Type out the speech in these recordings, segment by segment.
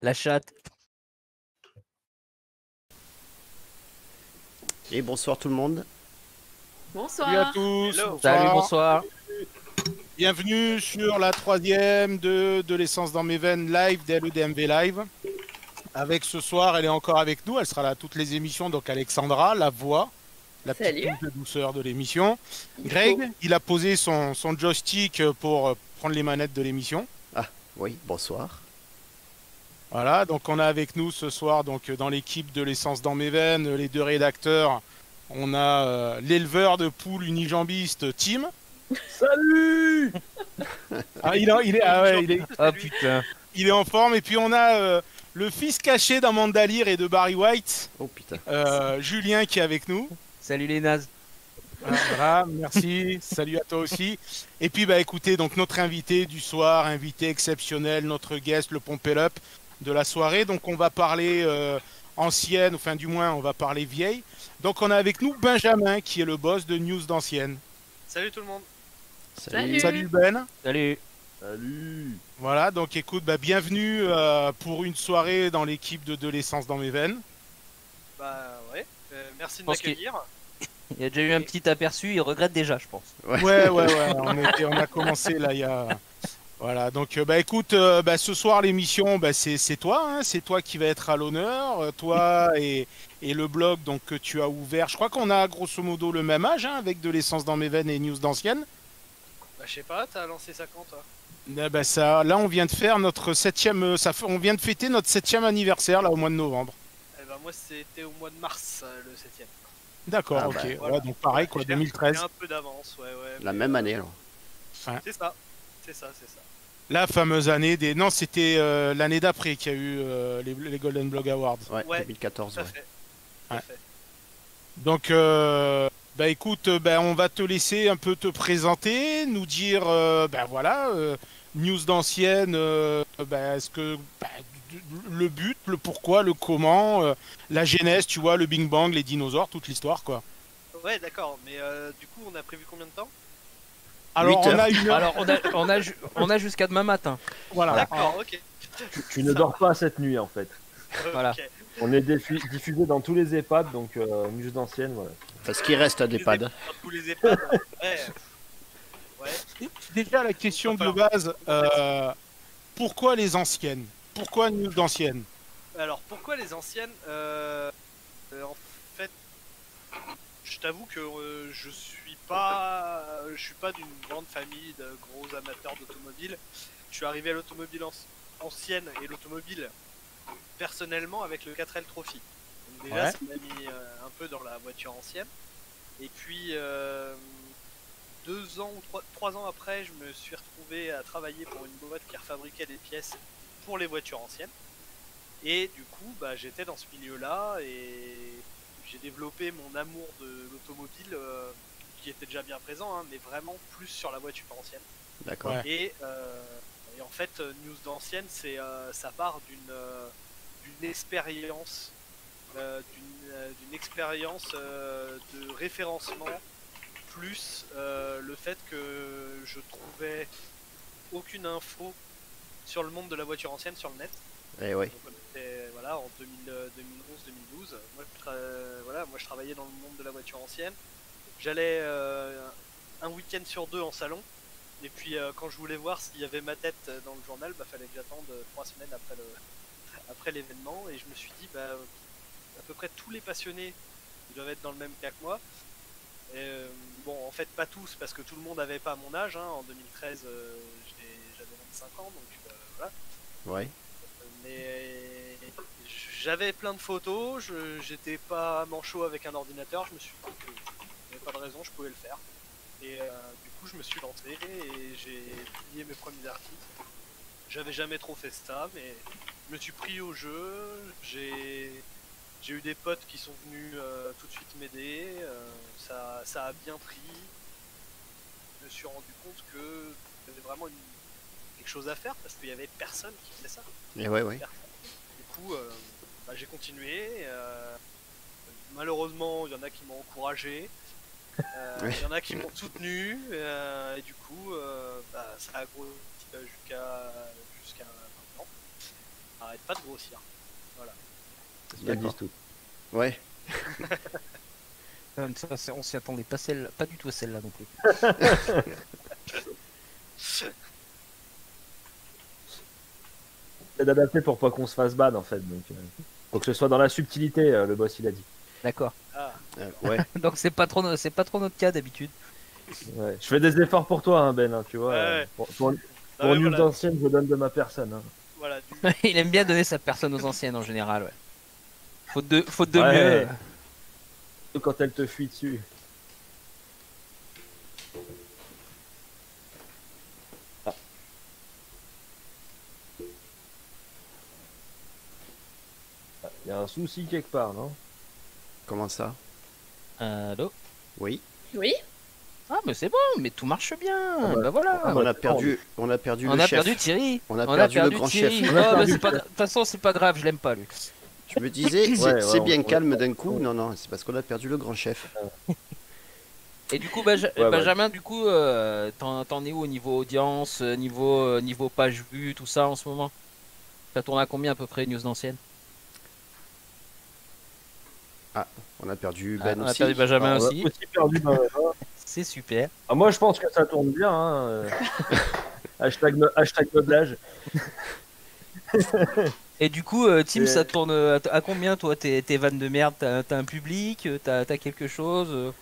La chatte. Et bonsoir tout le monde. Bonsoir. Salut à tous. Hello. Salut, bonsoir. Bienvenue sur la troisième de l'essence dans mes veines live, DLE-DMV live. Avec ce soir, elle est encore avec nous. Elle sera là à toutes les émissions. Donc Alexandra, la voix, la petite Salut. touche de douceur de l'émission. Il Greg, faut. il a posé son joystick pour prendre les manettes de l'émission. Oui, bonsoir. Voilà, donc on a avec nous ce soir, donc dans l'équipe de l'essence dans mes veines, les deux rédacteurs. On a l'éleveur de poules unijambiste, Tim. Salut. Oh putain. Il est en forme. Et puis on a le fils caché d'Amanda Lear et de Barry White, Oh putain. Julien, qui est avec nous. Salut les nazes. Voilà, merci. Salut à toi aussi. Et puis bah écoutez, donc notre invité du soir, invité exceptionnel, notre guest, le Pompel Up de la soirée. Donc on va parler ancienne, enfin du moins on va parler vieille. Donc on a avec nous Benjamin, qui est le boss de News d'Ancienne. Salut tout le monde. Salut. Salut Ben. Salut. Salut. Voilà, donc écoute, bah, bienvenue pour une soirée dans l'équipe de l'essence dans mes veines. Bah ouais, merci de pense qu'il- m'accueillir. Il y a déjà eu un petit aperçu, il regrette déjà, je pense. Ouais, on a commencé là, il y a... Voilà, donc bah écoute, bah, ce soir l'émission, bah, c'est toi, hein, c'est toi qui va être à l'honneur, toi et le blog donc, que tu as ouvert. Je crois qu'on a grosso modo le même âge, hein, avec de l'essence dans mes veines et News d'Ancienne. Bah je sais pas, t'as lancé ça quand toi? Bah, ça, là on vient de faire notre septième, on vient de fêter notre 7e anniversaire là au mois de novembre. Eh bah moi c'était au mois de mars, le 7ème. D'accord, Ah, ok, bah, ouais, voilà. donc pareil quoi, J'ai 2013. un peu d'avance, ouais. La mais, même année alors. C'est ça, c'est ça. La fameuse année des... Non, c'était l'année d'après qu'il y a eu les Golden Blog Awards. Ouais, Ouais, 2014. Tout à Ouais. fait. Tout à Ouais. fait. Donc, bah écoute, bah, on va te laisser un peu te présenter, nous dire, bah voilà, news d'ancienne, bah, est-ce que bah, le but, le pourquoi, le comment, la genèse, tu vois, le Big Bang, les dinosaures, toute l'histoire, quoi. Ouais d'accord, mais du coup on a prévu combien de temps? Alors, 8 on a heures. une heure. Alors, on a jusqu'à demain matin. Voilà. D'accord, ok. Tu ne dors pas cette nuit en fait. Voilà. Ok. On est diffusé dans tous les EHPAD, donc news d'ancienne, voilà. Parce qu'il reste à des pads. Dans tous les EHPAD, ouais. Déjà, la question de base, pourquoi les anciennes? Pourquoi news d'anciennes? Alors pourquoi les anciennes en fait, je t'avoue que je suis pas d'une grande famille de gros amateurs d'automobile. Je suis arrivé à l'automobile ancienne et l'automobile personnellement avec le 4L Trophy. Donc déjà Ouais. ça m'a mis un peu dans la voiture ancienne. Et puis 2 ans ou 3 ans après, je me suis retrouvé à travailler pour une boîte qui refabriquait des pièces pour les voitures anciennes. Et du coup, bah, j'étais dans ce milieu-là et j'ai développé mon amour de l'automobile qui était déjà bien présent, hein, mais vraiment plus sur la voiture ancienne. D'accord. Ouais. Et en fait, News d'ancienne, ça part d'une expérience, d'une expérience de référencement, plus le fait que je trouvais aucune info sur le monde de la voiture ancienne sur le net. Et oui. Donc on était voilà, en 2011-2012. Moi je travaillais dans le monde de la voiture ancienne. J'allais un week-end sur 2 en salon. Et puis quand je voulais voir s'il y avait ma tête dans le journal, bah fallait que j'attende 3 semaines après l'événement. Et je me suis dit, bah à peu près tous les passionnés ils doivent être dans le même cas que moi. Et, bon, en fait pas tous parce que tout le monde n'avait pas mon âge. Hein. En 2013, j'avais 25 ans, donc voilà. Ouais. Mais j'avais plein de photos, j'étais pas manchot avec un ordinateur, je me suis dit qu'il n'y avait pas de raison, je pouvais le faire. Et du coup, je me suis lancé et j'ai publié mes premiers articles. J'avais jamais trop fait ça, mais je me suis pris au jeu. J'ai eu des potes qui sont venus tout de suite m'aider. Ça a bien pris. Je me suis rendu compte que c'était vraiment quelque chose à faire parce qu'il y avait personne qui faisait ça. Et ouais. Du coup, bah, j'ai continué. Malheureusement, il y en a qui m'ont encouragé. Il y en a qui m'ont soutenu. Et du coup, bah, ça a grossi jusqu'à maintenant. arrête pas de grossir. Ils le D'accord. disent tout. Ouais. On s'y attendait pas, pas du tout à celle-là non plus. C'est adapté pour pas qu'on se fasse ban en fait. Donc, faut que ce soit dans la subtilité, le boss il a dit. D'accord. Ah, Ouais. Donc c'est pas trop notre cas d'habitude. Ouais. Je fais des efforts pour toi, hein, Ben, hein, tu vois. Ouais. Pour non, mais news voilà, anciennes, je donne de ma personne. Hein. voilà, Il aime bien donner sa personne aux anciennes en général, ouais. Faute de Ouais. mieux. Surtout quand elle te fuit dessus. Ah. Il y a un souci quelque part, non? Comment ça? Allô? Oui. Oui. Ah mais c'est bon, mais tout marche bien. Ah bah, bah voilà. ah bah, On a perdu On le a chef. perdu Thierry. On a perdu le grand Thierry. chef. On a Oh, bah, perdu c'est pas... De toute façon, c'est pas grave, je l'aime pas lui. Je me disais, Ouais, c'est bien ouais. calme d'un coup. Non, non, c'est parce qu'on a perdu le grand chef. Et du coup, Ouais. Benjamin, du coup, t'en es où au niveau audience, niveau page vue, tout ça en ce moment? Ça tourne à combien à peu près, news d'ancienne? On a perdu Ben On a aussi. perdu Benjamin Alors, on a aussi. aussi perdu Benjamin. C'est super. Ah, moi je pense que ça tourne bien. Hein. Hashtag meublage. Et du coup, Tim, Et- ça tourne à combien toi tes vannes de merde? T'as un public? T'as quelque chose?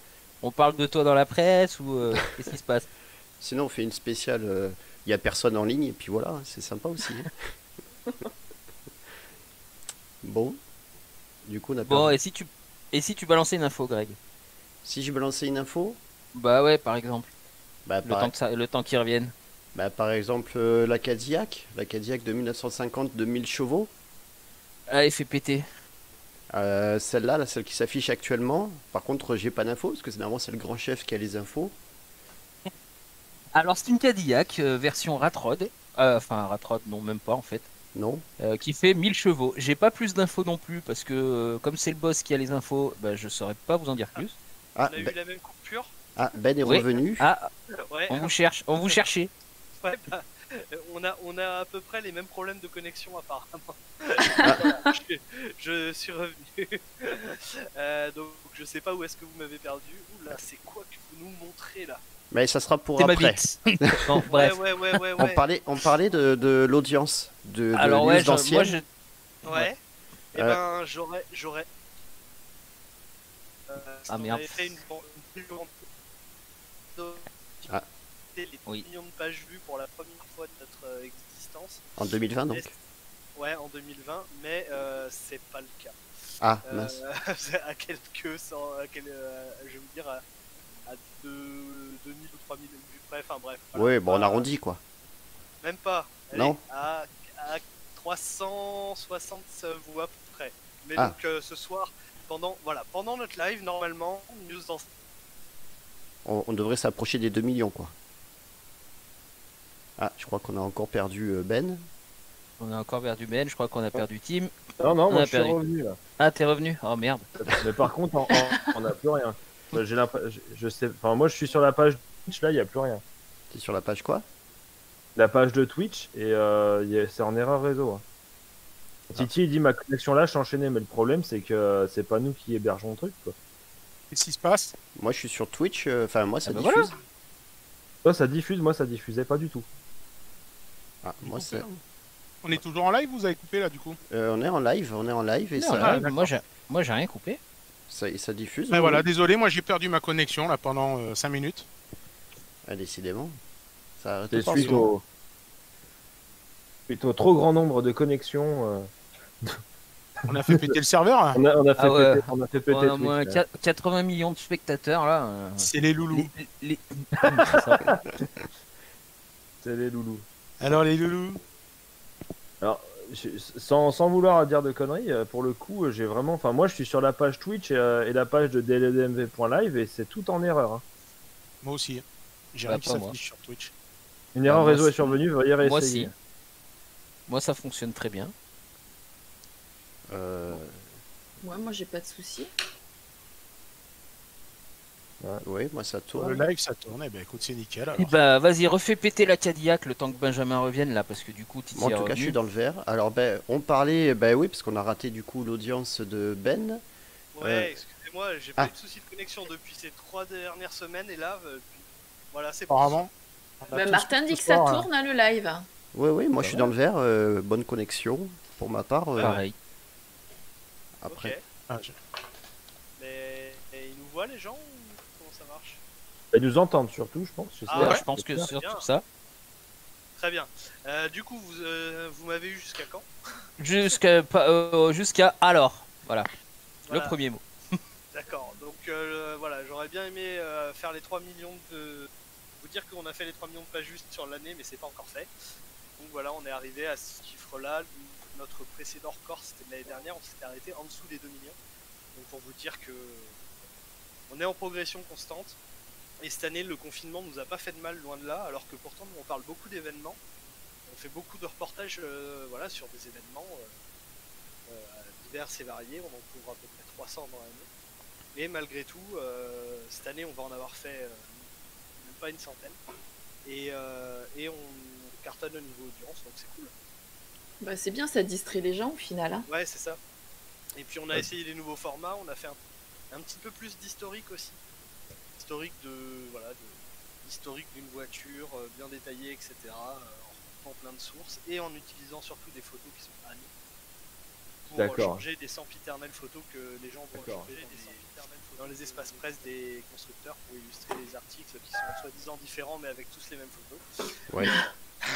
On parle de toi dans la presse ou qu'est-ce qui se passe? Sinon, on fait une spéciale. Il y a personne en ligne et puis voilà, c'est sympa aussi. Hein. Bon. Du coup, on a Bon, perdu. et si tu balançais une info, Greg? Si je balançais une info, Bah ouais, par exemple. bah, Le temps qu'ils reviennent. par exemple la Cadillac de 1950 de 1000 chevaux. Allez, fais péter. Celle-là, celle qui s'affiche actuellement. Par contre, j'ai pas d'infos parce que normalement c'est le grand chef qui a les infos. Alors, c'est une Cadillac version Ratrod. Enfin, Ratrod, non, même pas en fait. Non? Qui fait 1000 chevaux. J'ai pas plus d'infos non plus parce que comme c'est le boss qui a les infos, bah, je saurais pas vous en dire plus. Ah, on a eu Ben, la même coupure. Ben est Oui. revenu. Ah, Ouais, on vous cherche, on vous cherchait. ouais, bah, on a à peu près les mêmes problèmes de connexion apparemment. Ah. Je suis revenu. Donc je sais pas où est-ce que vous m'avez perdu. Oula, c'est quoi que vous nous montrez là? Mais ça sera pour C'est ma après. bite. Bon, bref. Ouais. On parlait de l'audience de Alors news ouais, d'anciennes. moi je... Ouais. Et ben j'aurais. Ah, merde. Fait une Ah. les Oui. millions de pages vues pour la première fois de notre existence. En 2020 donc. Ouais, en 2020, mais c'est pas le cas. Ah, mince. À quelques je vais vous dire à 2000 ou 3000 vues près, enfin bref. voilà. Oui, bon, on arrondit quoi. Même pas. Allez, Non. à 360 vues à peu près. Mais Ah. donc ce soir, pendant notre live, normalement, news dans On devrait s'approcher des 2 millions quoi. Ah, je crois qu'on a encore perdu Ben. On a encore perdu Ben, je crois qu'on a perdu Tim. Non, non, On moi a je suis perdu. revenu là. Ah, t'es revenu? Oh merde. Mais par contre, on n'a plus rien. J'ai je sais, enfin, moi je suis sur la page Twitch là, il n'y a plus rien. T'es sur la page quoi? La page de Twitch et c'est en erreur réseau. Hein. Titi il dit ma connexion là, je suis enchaîné, mais le problème c'est que c'est pas nous qui hébergeons le truc quoi. Qu'est-ce qui se passe? Moi je suis sur Twitch, enfin moi ça Ah bah diffuse. voilà. Toi ça diffuse, moi ça diffusait pas du tout. Ah, moi c'est. On est toujours en live ou vous avez coupé là du coup? On est en live et Non, ça, là, d'accord. moi j'ai rien coupé. ça diffuse. Ben oui. voilà, désolé, moi j'ai perdu ma connexion là pendant 5 minutes. Ah, décidément. Ça arrête C'est pas, suite souvent. au trop grand nombre de connexions. On a fait péter le serveur. On a fait Ah ouais. péter, on a fait péter On a au Twitch, moins là. 80 millions de spectateurs là. C'est les loulous. C'est ça. C'est les loulous. Alors les loulous. Sans vouloir dire de conneries, pour le coup, j'ai vraiment. Enfin, moi, je suis sur la page Twitch et la page de dldmv.live et c'est tout en erreur. Hein. Moi aussi. J'ai Bah, rien qui pas moi. s'affiche sur Twitch. Une erreur moi réseau est aussi. survenue, veuillez Moi réessayer. aussi. Moi ça fonctionne très bien. Euh, Ouais, moi j'ai pas de soucis. Oui, moi ça Pour le tourne. live, ça tourne. Eh ben, écoute, c'est nickel. Alors. Eh bah, vas-y, refais péter la Cadillac le temps que Benjamin revienne là, parce que du coup, Titi Moi, en est tout cas, je suis revenu. dans le vert. Alors, ben, on parlait, ben oui, parce qu'on a raté du coup l'audience de Ben. Ouais, excusez-moi, j'ai pas ah. eu de soucis de connexion depuis ces 3 dernières semaines et là, voilà, c'est bon. Apparemment. on a Bah, tous Martin ce dit que ça soir, tourne, hein, le live. Oui, oui, moi Ah je suis ouais. dans le vert. Bonne connexion pour ma part. Pareil. Après, Ok. Ah, Mais et ils nous voient les gens ou comment ça marche? Ils nous entendent surtout, je pense. Je sais Ah pas. ouais, Je pense que bien. surtout ça. Très bien. Du coup, vous m'avez eu jusqu'à quand? Jusqu'à alors. Voilà. Voilà. Le premier mot. D'accord. Donc voilà, j'aurais bien aimé faire les 3 millions de. Vous dire qu'on a fait les 3 millions de pages justes sur l'année, mais c'est pas encore fait. Donc voilà, on est arrivé à ce chiffre-là. Notre précédent record, c'était l'année dernière, on s'était arrêté en dessous des 2 millions. Donc pour vous dire que on est en progression constante. Et cette année, le confinement nous a pas fait de mal, loin de là, alors que pourtant, nous, on parle beaucoup d'événements. On fait beaucoup de reportages voilà, sur des événements divers et variés. On en couvre à peu près 300 dans l'année. Et malgré tout, cette année, on va en avoir fait même pas une centaine. Et on cartonne au niveau audience, donc c'est cool. Bah, c'est bien, ça distrait les gens au final. Hein. Ouais, c'est ça. Et puis on a essayé des nouveaux formats, on a fait un petit peu plus d'historique aussi. Historique historique d'une voiture bien détaillée, etc. En reprenant plein de sources et en utilisant surtout des photos qui sont à nous pour D'accord. changer des sempiternelles photos que les gens vont D'accord. changer dans les espaces presse des constructeurs pour illustrer les articles qui sont soi-disant différents mais avec tous les mêmes photos. ouais.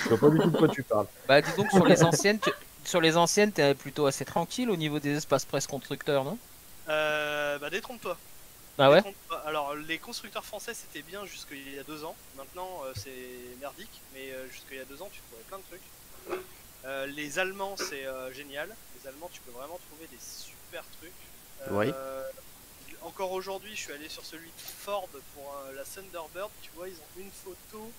Je vois pas du tout de quoi tu parles. Bah, dis donc, sur les anciennes, t'es plutôt assez tranquille au niveau des espaces presse constructeurs, non? Bah détrompe-toi. Ah ouais? Détrompe-toi. Alors les constructeurs français c'était bien jusqu'il y a 2 ans. Maintenant c'est merdique, mais jusqu'il y a 2 ans tu trouvais plein de trucs. Les Allemands c'est génial. Les Allemands tu peux vraiment trouver des super trucs. Oui. Encore aujourd'hui je suis allé sur celui de Ford pour la Thunderbird. Tu vois ils ont une photo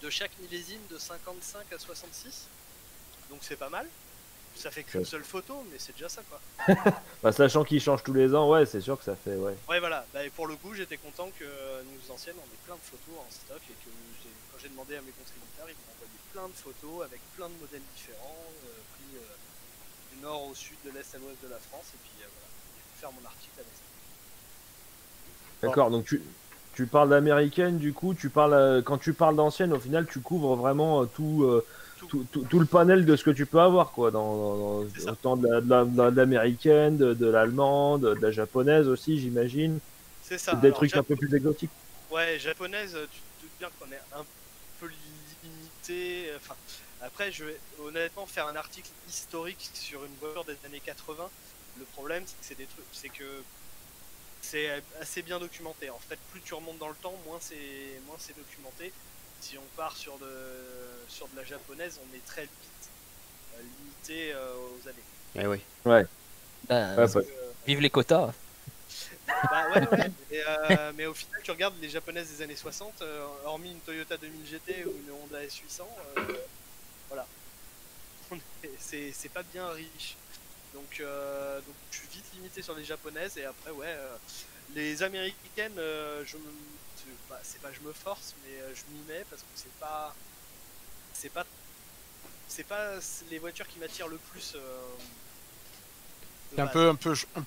de chaque millésime de 55 à 66. Donc c'est pas mal. Ça fait qu'une seule photo, mais c'est déjà ça quoi. Bah, sachant qu'ils changent tous les ans, ouais, c'est sûr que ça fait, ouais. Ouais voilà, bah, et pour le coup j'étais content que nous anciennes on ait plein de photos en stock et que quand j'ai demandé à mes contributeurs ils m'ont envoyé plein de photos avec plein de modèles différents, pris du nord au sud, de l'est à l'ouest de la France et puis voilà, j'ai pu faire mon article avec ça. D'accord, donc tu parles d'américaine, du coup, quand tu parles d'ancienne, au final, tu couvres vraiment tout le panel de ce que tu peux avoir, quoi, C'est ça. autant de l'américaine, de l'allemande, de la japonaise aussi, j'imagine, C'est ça. des Alors, trucs un peu plus exotiques. Ouais, japonaise, tu te doutes bien qu'on est un peu limité. Enfin, après, je vais honnêtement faire un article historique sur une voiture des années 80. Le problème, c'est que c'est des trucs, c'est que c'est assez bien documenté. En fait, plus tu remontes dans le temps, moins c'est documenté. Si on part sur de la japonaise, on est très vite limité aux années. Eh oui. Bah, Ouais, Parce bah, que, vive les quotas. bah ouais. Mais au final, tu regardes les japonaises des années 60, hormis une Toyota 2000 GT ou une Honda S800, voilà. C'est pas bien riche. Donc je suis vite limité sur les japonaises et après, ouais, les américaines, c'est pas je me force, mais je m'y mets parce que c'est pas les voitures qui m'attirent le plus. C'est un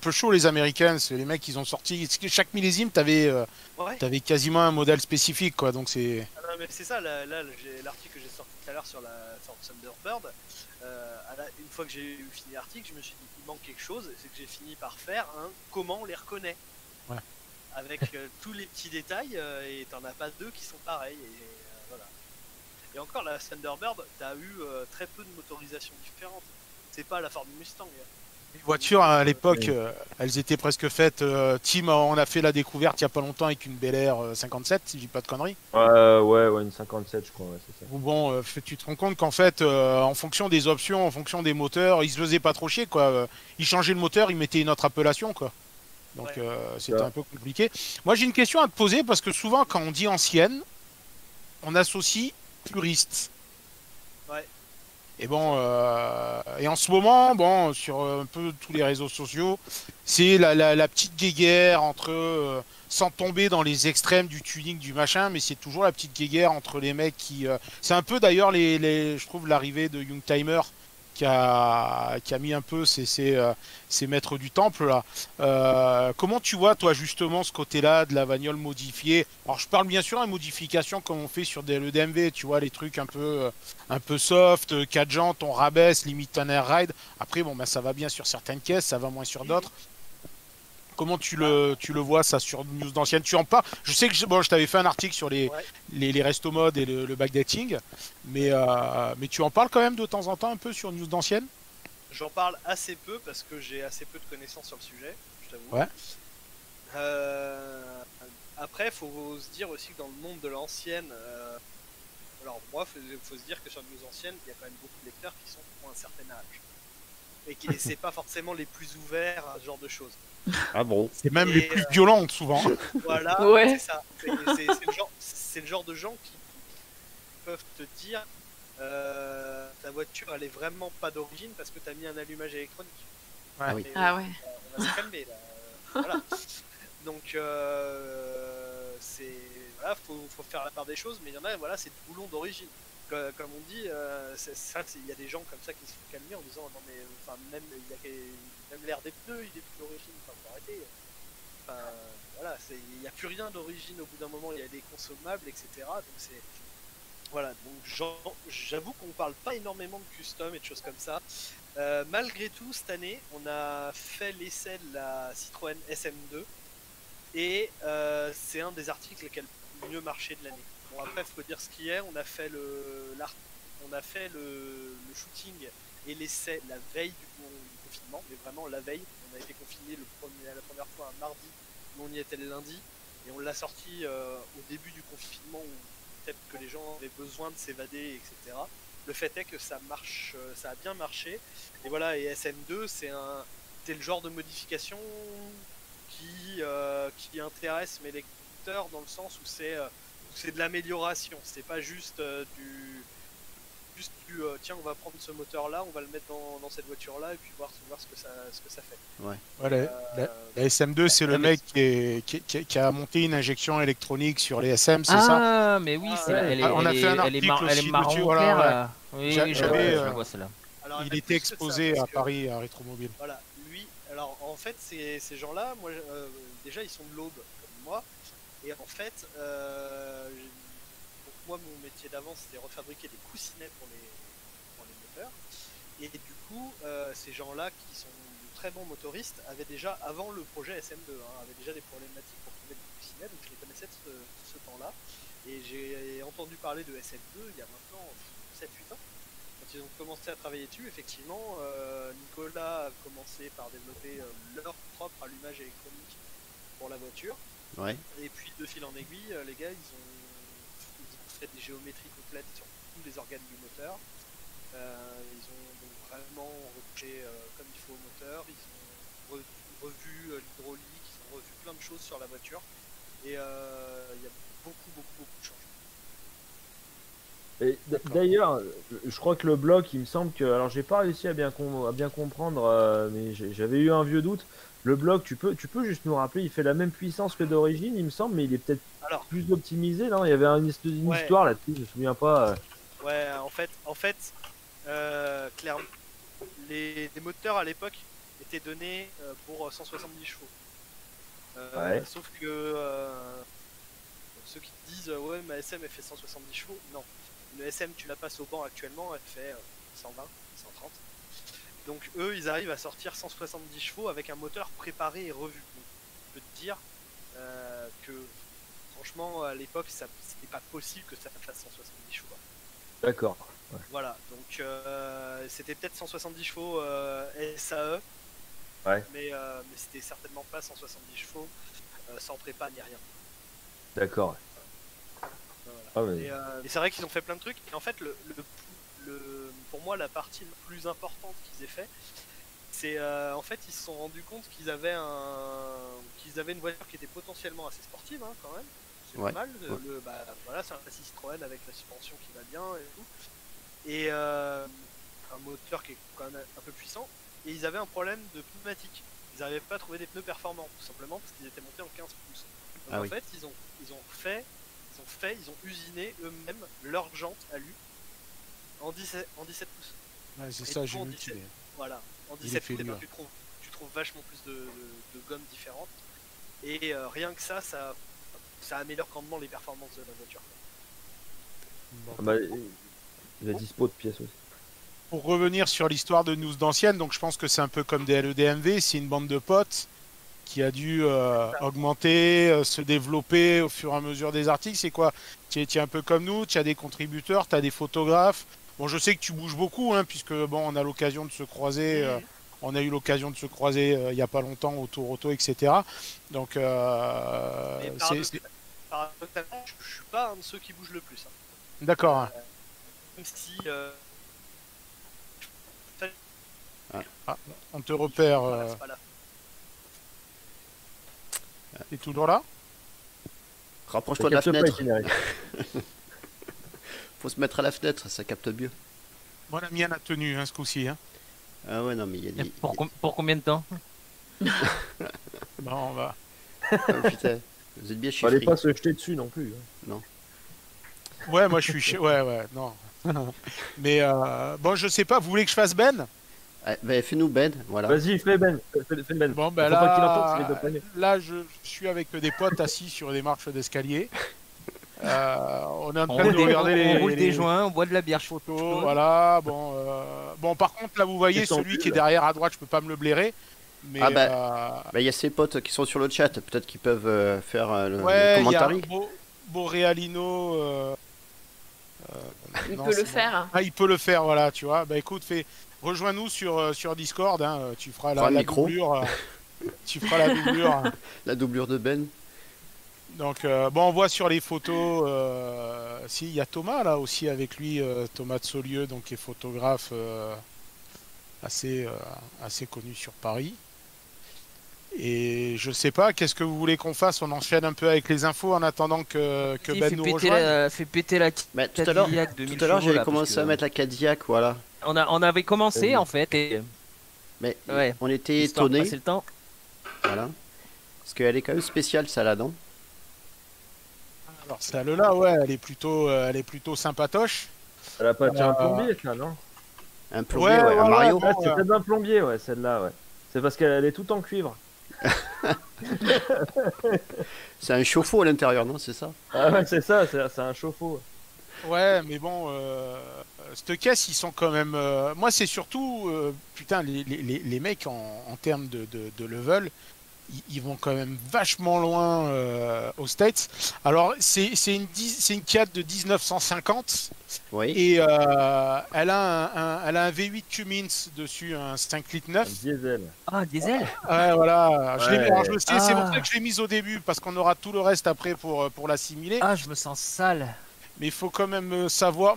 peu chaud les Américains, c'est les mecs ils ont sorti chaque millésime Ouais. t'avais quasiment un modèle spécifique quoi, donc c'est Ah non, mais c'est ça, là j'ai l'article que j'ai sorti tout à l'heure sur la Ford Thunderbird. Une fois que j'ai fini l'article, je me suis dit il manque quelque chose, c'est que j'ai fini par faire comment on les reconnaît. Ouais. Avec tous les petits détails, et t'en as pas deux qui sont pareils, et voilà. Et encore, la Thunderbird, t'as eu très peu de motorisations différentes. C'est pas la Ford Mustang. les voitures à l'époque elles étaient presque faites. Tim, on a fait la découverte il y a pas longtemps avec une Bel Air 57 si je dis pas de conneries. ouais, une 57 je crois, ouais, c'est ça. Ou bon, tu te rends compte qu'en fait en fonction des options, en fonction des moteurs, ils se faisaient pas trop chier quoi. Ils changeaient le moteur, ils mettaient une autre appellation quoi. Donc Ouais. c'était Ouais. un peu compliqué. Moi j'ai une question à te poser parce que souvent quand on dit ancienne, on associe puriste. Ouais. Et bon, et en ce moment, bon, sur un peu tous les réseaux sociaux, c'est la petite guéguerre entre, sans tomber dans les extrêmes du tuning du machin, mais c'est toujours la petite guéguerre entre les mecs qui. C'est un peu d'ailleurs je trouve l'arrivée de Youngtimer qui a mis un peu ses maîtres du temple là. Comment tu vois toi justement ce côté-là de la bagnole modifiée? Alors je parle bien sûr de modification comme on fait sur le DMV, tu vois les trucs un peu soft, 4 jantes, on rabaisse, limite un air ride. Après bon ben ça va bien sur certaines caisses, ça va moins sur d'autres. Comment tu le vois ça sur News d'ancienne? Tu en parles? Je sais que je t'avais fait un article sur les resto mode et le backdating, mais tu en parles quand même de temps en temps un peu sur News d'ancienne? J'en parle assez peu parce que j'ai assez peu de connaissances sur le sujet, je t'avoue. Ouais. Après, faut se dire aussi que dans le monde de l'ancienne, alors moi, faut se dire que sur News ancienne, il y a quand même beaucoup de lecteurs qui ont un certain âge. Et c'est pas forcément les plus ouverts à ce genre de choses. Ah bon? C'est même les plus violentes souvent. Voilà, Ouais. c'est ça. C'est le genre de gens qui peuvent te dire ta voiture elle est vraiment pas d'origine parce que t'as mis un allumage électronique. Ouais. Ah oui. Mais, Ah ouais. on va se calmer là. Voilà. Donc c'est voilà, faut faire la part des choses, mais il y en a voilà, c'est du boulon d'origine. Comme on dit, il y a des gens comme ça qui se font calmer en disant non mais enfin même l'air des pneus il est plus d'origine, enfin faut arrêter. Enfin voilà, il n'y a plus rien d'origine au bout d'un moment, il y a des consommables, etc. Donc c'est voilà, donc j'avoue qu'on parle pas énormément de custom et de choses comme ça. Malgré tout, cette année, on a fait l'essai de la Citroën SM2 et c'est un des articles qui a le mieux marché de l'année. Bon après, faut dire ce qu'il y a. On a fait le shooting et l'essai la veille du confinement, mais vraiment la veille. On a été confiné la première fois un mardi, où on y était le lundi, et on l'a sorti au début du confinement où peut-être que les gens avaient besoin de s'évader, etc. Le fait est que ça marche, ça a bien marché. Et voilà, et SM2, c'est le genre de modification qui intéresse mes lecteurs dans le sens où c'est de l'amélioration. C'est pas juste tiens, on va prendre ce moteur là, on va le mettre dans cette voiture là et puis voir ce que ça fait. Ouais. La SM2 c'est le mec qui a monté une injection électronique sur les SM, c'est ça? Ah, mais oui, c'est ouais. On a fait un article elle est aussi marron dessus, voilà, clair ouais. là. Oui, oui, J'avais, je vois celle-là. Alors, Il elle était plus que ça, exposé parce à que, Paris à Rétromobile. Voilà, lui, alors en fait, ces gens-là, moi, déjà, ils sont de l'Aube, comme moi, et en fait, donc moi, mon métier d'avant, c'était refabriquer des coussinets pour les moteurs, et du coup, ces gens-là, qui sont de très bons motoristes, avaient déjà, avant le projet SM2, avaient déjà des problématiques pour trouver des coussinets, donc je les connaissais de ce temps-là, et j'ai entendu parler de SM2 il y a maintenant 7-8 ans. Quand ils ont commencé à travailler dessus, effectivement, Nicolas a commencé par développer leur propre allumage électronique pour la voiture. Ouais. Et puis, de fil en aiguille, les gars, ils ont fait des géométries complètes sur tous les organes du moteur. Ils ont donc vraiment retouché comme il faut au moteur. Ils ont revu l'hydraulique, ils ont revu plein de choses sur la voiture. Et il y a beaucoup de changements. Et d'ailleurs, je crois que le bloc, il me semble que. Alors, j'ai pas réussi à bien comprendre, mais j'avais eu un vieux doute. Le bloc, tu peux juste nous rappeler, il fait la même puissance que d'origine, il me semble, mais il est peut-être Alors, plus optimisé, non? Il y avait une Ouais. histoire là-dessus, je me souviens pas. ouais, en fait, clairement, les moteurs à l'époque étaient donnés pour 170 chevaux. Ouais. Sauf que ceux qui te disent ouais, ma SM elle fait 170 chevaux, non. Une SM, tu la passes au banc actuellement, elle fait 120, 130. Donc eux, ils arrivent à sortir 170 chevaux avec un moteur préparé et revu. Donc, je peux te dire que franchement, à l'époque, c'était pas possible que ça fasse 170 chevaux. D'accord. Ouais. Voilà, donc c'était peut-être 170 chevaux SAE, Ouais. mais c'était certainement pas 170 chevaux sans prépa ni rien. D'accord. Voilà. Ah, mais... Et c'est vrai qu'ils ont fait plein de trucs. Et en fait, pour moi, la partie la plus importante qu'ils aient fait, c'est en fait, ils se sont rendus compte qu'ils avaient une voiture qui était potentiellement assez sportive, quand même. C'est Ouais. pas mal. Voilà, c'est un châssis Citroën avec la suspension qui va bien et tout. Et un moteur qui est quand même un peu puissant. Et ils avaient un problème de pneumatique. ils n'arrivaient pas à trouver des pneus performants, tout simplement parce qu'ils étaient montés en 15 pouces. Donc Ah en oui. fait, ils ont usiné eux-mêmes leurs jantes à lui en 17 pouces. Ouais, c'est Et ça, du j'ai coup, en vu 17 qu'il est- Voilà, en Il est 17 fait pouces, eh ben, lui, tu trouves vachement plus de gommes différentes. Et rien que ça améliore grandement les performances de la voiture. Bon. Ah bah, il a dispo de pièces aussi. Pour revenir sur l'histoire de news d'anciennes, donc je pense que c'est un peu comme des LEDMV, c'est une bande de potes qui a dû augmenter, se développer au fur et à mesure des articles. C'est quoi? Tu es un peu comme nous, tu as des contributeurs, tu as des photographes. Bon, je sais que tu bouges beaucoup, hein, puisque bon, on a l'occasion de se croiser. On a eu l'occasion de se croiser il n'y a pas longtemps au Tour Auto, etc. Donc, Mais c'est... paradoxalement, je suis pas un de ceux qui bougent le plus. Hein. D'accord. Hein. Même si Ah, on te repère. voilà, c'est pas là. T'es toujours là? Rapproche-toi de la Ça capte pas, fenêtre. itinéraire. Faut se mettre à la fenêtre, ça capte mieux. Moi, la mienne a tenu hein, ce coup-ci. Hein. Ah ouais, non, mais il y a Et des. pour combien de temps? Bon, on va... Ah, putain, vous êtes bien Fallait chiffrés. pas se jeter dessus non plus. Hein. Ouais, moi je suis chez... Ouais, non. Mais bon, je sais pas, vous voulez que je fasse Ben? Ah, bah, fais-nous Ben, voilà. Vas-y, fais Ben. Fais Ben. Bon, ben Faut pas qu'il entende, c'est les deux là, premiers. là je suis avec des potes assis sur des marches d'escalier. On est en On train roule, de des, regarder on roule les des joints, on boit de la bière chaude. photos. Voilà, bon, bon, par contre, là, vous voyez, C'est celui qui est sensible. derrière à droite, je peux pas me le blairer. Mais, Ah Bah, il y a ses potes qui sont sur le chat, peut-être qu'ils peuvent faire le ouais, il y a commentaire. Borealino. Il non, peut c'est le bon. faire. Ah, il peut le faire, voilà, tu vois. Bah écoute, rejoins-nous sur Discord, hein, tu feras Prends le la micro. doublure. Tu feras la doublure. La doublure de Ben. Donc, bon, on voit sur les photos, si, il y a Thomas là aussi avec lui, Thomas de Saulieu, donc qui est photographe assez connu sur Paris. Et je sais pas, qu'est-ce que vous voulez qu'on fasse? On enchaîne un peu avec les infos en attendant que Si, Ben nous rejoigne. fait péter la Bah, tout à l'heure, Cadillac 2000 tout à l'heure, chevaux, j'avais là, commencé parce à que mettre la Cadillac, voilà. on avait commencé Vas-y. en fait et Mais ouais, on était histoire de étonnés, passer le temps. voilà. Parce qu'elle est quand même spéciale, ça là-dedans. Alors celle-là, ouais, elle est plutôt sympatoche. Elle a pas tiré un plombier, ça, non? Un plombier, Ouais, ouais, un ouais, Mario. ouais. Ah, c'est peut-être un plombier, ouais, celle-là, ouais. C'est parce qu'elle est toute en cuivre. C'est un chauffe-eau à l'intérieur, non? C'est ça? Ah ouais, c'est ça, c'est un chauffe-eau. Ouais, mais bon, cette caisse, ils sont quand même. Moi, c'est surtout, putain, les mecs en termes de level, ils vont quand même vachement loin aux States. Alors, c'est une Fiat de 1950 Oui. et elle a un V8 Cummins dessus, un 5 litres Un 9. diesel. Ah, diesel. Ouais, voilà. Je l'ai mis, Ouais. alors, je sais, c'est pour Ah. ça que je l'ai mise au début, parce qu'on aura tout le reste après pour l'assimiler. Ah, je me sens sale. Mais il faut quand même savoir,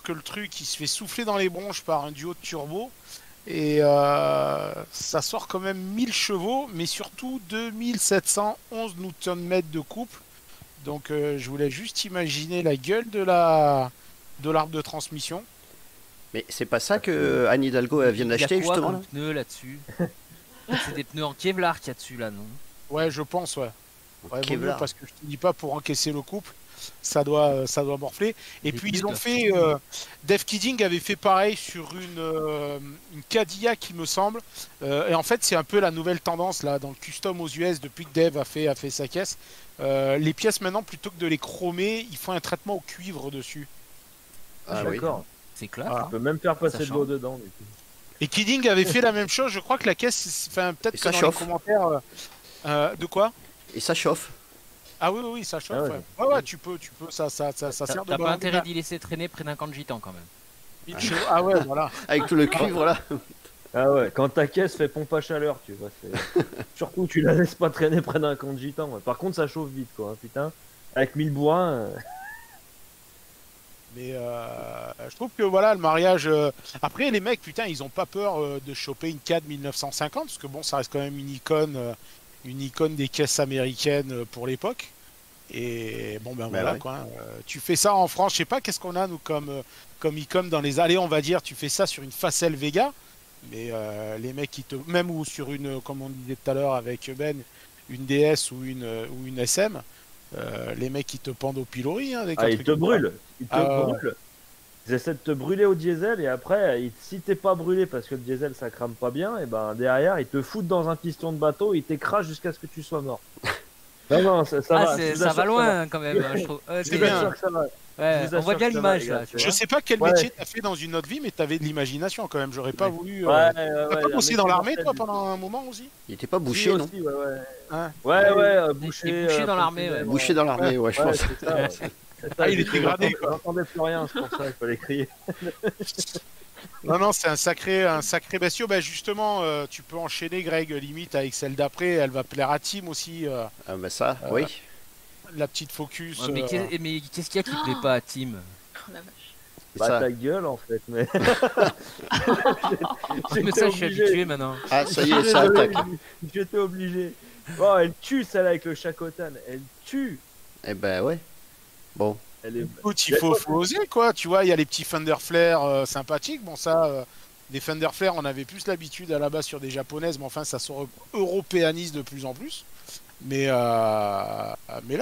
que le truc il se fait souffler dans les bronches par un duo de turbo et ça sort quand même 1000 chevaux, mais surtout 2711 Nm de couple. Donc je voulais juste imaginer la gueule de l'arbre de transmission. Mais c'est pas ça que Anne Hidalgo elle vient Il y a d'acheter, quoi justement, comme là? pneus là-dessus? C'est des pneus en Kevlar qu'il y a dessus là, non? Ouais, je pense, ouais. Ouais, vaut mieux, Kevlar. parce que je te dis pas pour encaisser le couple, ça doit morfler. Et Des puis pneus ils ont de fait, Dave Kidding avait fait pareil sur une Cadillac, il me semble. Et en fait, c'est un peu la nouvelle tendance là dans le custom aux US depuis que Dave a fait sa caisse. Les pièces maintenant, plutôt que de les chromer, ils font un traitement au cuivre dessus. Ah oui. D'accord. C'est classe. Voilà. hein. Tu peux même faire passer Ça de l'eau change. dedans. Du coup. Et Kidding avait fait la même chose. Je crois que la caisse, enfin peut-être Et que ça dans chauffe. les commentaires, de quoi? Et ça chauffe. Ah oui, ça chauffe. Ah ouais. Ouais, tu peux, ça sert de T'as pas ballon intérêt d'y laisser traîner près d'un camp de gitan quand même. Ah ouais, voilà. Avec tout le cuivre, là. Ah ouais, quand ta caisse fait pompe à chaleur, tu vois. Surtout, tu la laisses pas traîner près d'un camp de gitan. Ouais. Par contre, ça chauffe vite, quoi. Hein, putain. Avec 1000 bourrins. Mais je trouve que voilà, le mariage. Après, les mecs, putain, ils ont pas peur de choper une CAD 1950, parce que bon, ça reste quand même une icône des caisses américaines pour l'époque. Et bon, ben voilà, ouais. quoi. Hein. Tu fais ça en France, je sais pas, qu'est-ce qu'on a, nous, comme icône dans les allées, on va dire, tu fais ça sur une Facel Vega. Mais les mecs qui te. Même ou sur une, comme on disait tout à l'heure avec Ben, une DS ou une SM, les mecs qui te pendent au pilori hein, avec un Ah, ils truc te comme ça. brûlent. Ils te Ah, brûlent. Ils essaient de te brûler au diesel et après, si t'es pas brûlé parce que le diesel ça crame pas bien, et ben derrière ils te foutent dans un piston de bateau et ils t'écrasent jusqu'à ce que tu sois mort. Non, non, ça Ah, va. je vous ça assure va que loin quand même, je trouve. Je C'est vous bien. assure que ça va. Ouais, Je vous on voit assure bien que ça va, les l'image gars, là. tu tu Je vois. sais pas quel Ouais. métier t'as fait dans une autre vie, mais t'avais de l'imagination quand même. J'aurais pas voulu. Ouais, T'as ouais, pas un bossé métier dans l'armée mortel, toi du pendant un moment aussi? Il était pas coup. bouché, Si, non? aussi, ouais, ouais. Hein Ouais, T'es bouché dans l'armée, ouais. Bouché dans l'armée, ouais, je Ouais, pense. c'est ça. Ouais. C'est ça, Ah, il j'étais- était gradé, quoi. J'entendais plus rien, c'est pour ça qu'il fallait crier. Non, non, c'est un sacré bestiau. Bah, justement, tu peux enchaîner, Greg, limite avec celle d'après. Elle va plaire à Tim aussi. Ah, bah ça, oui. La petite focus. Ouais, mais qu'est-ce qu'il y a qui plaît pas à Tim? Oh la vache. Bah Ça. ta gueule en fait, mais. Mais ça, je suis habitué maintenant. Ah, ça y est, Désolé, ça attaque. J'étais obligé. Oh, elle tue celle avec le Shakotan. Elle tue. Eh ben ouais. Bon, Elle est. Écoute, il faut oser, quoi. Tu vois, il y a les petits Thunder Flare sympathiques. Bon, ça, des Thunder Flare, on avait plus l'habitude à la base sur des japonaises, mais enfin, ça se européanise de plus en plus. Mais là,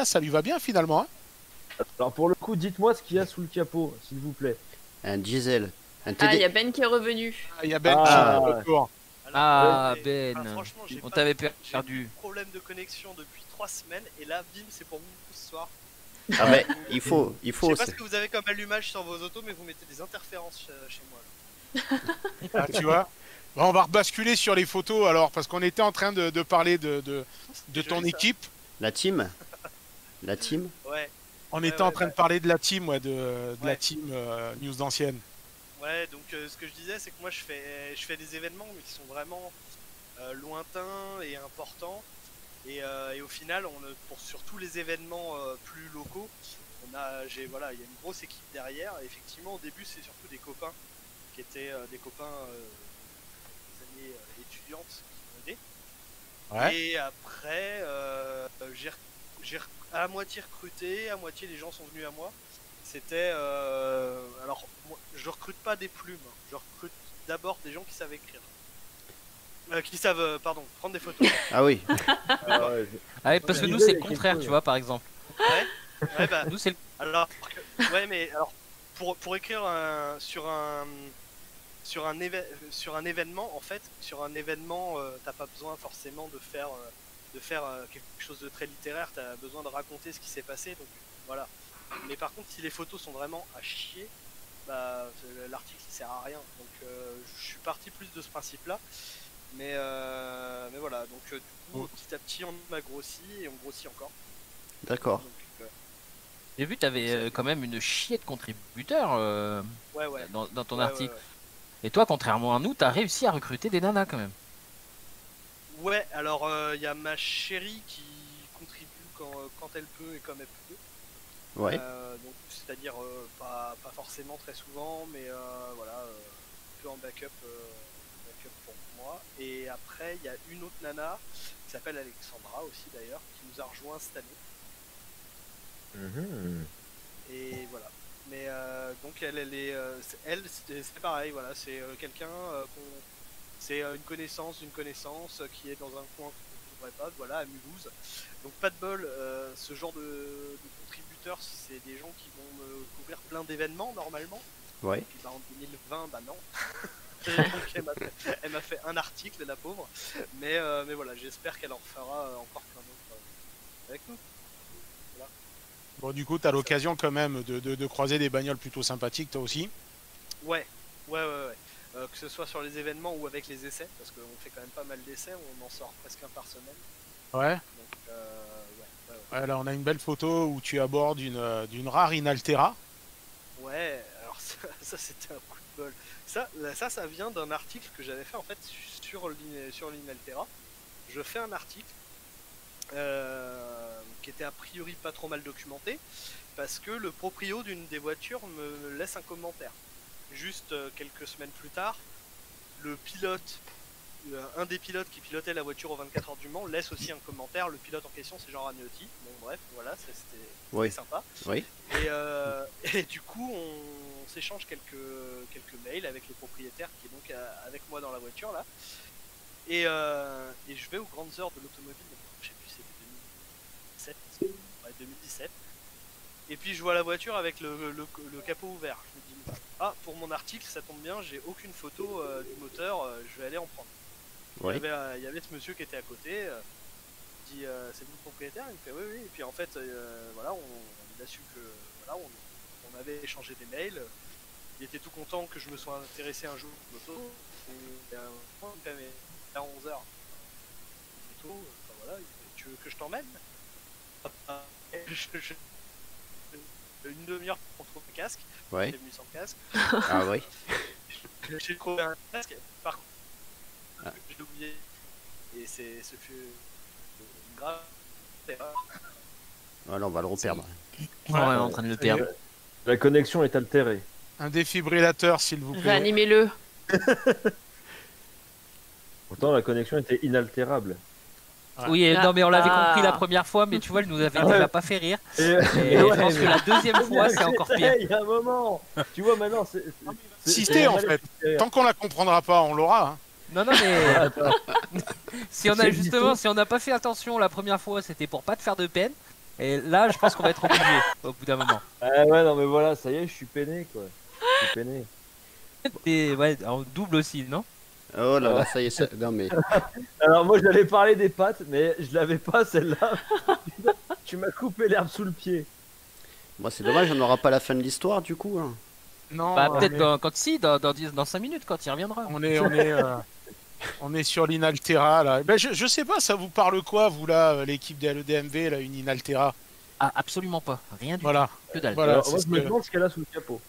ça lui va bien finalement. Hein. Alors pour le coup, dites-moi ce qu'il y a sous le capot, s'il vous plaît. un diesel. Un Ah, il y TD. a Ben qui est revenu. Il y a Ben Ah, qui est de ouais. retour. Ah, mais- Ben. franchement, j'ai On pas- t'avait j'ai perdu. eu problème de connexion depuis 3 semaines et là, bim, c'est pour vous ce soir. Ah, mais il faut. Je sais pas ce que vous avez comme allumage sur vos autos, mais vous mettez des interférences chez moi. Là. Ah, tu vois. Bon, on va rebasculer sur les photos alors, parce qu'on était en train de parler de C'est ton joli, ça. équipe. La team. La team. Ouais, On Ouais, était en ouais, train bah. de parler de la team, ouais, de la Ouais. team News d'ancienne. ouais, donc ce que je disais, c'est que moi je fais des événements mais qui sont vraiment lointains et importants. Et au final, sur tous les événements plus locaux, il y a une grosse équipe derrière. Et effectivement, au début, c'est surtout des copains qui étaient des copains des années étudiantes qui m'ont aidé. Ouais. Et après, j'ai à moitié recruté, à moitié les gens sont venus à moi. C'était alors moi, je recrute pas des plumes, je recrute d'abord des gens qui savent écrire. Qui savent, pardon, prendre des photos. Ah oui. Ah ouais, Ah ouais, parce que Ouais, nous, l'idée, c'est il y le a contraire, quelque tu chose. vois, par exemple. Ouais, bah, Nous, c'est le... alors, ouais, mais alors, pour écrire sur un événement, en fait, sur un événement, t'as pas besoin forcément de faire quelque chose de très littéraire, t'as besoin de raconter ce qui s'est passé, donc voilà. Mais par contre, si les photos sont vraiment à chier, bah, l'article il sert à rien. Donc, je suis parti plus de ce principe-là. Mais voilà, donc du coup, petit à petit, on m'a grossi et on grossit encore. D'accord. Donc, J'ai vu, t'avais quand même une chier de contributeurs ouais. dans ton Ouais, article. ouais. Et toi, contrairement à nous, t'as réussi à recruter des nanas quand même. Ouais, alors il y a ma chérie qui contribue quand elle peut et comme elle peut. Ouais. Donc c'est-à-dire pas forcément très souvent, mais voilà, un peu en backup pour moi. Et après il y a une autre nana qui s'appelle Alexandra aussi d'ailleurs, qui nous a rejoint cette année. Mhm. Et voilà. Mais donc c'est pareil, voilà, c'est quelqu'un c'est une connaissance d'une connaissance qui est dans un coin qu'on ne devrait pas, voilà, à Mulhouse. Donc pas de bol, ce genre de contributeurs, c'est des gens qui vont me couvrir plein d'événements normalement. Ouais. Et puis bah, en 2020, bah non. Donc elle m'a fait un article, la pauvre. Mais voilà, j'espère qu'elle en fera encore plein d'autres avec nous. Bon, du coup, t'as l'occasion quand même de croiser des bagnoles plutôt sympathiques, toi aussi. Ouais. Que ce soit sur les événements ou avec les essais, parce qu'on fait quand même pas mal d'essais, on en sort presque un par semaine. Ouais. Donc, ouais. Ouais, là, on a une belle photo où tu abordes d'une rare Inaltera. Ouais, alors ça c'était un coup de bol. Ça vient d'un article que j'avais fait en fait sur l'Inaltera. Je fais un article qui était a priori pas trop mal documenté, parce que le proprio d'une des voitures me laisse un commentaire. Juste quelques semaines plus tard, le pilote, un des pilotes qui pilotait la voiture aux 24 heures du Mans laisse aussi un commentaire. Le pilote en question c'est Jean Ragnotti. Bon bref, voilà, c'était Oui. sympa. Oui. Et du coup, on s'échange quelques mails avec le propriétaire qui est donc avec moi dans la voiture là. Et je vais aux grandes heures de l'automobile, je sais plus, c'était 2017, ouais, 2017. Et puis je vois la voiture avec le capot ouvert. Je me dis, ah, pour mon article, ça tombe bien, j'ai aucune photo du moteur, je vais aller en prendre. Ouais. Il y avait ce monsieur qui était à côté, il dit, c'est vous le propriétaire? Il me fait, oui, oui. Et puis en fait, voilà, il a su que voilà, on avait échangé des mails. Il était tout content que je me sois intéressé un jour aux motos. Et il me fait, à 11h. Voilà, tu veux que je t'emmène? Une demi-heure pour trouver un casque. Ouais. J'étais venu sans casque. Ah oui. J'ai trouvé un casque. Par contre, je l'ai oublié. Et ce fut une grave erreur. Voilà, on va le reperdre. Ouais, on est en train de le perdre. La connexion est altérée. Un défibrillateur, s'il vous plaît. Réanimez-le. Pourtant, la connexion était inaltérable. Oui, non, mais on l'avait Ah. compris la première fois, mais tu vois, elle nous avait déjà pas fait rire. Et, Et je pense que la deuxième fois, c'est encore pire. Il y a un moment. Tu vois, maintenant, c'est. Si, en fait. Tant qu'on la comprendra pas, on l'aura. Hein. Non, non, mais si on a C'est justement, du tout. si on n'a pas fait attention la première fois, c'était pour pas te faire de peine. Et là, je pense qu'on va être obligé au bout d'un moment. Ah ouais, non, mais voilà, ça y est, je suis peiné, quoi. Je suis peiné. Et ouais, en double aussi, non? Oh là là, ça y est, ça... non mais Alors, moi, j'allais parler des pattes, mais je l'avais pas, celle-là. Tu m'as coupé l'herbe sous le pied. moi c'est dommage, on n'aura pas la fin de l'histoire du coup. Hein. Non, Bah, peut-être mais dans 5 minutes quand il reviendra. on est sur l'Inaltera là. Ben, je sais pas, ça vous parle quoi, vous là, l'équipe de l'EDMV, là, une Inaltera? Ah, absolument pas. Rien du Voilà. tout. Que dalle. Voilà, Alors, c'est moi, ce je me que- demande ce qu'elle a sous le capot.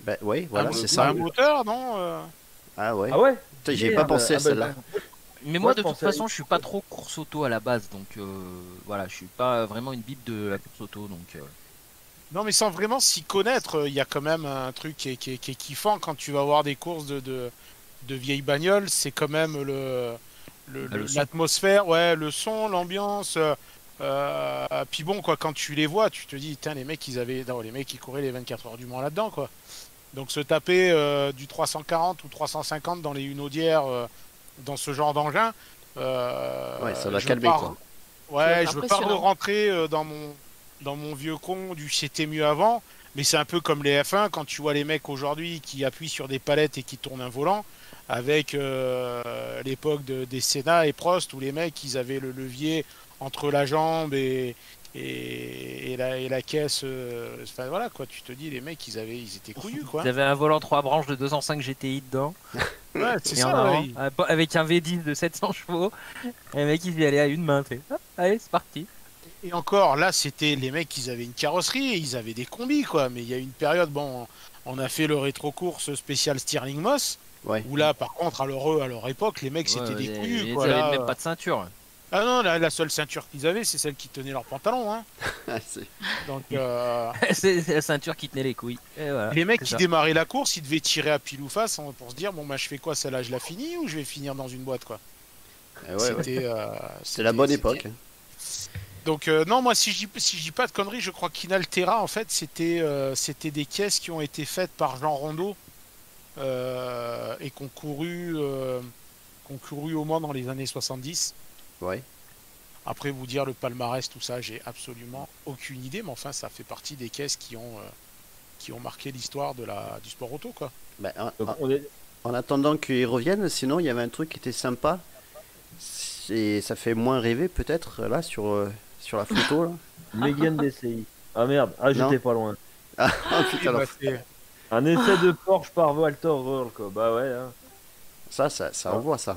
Bah oui, voilà, un, c'est c'est ça. un moteur, non Ah ouais. Ah ouais. Putain, j'y ai pas Merde. pensé à Ah bah, celle-là. Mais moi, Moi, de je toute pensais à- façon, je suis pas trop course auto à la base, donc voilà, je suis pas vraiment une bible de la course auto, donc. Non, mais sans vraiment s'y connaître, il y a quand même un truc qui est kiffant quand tu vas voir des courses de vieilles bagnoles. C'est quand même Le son. l'atmosphère, ouais, le son, l'ambiance. Puis bon, quoi, quand tu les vois, tu te dis, les mecs, les mecs, ils couraient les 24 heures du Mans là-dedans, quoi. Donc se taper du 340 ou 350 dans les Hunaudières, dans ce genre d'engin. Ouais, ça va je calmer pars- quoi. Ouais, C'est je veux pas impressionnant. rentrer dans mon vieux con du c'était mieux avant, mais c'est un peu comme les F1 quand tu vois les mecs aujourd'hui qui appuient sur des palettes et qui tournent un volant, avec l'époque des Senna et Prost où les mecs ils avaient le levier entre la jambe et la caisse. Enfin voilà quoi, tu te dis les mecs ils étaient couillus quoi. Vous avez un volant 3 branches de 205 GTI dedans, Ouais, c'est et en ça. avant, Ouais. avec un V10 de 700 chevaux. Et le mec il y allait à une main, tu sais. Hop, allez, c'est parti. Et encore, là, c'était les mecs, ils avaient une carrosserie, ils avaient des combis, quoi. Mais il y a une période, bon, on a fait le rétro-course spécial Stirling Moss, Ouais. où là, par contre, à leur époque, les mecs, c'était Ouais, des couillus, ils quoi. avaient Là, même pas de ceinture. Ah non, la seule ceinture qu'ils avaient, c'est celle qui tenait leur pantalon, hein. C'est- Donc, C'est la ceinture qui tenait les couilles. Et voilà, les mecs c'est qui ça. démarraient la course, ils devaient tirer à pile ou face pour se dire, bon, bah, je fais quoi, celle-là, je la finis ou je vais finir dans une boîte, quoi. Ah ouais, ouais. C'était, C'est la bonne c'était- époque. hein. Donc non, moi si je dis pas de conneries, je crois qu'Inaltera en fait c'était des caisses qui ont été faites par Jean Rondeau et qui ont couru au Mans dans les années 70. Ouais. Après vous dire le palmarès, tout ça, j'ai absolument aucune idée, mais enfin ça fait partie des caisses qui ont marqué l'histoire du sport auto quoi. Bah, Donc, on est. en attendant qu'ils reviennent, sinon il y avait un truc qui était sympa. Et ça fait moins rêver peut-être là sur la photo là. Mégane DCI. Ah merde, ah Non. j'étais pas loin. Ah putain, Et bah, alors, c'est- Un essai de Porsche par Walter Röhrl, quoi. Bah ouais, hein. ça envoie ça.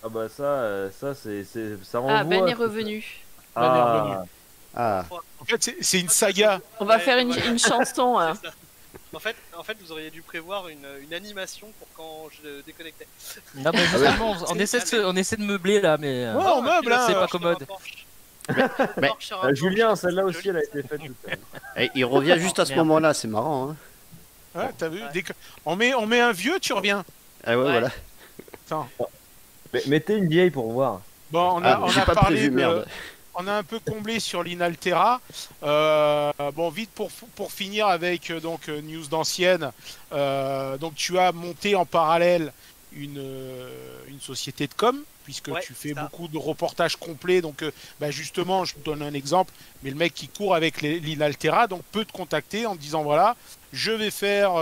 Ah bah ça ça renvoie. Ah, Ben est revenu. Ah, Ah, en fait c'est une saga. On va Ouais, faire une, voilà. une chanson. hein. C'est ça. En fait, vous auriez dû prévoir une animation pour quand je déconnectais. Non, mais justement, on essaie de meubler là, mais Ouais, on meuble, hein. c'est pas Je te commode. Porsche. mais- Porsche sur un Julien, Porsche, celle-là joli. aussi, elle a été faite tout à l'heure. et il revient juste à ce Merde. moment-là, c'est marrant. Hein. Ouais, t'as vu, on met un vieux, tu reviens. Ah ouais, Ouais. voilà. Attends. Mais mettez une vieille pour voir. Bon, Ah, on j'ai a pas parlé prévu, de... merde. on a un peu comblé sur l'Inaltera. Bon, vite pour finir avec news d'ancienne. Donc tu as monté en parallèle une société de com, puisque Ouais, tu fais ça. beaucoup de reportages complets. Donc justement, je te donne un exemple, mais le mec qui court avec l'Inaltera donc peut te contacter en te disant voilà, je vais faire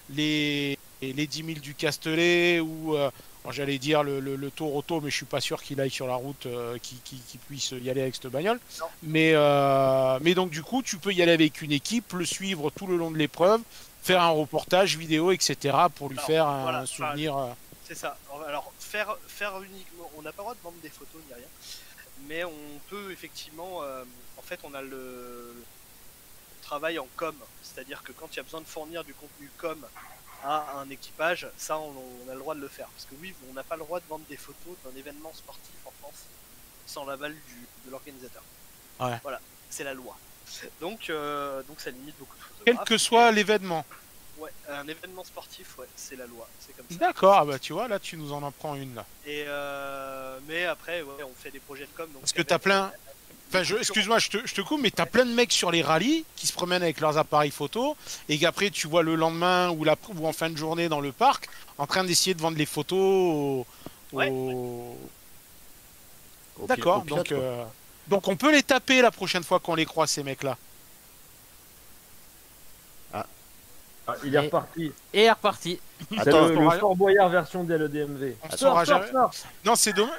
les 10 000 du Castellet ou bon, j'allais dire le tour auto, mais je suis pas sûr qu'il aille sur la route, qu'il puisse y aller avec cette bagnole. Non. Mais donc du coup, tu peux y aller avec une équipe, le suivre tout le long de l'épreuve, faire un reportage vidéo, etc. pour lui Alors, faire un voilà, souvenir. C'est ça. Alors, faire uniquement. On n'a pas le droit de vendre des photos ni rien. Mais on peut effectivement. En fait, on a le travail en com. C'est-à-dire que quand il y a besoin de fournir du contenu com à un équipage, ça, on a le droit de le faire. Parce que oui, on n'a pas le droit de vendre des photos d'un événement sportif en France sans l'aval de l'organisateur. Ouais. Voilà, c'est la loi. Donc ça limite beaucoup de photographes. Quel que soit l'événement. Ouais, un événement sportif, ouais, c'est la loi, c'est comme ça. D'accord, ah bah tu vois, là tu nous en apprends une là. Et mais après, ouais, on fait des projets de com. Donc Parce que t'as plein. Enfin, excuse-moi, je te coupe, mais t'as plein de mecs sur les rallyes qui se promènent avec leurs appareils photo et qu'après tu vois le lendemain ou en fin de journée dans le parc en train d'essayer de vendre les photos Ouais. D'accord, Au pilote, quoi. donc on peut les taper la prochaine fois qu'on les croise, ces mecs-là. Ah, il est Et- reparti. Et est reparti. C'est Attends, le Fort Boyard version DLDMV. On saura jamais. Non, c'est dommage.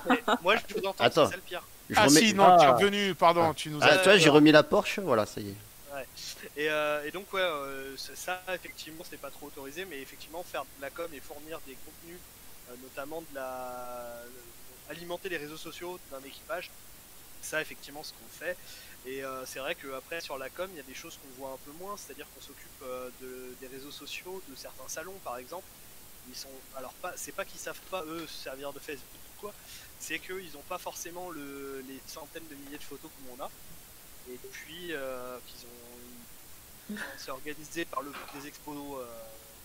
Mais moi, je vous entends, Attends. c'est ça le pire. Je Ah remets- si, non, Ah. tu es revenu, pardon, tu nous as... Ah, tu vois, j'ai remis la Porsche, voilà, ça y est. Et donc, ouais, ça, effectivement, c'est pas trop autorisé, mais effectivement, faire de la com et fournir des contenus, notamment alimenter les réseaux sociaux d'un équipage, ça, effectivement, ce qu'on fait. Et c'est vrai qu'après, sur la com, il y a des choses qu'on voit un peu moins, c'est-à-dire qu'on s'occupe des réseaux sociaux, de certains salons, par exemple. Ils sont, alors, c'est pas qu'ils savent pas, eux, se servir de Facebook ou quoi, c'est qu'ils n'ont pas forcément les centaines de milliers de photos comme on a. Et puis, c'est organisé par des expos,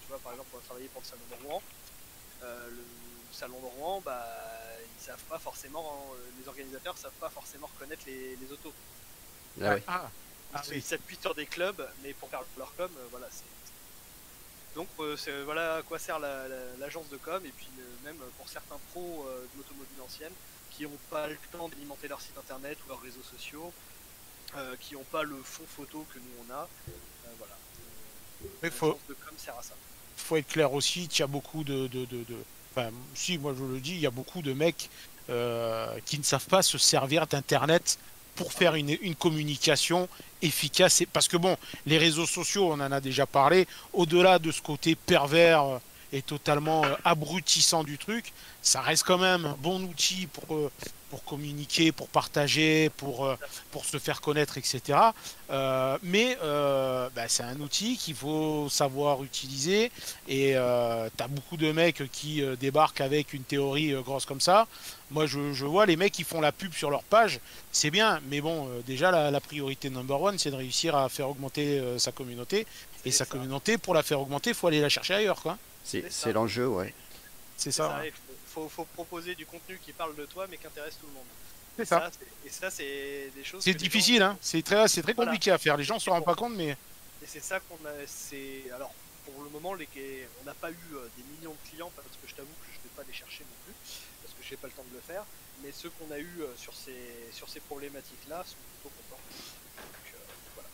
tu vois, par exemple, on a travaillé pour le salon de Rouen. Le salon de Rouen, bah, ils savent pas forcément, les organisateurs savent pas forcément reconnaître les autos. Ah ouais. Ah, Ils oui. s'appuient sur des clubs, mais pour faire leur com, voilà. Donc, voilà à quoi sert l'agence de com, et puis même pour certains pros de l'automobile ancienne qui n'ont pas le temps d'alimenter leur site internet ou leurs réseaux sociaux, qui n'ont pas le fond photo que nous on a. Voilà. Mais L'agence de com sert à ça. faut être clair aussi qu'il y a beaucoup Enfin, si, moi je le dis, il y a beaucoup de mecs qui ne savent pas se servir d'Internet pour faire une communication efficace. Parce que bon, les réseaux sociaux, on en a déjà parlé, au-delà de ce côté pervers et totalement abrutissant du truc, ça reste quand même un bon outil pour communiquer, pour partager, pour se faire connaître, etc. Mais c'est un outil qu'il faut savoir utiliser et t'as beaucoup de mecs qui débarquent avec une théorie grosse comme ça. Moi, je vois les mecs qui font la pub sur leur page, c'est bien, mais bon, déjà la priorité number one, c'est de réussir à faire augmenter sa communauté. Et sa communauté, pour la faire augmenter, il faut aller la chercher ailleurs, quoi. C'est l'enjeu, ouais. C'est ça. Ça, il faut proposer du contenu qui parle de toi mais qui intéresse tout le monde. C'est ça. Et ça, c'est des choses. C'est que les difficile, gens- hein. C'est très Voilà. compliqué à faire. Les gens ne se rendent pas compte, mais Et c'est ça qu'on a. Alors, pour le moment, on n'a pas eu des millions de clients parce que je t'avoue que je ne vais pas les chercher non plus parce que j'ai pas le temps de le faire. Mais ceux qu'on a eu sur ces problématiques-là sont plutôt contents. Donc, voilà.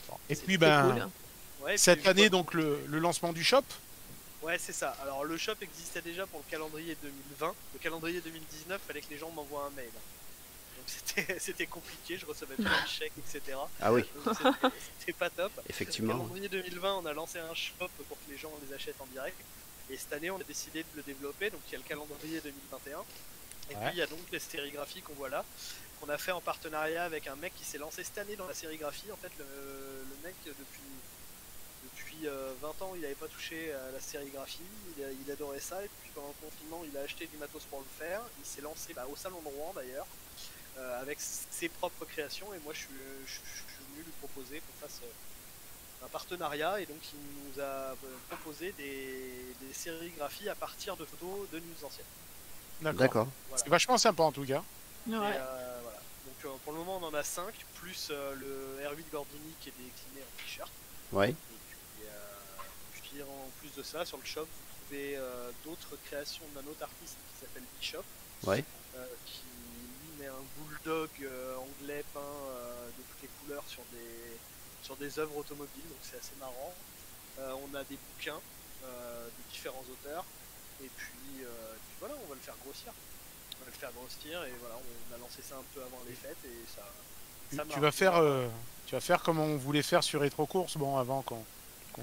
Donc, et c'est- puis C'est ben cool. ouais, cette puis, année donc le lancement du shop. Ouais, c'est ça. Alors, le shop existait déjà pour le calendrier 2020. Le calendrier 2019, fallait que les gens m'envoient un mail. Donc, c'était compliqué. Je recevais pas de chèques, etc. Ah oui, Donc, c'était pas top. Le effectivement. calendrier 2020, on a lancé un shop pour que les gens les achètent en direct. Et cette année, on a décidé de le développer. Donc, il y a le calendrier 2021. Et Ouais. puis, il y a donc les sérigraphies qu'on voit là, qu'on a fait en partenariat avec un mec qui s'est lancé cette année dans la sérigraphie. En fait, le mec, depuis 20 ans, il n'avait pas touché à la sérigraphie. Il adorait ça. Et puis, pendant le confinement, il a acheté du matos pour le faire. Il s'est lancé au salon de Rouen d'ailleurs, avec ses propres créations. Et moi, je suis venu lui proposer qu'on fasse un partenariat, et donc il nous a proposé des sérigraphies à partir de photos de news anciennes. D'accord. Voilà. C'est vachement sympa en tout cas. Ouais. Voilà. Donc pour le moment on en a 5, plus le R8 Gordini qui est décliné en t-shirt. Ouais. Et puis en plus de ça, sur le shop, vous trouvez d'autres créations d'un autre artiste qui s'appelle Bishop, Ouais. qui lui met un bulldog anglais peint de toutes les couleurs sur des œuvres automobiles, donc c'est assez marrant. On a des bouquins de différents auteurs, et puis voilà, on va le faire grossir. On va le faire grossir, et voilà, on a lancé ça un peu avant les fêtes, et ça Tu marche. vas faire comme on voulait faire sur Retro Course, bon, avant qu'on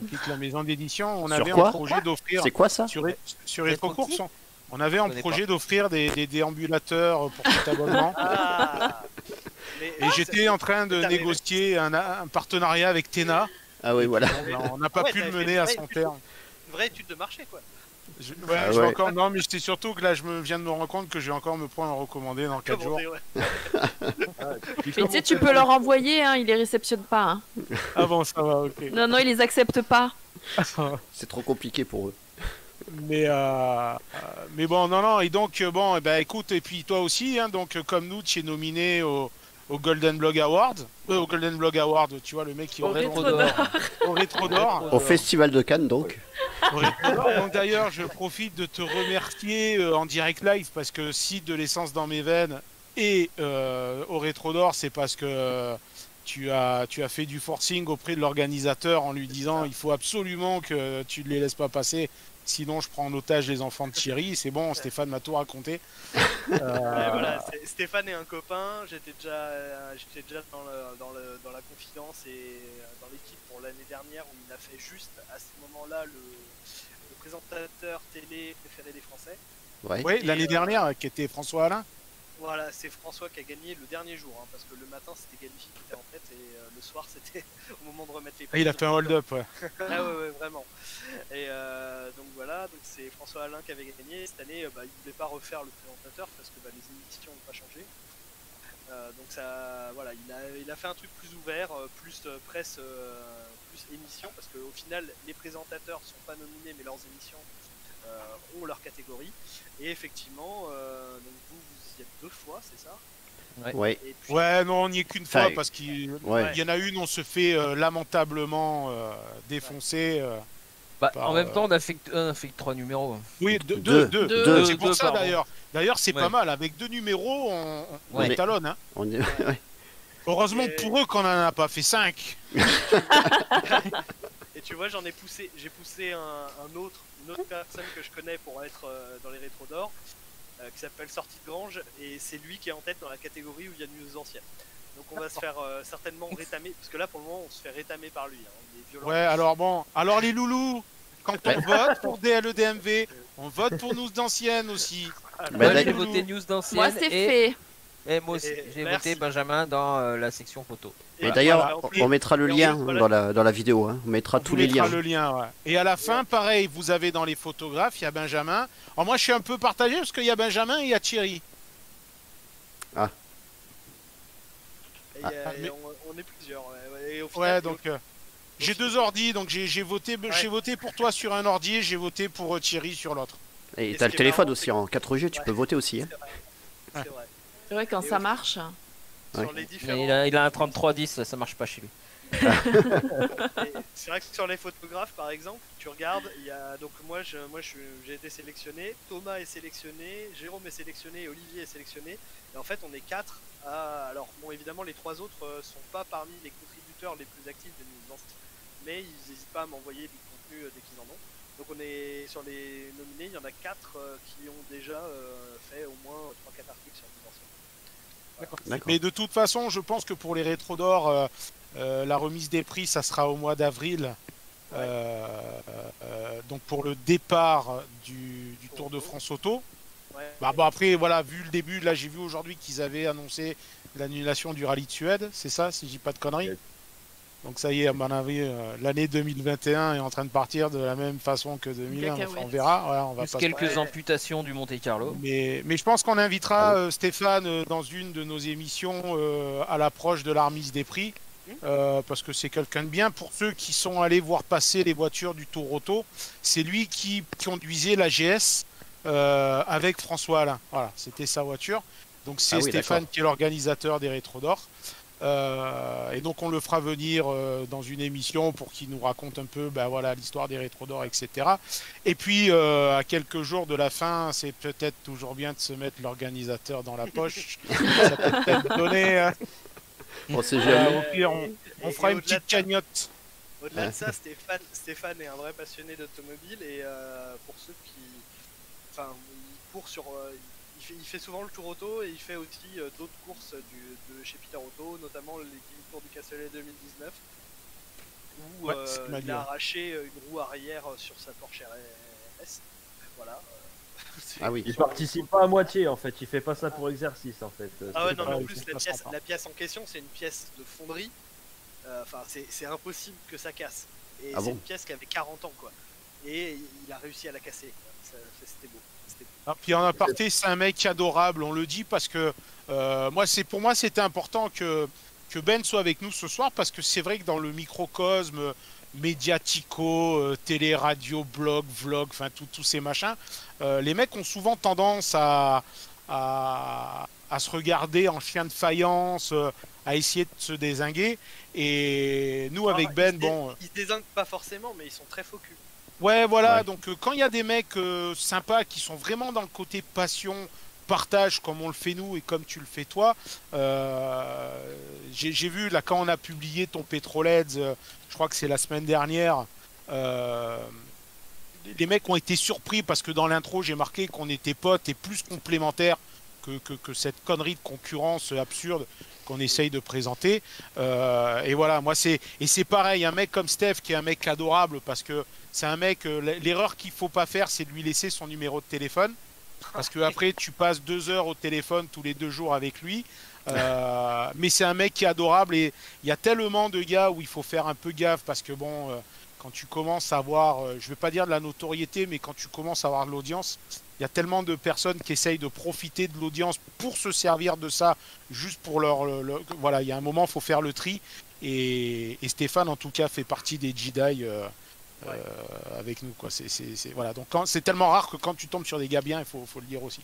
quitte la maison d'édition. On Sur avait quoi un projet d'offrir C'est quoi ça? sur Retro Course. On avait en connais projet d'offrir des déambulateurs pour cet abonnement. Ah Et j'étais en train de négocier un partenariat avec Tena. Ah oui, voilà. On n'a pas pu le mener à son terme. Une vraie étude de marché, quoi. Je Ah vais ouais. encore... Non, mais c'était surtout que là, je viens de me rendre compte que je vais encore me prendre un recommandé dans 4 jours. Ouais. Mais tu sais, tu peux leur envoyer, hein, ils les réceptionnent pas. Hein. Ah bon, ça va, ok. Non, non, ils les acceptent pas. C'est trop compliqué pour eux. Mais bon, non, et donc, bon, écoute, et puis toi aussi, hein, donc, comme nous, tu es nominé au Golden Blog Award. Au Golden Blog Award, tu vois, le mec qui Au est Rétro au Rétro d'Or. Au Festival de Cannes, donc. Au Rétro d'Or. Donc, d'ailleurs, je profite de te remercier en direct live parce que si de l'essence dans mes veines et au Rétro d'Or, c'est parce que tu as fait du forcing auprès de l'organisateur en lui disant il faut absolument que tu ne les laisses pas passer. Sinon, je prends en otage les enfants de Thierry. C'est bon, Stéphane m'a tout raconté. Ouais, voilà, Stéphane est un copain. J'étais déjà dans la confidence et dans l'équipe pour l'année dernière où il a fait juste à ce moment-là le présentateur télé préféré des Français. Ouais. Oui, l'année dernière, qui était François Alain. Voilà, c'est François qui a gagné le dernier jour, hein, parce que le matin c'était Galify qui était en tête et le soir c'était au moment de remettre les Ah, il a fait un hold-up, ouais. Ah ouais, vraiment. Et donc voilà, donc c'est François Alain qui avait gagné. Cette année, il voulait pas refaire le présentateur parce que les émissions n'ont pas changé. Donc ça, voilà, il a fait un truc plus ouvert, plus presse, plus émission, parce qu'au final, les présentateurs sont pas nominés, mais leurs émissions ont leur catégorie. Et effectivement, donc vous y êtes 2 fois, c'est ça? Ouais. Et puis, Ouais, non, on n'y est qu'une fois Enfin, parce qu'il Ouais. y en a une, on se fait lamentablement défoncer. Bah, Par, en même temps, on a fait que 3 numéros. Oui, Deux. C'est Deux, pour ça pardon. d'ailleurs. D'ailleurs, c'est Ouais. pas mal. Avec 2 numéros, on Ouais. étalonne. Hein. On est... ouais. Heureusement Et- pour eux qu'on en a pas fait 5. Et tu vois, j'ai poussé une autre personne que je connais pour être dans les rétros d'or, qui s'appelle Sortie de Grange, et c'est lui qui est en tête dans la catégorie où il y a news anciennes. Donc on va se faire certainement rétamer, parce que là pour le moment on se fait rétamer par lui, hein, il est violent. Ouais, alors bon. Alors les loulous, quand on vote pour DLEDMV, on vote pour nous d'anciennes aussi. Bah, Moi, j'ai d'accord. voté news d'ancienne. Moi, c'est fait. Et moi aussi, Et j'ai merci. voté Benjamin dans la section photo. Et Et d'ailleurs, voilà, en plus- on mettra le et en lien plus, voilà. dans la vidéo. Hein. On mettra On tous vous les mettra liens. le lien, ouais. Et à la fin, pareil, vous avez dans les photographes, il y a Benjamin. Alors moi, je suis un peu partagé parce qu'il y a Benjamin et il y a Thierry. Et, mais- on est plusieurs. Et au Ouais, final, donc j'ai 2 ordis, donc j'ai voté pour toi sur un ordi et j'ai voté pour Thierry sur l'autre. Et Et t'as ce le qui est téléphone marrant, aussi c'est en 4G, tu Ouais. peux voter aussi. Hein. c'est vrai. C'est vrai, quand Et ça au- marche. Sur Ouais. les Mais différents. il a un 3310, ça marche pas chez lui. Et c'est vrai que sur les photographes, par exemple, tu regardes, il y a donc j'ai été sélectionné, Thomas est sélectionné, Jérôme est sélectionné, et Olivier est sélectionné. Et en fait, on est 4 à. Alors bon, évidemment, les 3 autres sont pas parmi les contributeurs les plus actifs de News Anciennes, mais ils n'hésitent pas à m'envoyer du contenu dès qu'ils en ont. Donc on est sur les nominés, il y en a 4 qui ont déjà fait au moins 3-4 articles sur News Anciennes. D'accord. Mais de toute façon, je pense que pour les rétros d'or, la remise des prix, ça sera au mois d'avril. Donc pour le départ du Tour de France Auto. Ouais. Bah, bon, après, voilà, vu le début, là j'ai vu aujourd'hui qu'ils avaient annoncé l'annulation du rallye de Suède, c'est ça, si je dis pas de conneries. Yes. Donc ça y est, à mon avis, l'année 2021 est en train de partir de la même façon que 2001. Enfin, on Cacahuète. verra. Voilà, on va Plus pas quelques Ouais. amputations du Monte Carlo. mais je pense qu'on invitera Stéphane dans une de nos émissions à l'approche de la remise des prix. Parce que c'est quelqu'un de bien. Pour ceux qui sont allés voir passer les voitures du Tour Auto, c'est lui qui conduisait la GS avec François Alain. Voilà, c'était sa voiture. Donc c'est Ah oui, Stéphane d'accord. qui est l'organisateur des Rétros d'Or. Et donc on le fera venir dans une émission pour qu'il nous raconte un peu voilà, l'histoire des Rétros d'Or, etc. Et puis à quelques jours de la fin, c'est peut-être toujours bien de se mettre l'organisateur dans la poche. Ça peut peut-être donner... On sait jamais. au pire, on fera une petite cagnotte. Au-delà de ça, Stéphane est un vrai passionné d'automobile et pour ceux qui, enfin, il court sur, il fait souvent le Tour Auto et il fait aussi d'autres courses de chez Peter Auto, notamment les 10 Tours du Castellet 2019 où Ouais, c'est ce qu'il m'a dit, il a ouais. arraché une roue arrière sur sa Porsche RS. Voilà. Ah oui. Il participe pas à moitié en fait, il fait pas ça pour exercice en fait. Ah ouais, non, mais en Ouais, plus, il faut pas s'en la pièce en question, c'est une pièce de fonderie. Enfin, c'est impossible que ça casse. Et Ah c'est bon une pièce qui avait 40 ans, quoi. Et il a réussi à la casser. C'était beau. C'était beau. Ah, puis en aparté, c'est un mec adorable, on le dit parce que pour moi c'était important que Ben soit avec nous ce soir parce que c'est vrai que dans le microcosme médiatico, télé, radio, blog, vlog, enfin tous ces machins, les mecs ont souvent tendance à se regarder en chien de faïence, à essayer de se dézinguer. Et nous avec Alors, Ben, bon... Ils se désinguent pas forcément, mais ils sont très focus. Ouais, voilà, Ouais. donc quand il y a des mecs sympas qui sont vraiment dans le côté passion, partage comme on le fait nous et comme tu le fais toi, j'ai vu là quand on a publié ton Petrolheads, je crois que c'est la semaine dernière, les mecs ont été surpris parce que dans l'intro j'ai marqué qu'on était potes et plus complémentaires que cette connerie de concurrence absurde qu'on essaye de présenter. Et voilà, moi c'est pareil, un mec comme Steph qui est un mec adorable parce que c'est un mec, l'erreur qu'il faut pas faire, c'est de lui laisser son numéro de téléphone. Parce que après, tu passes 2 heures au téléphone tous les 2 jours avec lui. Mais c'est un mec qui est adorable et il y a tellement de gars où il faut faire un peu gaffe parce que bon, quand tu commences à avoir, je vais pas dire de la notoriété, mais quand tu commences à avoir de l'audience, il y a tellement de personnes qui essayent de profiter de l'audience pour se servir de ça, juste pour voilà, il y a un moment, il faut faire le tri. Et Stéphane, en tout cas, fait partie des Jedi. Ouais. Avec nous quoi. Voilà, donc c'est tellement rare que quand tu tombes sur des gars bien, il faut le dire aussi.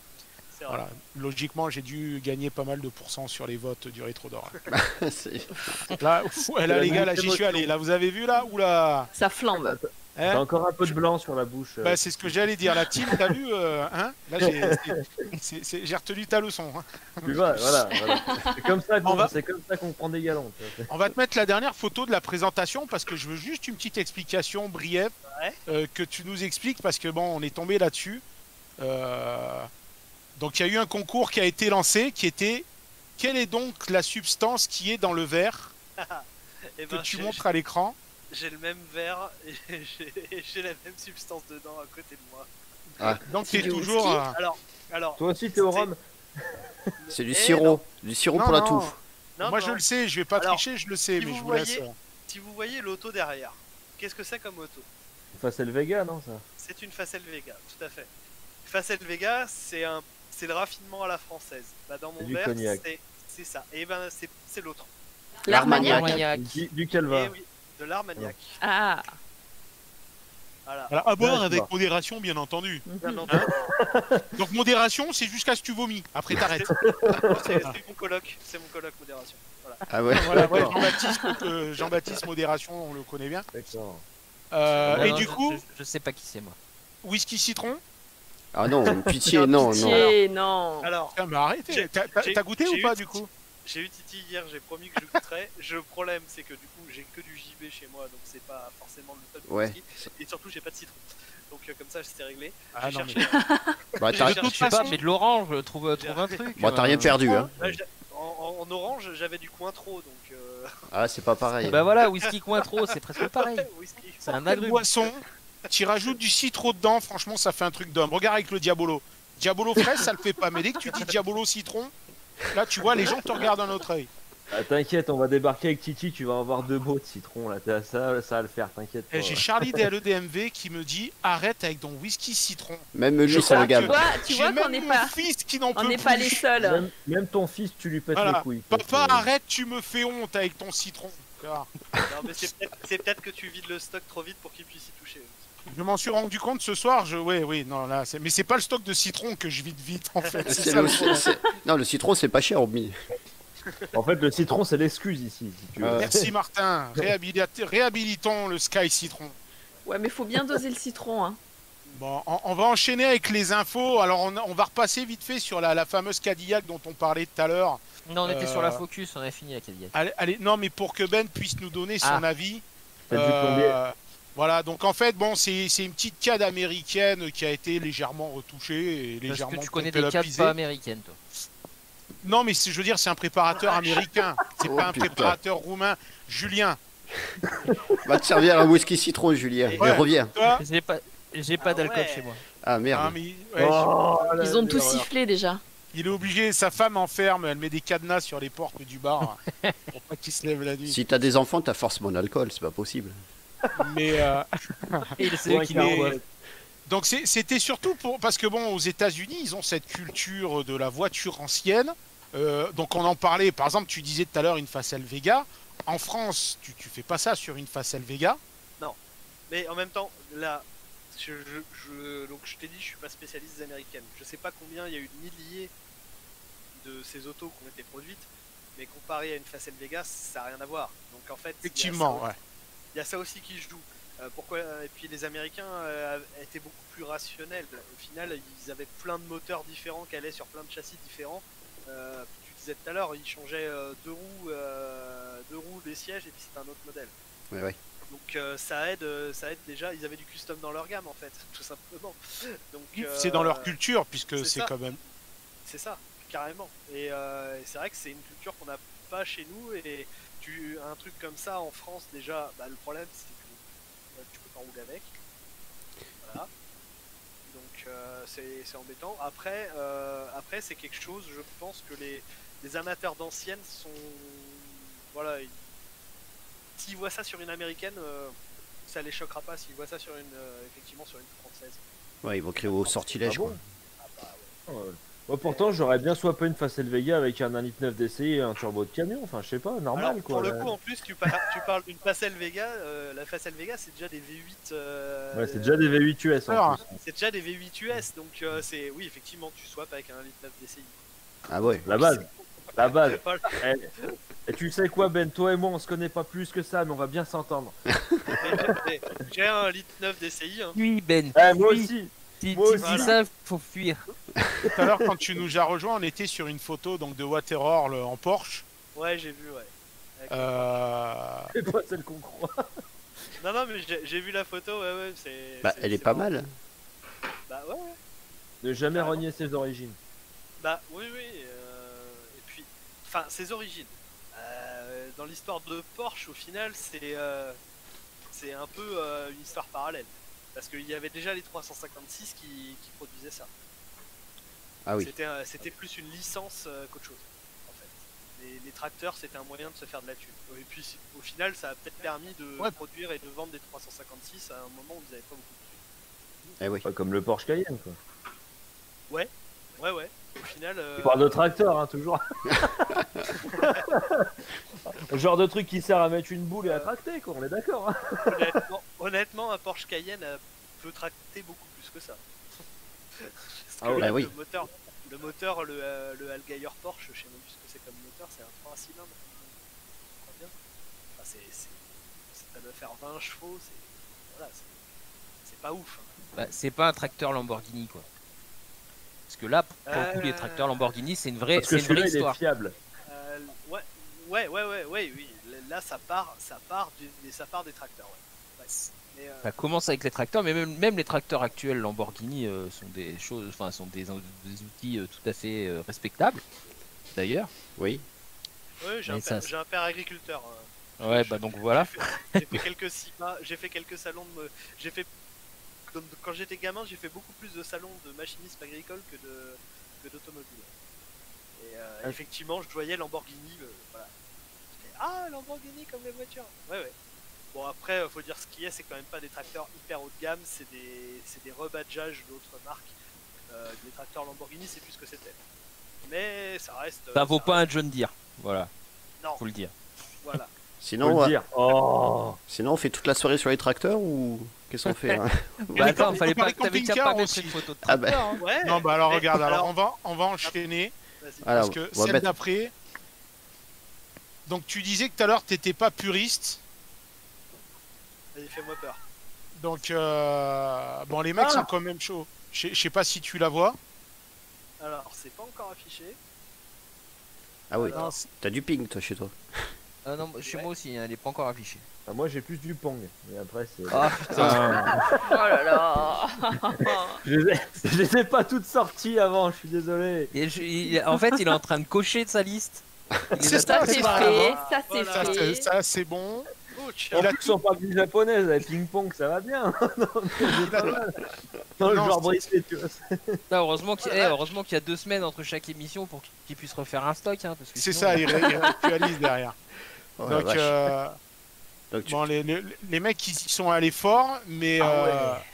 C'est vrai. Voilà. Logiquement j'ai dû gagner pas mal de pourcents sur les votes du Rétro d'Or. C'est- Là, là les gars, là j'y suis émotion. allé. Là vous avez vu là, oula, Ça flambe. T'as hein, encore un peu de blanc sur la bouche. bah, c'est ce que j'allais dire. La team, t'as vu, hein, là j'ai retenu ta leçon. Hein. Tu vois, voilà. C'est comme ça On va- qu'on prend des galons. tu vois. On va te mettre la dernière photo de la présentation parce que je veux juste une petite explication brève Ouais. que tu nous expliques parce que bon, on est tombé là-dessus. Donc il y a eu un concours qui a été lancé qui était quelle est donc la substance qui est dans le verre Et que ben, tu montres à l'écran? j'ai le même verre et j'ai la même substance dedans à côté de moi. Donc C'est c'est du toujours whisky Alors, Toi aussi, t'es au rhum. C'est du Eh sirop. Du sirop Non, pour la non. touffe. non, moi non. je le sais, je vais pas Alors, tricher, je le sais, si mais vous je vous laisse. voyez- Si vous voyez l'auto derrière, qu'est-ce que c'est comme auto? Enfin, c'est le Vega, non ça? C'est une Facel Vega, tout à fait. Facel Vega, c'est le raffinement à la française. Bah, dans mon C'est du verre, cognac. c'est ça. Et ben c'est l'autre. L'Armagnac. Armagnac. Du Calva. Et oui, de l'Armagnac. Ah. Voilà. Alors, à boire Ouais, avec bon. modération, bien entendu. Bien entendu. Donc modération, c'est jusqu'à ce que tu vomis. Après t'arrêtes. C'est mon coloc, modération. Voilà. Ah ouais. Voilà, ouais, D'accord. Jean-Baptiste modération, on le connaît bien. D'accord. Non, Et non, du coup, je sais pas qui c'est moi. whisky citron. Ah non, pitié, non, non. Pitié, non. Alors, Ah, mais arrêtez. J'ai- T'as goûté j'ai ou eu pas Titi. du coup? j'ai eu Titi hier, j'ai promis que je goûterais. Le problème, c'est que du coup, j'ai que du JB chez moi, donc c'est pas forcément le top Ouais. whisky. Et surtout, j'ai pas de citron. Donc comme ça, c'était réglé. Ah J'ai non, mais... cherché. Bah, J'ai t'as cherché- Je sais pas, mais de l'orange, trouve un truc. bon, t'as rien perdu, hein. Là, en orange, j'avais du Cointreau, donc. Ah, c'est pas pareil. Bah voilà, whisky Cointreau, c'est presque pareil. Whisky. C'est un Quelle agrume. boisson, tu rajoutes du citron dedans, franchement ça fait un truc d'homme. Regarde avec le Diabolo. Diabolo fraise ça le fait pas, mais dès que tu dis Diabolo citron, là tu vois les gens te regardent d'un autre œil. Ah, t'inquiète, on va débarquer avec Titi, tu vas avoir 2 beaux de citron là. Ça va le faire, t'inquiète pas. Et j'ai Charlie DLEDMV qui me dit arrête avec ton whisky citron. Même lui, Je ça le crois gave. que- Tu J'ai vois qu'on même n'est mon pas, fils qui n'en on peut n'est pas plus. les seuls. Même ton fils, tu lui pètes Voilà. les couilles. Papa arrête, tu me fais honte avec ton citron. Ah. Non, mais c'est peut-être que tu vides le stock trop vite pour qu'il puisse y toucher. Je m'en suis rendu compte ce soir. Oui, non, là, mais c'est pas le stock de citron que je vide vite en fait. C'est C'est ça, le- le problème. Non, le citron, c'est pas cher, Obi. En fait, le citron, c'est l'excuse ici. Si tu veux. Merci Martin. Réhabilitons le Sky Citron. Ouais, mais faut bien doser le citron, hein. Bon, on va enchaîner avec les infos. Alors, on va repasser vite fait sur la fameuse Cadillac dont on parlait tout à l'heure. Non, on était sur la Focus, on a fini la Cadillac. Allez, non, mais pour que Ben puisse nous donner son avis. T'as dû tomber. Voilà, donc en fait, bon, c'est une petite CAD américaine qui a été légèrement retouchée et Parce légèrement que tu connais des pompelopisée. cadres pas américaines, toi. Non, mais je veux dire, c'est un préparateur américain. C'est Oh, pas un putain. préparateur roumain. Julien, Va te servir un whisky citron, Julien. Ouais. Et reviens. toi J'ai pas d'alcool ouais. chez moi. Ah Ah, merde. mais, ouais, Oh, Ils ont tout l'erreur. sifflé déjà. il est obligé, sa femme enferme, elle met des cadenas sur les portes du bar pour pas qu'il se lève la nuit. Si t'as des enfants, t'as forcément l'alcool, c'est pas possible. Mais Et c'est Ouais, eux qui car, les... ouais. donc c'était surtout parce que bon, aux États-Unis, ils ont cette culture de la voiture ancienne. Donc on en parlait. Par exemple, tu disais tout à l'heure une Facel Vega. En France, tu fais pas ça sur une Facel Vega. Mais en même temps, là, donc je t'ai dit, je suis pas spécialiste des américaines. Je sais pas combien il y a eu de milliers de ces autos qui ont été produites, mais comparé à une Facel Vega, ça n'a rien à voir. Donc en fait, Effectivement, ouais. il y a ça aussi qui joue. Pourquoi Et puis les Américains étaient beaucoup plus rationnels. Au final, ils avaient plein de moteurs différents qui allaient sur plein de châssis différents. Tu disais tout à l'heure, ils changeaient deux roues, des sièges, et puis c'était un autre modèle. Ouais. Donc ça aide déjà. Ils avaient du custom dans leur gamme en fait, tout simplement. Donc C'est dans leur culture puisque c'est c'est ça. quand même. c'est ça, carrément. Et c'est vrai que c'est une culture qu'on n'a pas chez nous. Et un truc comme ça en France déjà, le problème c'est que tu peux pas rouler avec. Voilà. Donc c'est embêtant. Après c'est quelque chose, je pense que les amateurs d'anciennes sont, voilà, s'ils voient ça sur une américaine, ça les choquera pas. S'ils voient ça sur effectivement sur une française. Ouais, ils vont crier au sortilège, Ah bon quoi. Ah bah ouais. Ouais. Moi, pourtant, j'aurais bien swappé une Facel Vega avec un 1.9 DCI et un turbo de camion. Enfin, je sais pas, normal Alors, quoi. pour le coup, en plus, tu parles d'une Facel Vega. La Facel Vega, c'est déjà des V8. Ouais, c'est déjà des V8 US en Alors, plus. C'est déjà des V8 US, donc oui, effectivement, tu swaps avec un 1.9 DCI. Ah ouais. La base. La base. Voilà. Et tu sais quoi, Ben, toi et moi, on se connaît pas plus que ça, mais on va bien s'entendre. J'ai un 1.9 DCI. Hein. Fuis, Ben. Moi fuis. aussi. Si moi tu aussi. dis ça, faut fuir. tout à l'heure quand tu nous as rejoint, on était sur une photo donc de Waterhorn en Porsche. Ouais, j'ai vu, ouais. Avec- C'est pas celle qu'on croit. Non, mais j'ai vu la photo, ouais, c'est. Bah, elle est pas vraiment- mal. Bah, ouais. Ne jamais Carrément. renier ses origines. Bah oui, et puis, enfin, ses origines. Dans l'histoire de Porsche, au final, c'est un peu une histoire parallèle. Parce qu'il y avait déjà les 356 qui produisaient ça. Ah oui. C'était plus une licence qu'autre chose, en fait. Les tracteurs, c'était un moyen de se faire de la thune. Et puis, au final, ça a peut-être permis de Ouais. produire et de vendre des 356 à un moment où vous n'avez pas beaucoup de thunes. Eh oui. Pas comme le Porsche Cayenne, quoi. Ouais. Au final. Tu parles de tracteur, hein, toujours. Le genre de truc qui sert à mettre une boule et à tracter, quoi, on est d'accord. Hein. Honnêtement, un Porsche Cayenne peut tracter beaucoup plus que ça. Parce Ah que ouais, bah oui. le moteur, le Allgaier Porsche, je sais même plus ce que c'est comme moteur, c'est un 3 cylindres. Je crois bien. Enfin, ça doit faire 20 chevaux, c'est pas ouf. Hein. Bah, c'est pas un tracteur Lamborghini, quoi. Parce que là, pour le coup, les tracteurs Lamborghini, c'est une vraie, Parce que c'est une vraie celui-là, il est histoire. fiable. Oui. Là, ça part des tracteurs. Ouais. Mais, Ça commence avec les tracteurs, mais même les tracteurs actuels Lamborghini sont des choses, enfin, sont des outils tout à fait respectables. D'ailleurs. Oui. ouais, j'ai mais ça, un père agriculteur. Ouais, bah donc voilà. J'ai fait quelques j'ai fait quelques salons quand j'étais gamin, j'ai fait beaucoup plus de salons de machinisme agricole que d'automobile. Et effectivement, je voyais Lamborghini, voilà. Ah, Lamborghini comme les voitures. Ouais. Bon, après, faut dire ce qui est, c'est quand même pas des tracteurs hyper haut de gamme, c'est des rebadgeages d'autres marques. Les tracteurs Lamborghini, c'est plus ce que c'était. Mais ça reste. Ça vaut pas un John Deere. Voilà, Non, faut le dire. voilà. Faut Sinon, le dire. Oh. sinon, on fait toute la soirée sur les tracteurs ou Qu'est-ce qu'on fait là? Bah attends, fallait pas. parlait T'avais déjà camping-car pas montré aussi. de photo de Ah bah. tracteur. Hein. Ouais. Non, bah alors mais- regarde, alors on va enchaîner. Vas-y. Alors, Parce que on va celle mettre- d'après. Donc tu disais que tout à l'heure t'étais pas puriste. Vas-y, fais-moi peur. Donc bon, les mecs sont quand même chauds. Je sais pas si tu la vois. Alors, c'est pas encore affiché. Ah oui, Alors, t'as du ping toi chez toi. Ah non, chez moi aussi, hein, elle est pas encore affichée. Ah, moi j'ai plus du Pong. Mais après, c'est. Ah putain. Oh là là. Je les ai pas toutes sorties avant, je suis désolé. En fait, il est en train de cocher de sa liste. Il les C'est a ça, Ça tapés c'est par fait, avant. ça c'est Voilà. fait. Ça c'est bon. ouch. Il a tous sont pas plus japonaises, avec ping-pong, ça va bien. Il a- Non, le Non, joueur c'est- brisé, tu vois. Putain, heureusement qu'il y a 2 semaines entre chaque émission pour qu'il puisse refaire un stock. Hein, parce que C'est sinon, ça, il réactualise derrière. Oh, la Donc, vache. Donc tu- bon, les mecs ils y sont allés fort, mais Ah ouais,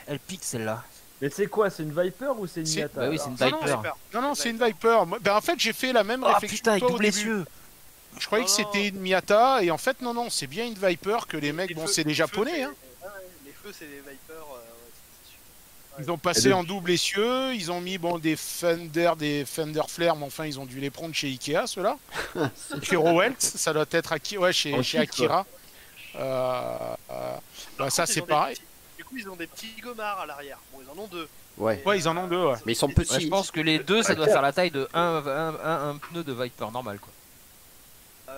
elle pique celle-là. Mais c'est quoi, c'est une Viper ou c'est une C'est- Miata Bah oui, c'est une Non, Viper. non, c'est une Viper. Ben, en fait, j'ai fait la même Ah réflexion putain, que avec toi au double début. essieu. Je croyais que Non, non. c'était une Miata, et en fait, non, c'est bien une Viper que les mecs, Les bon, feux- c'est des les japonais, feux, hein. c'est- ouais, les feux, c'est des Vipers. Ouais, c'est sûr. Ils ont Et passé de- en double essieu, ils ont mis bon des Fender Flare, mais enfin ils ont dû les prendre chez Ikea ceux-là. Chez Rowelts, ça doit être chez En chez kit, Akira. Bah, ça Par contre, c'est ils ont des pareil. petits- Du coup, ils ont des petits gommards à l'arrière. Bon, ils en ont 2. Ouais. Ouais, ils en ont 2, ouais. Mais ils sont Ouais, petits. je pense que les deux, ça doit faire la taille de un pneu de Viper normal quoi.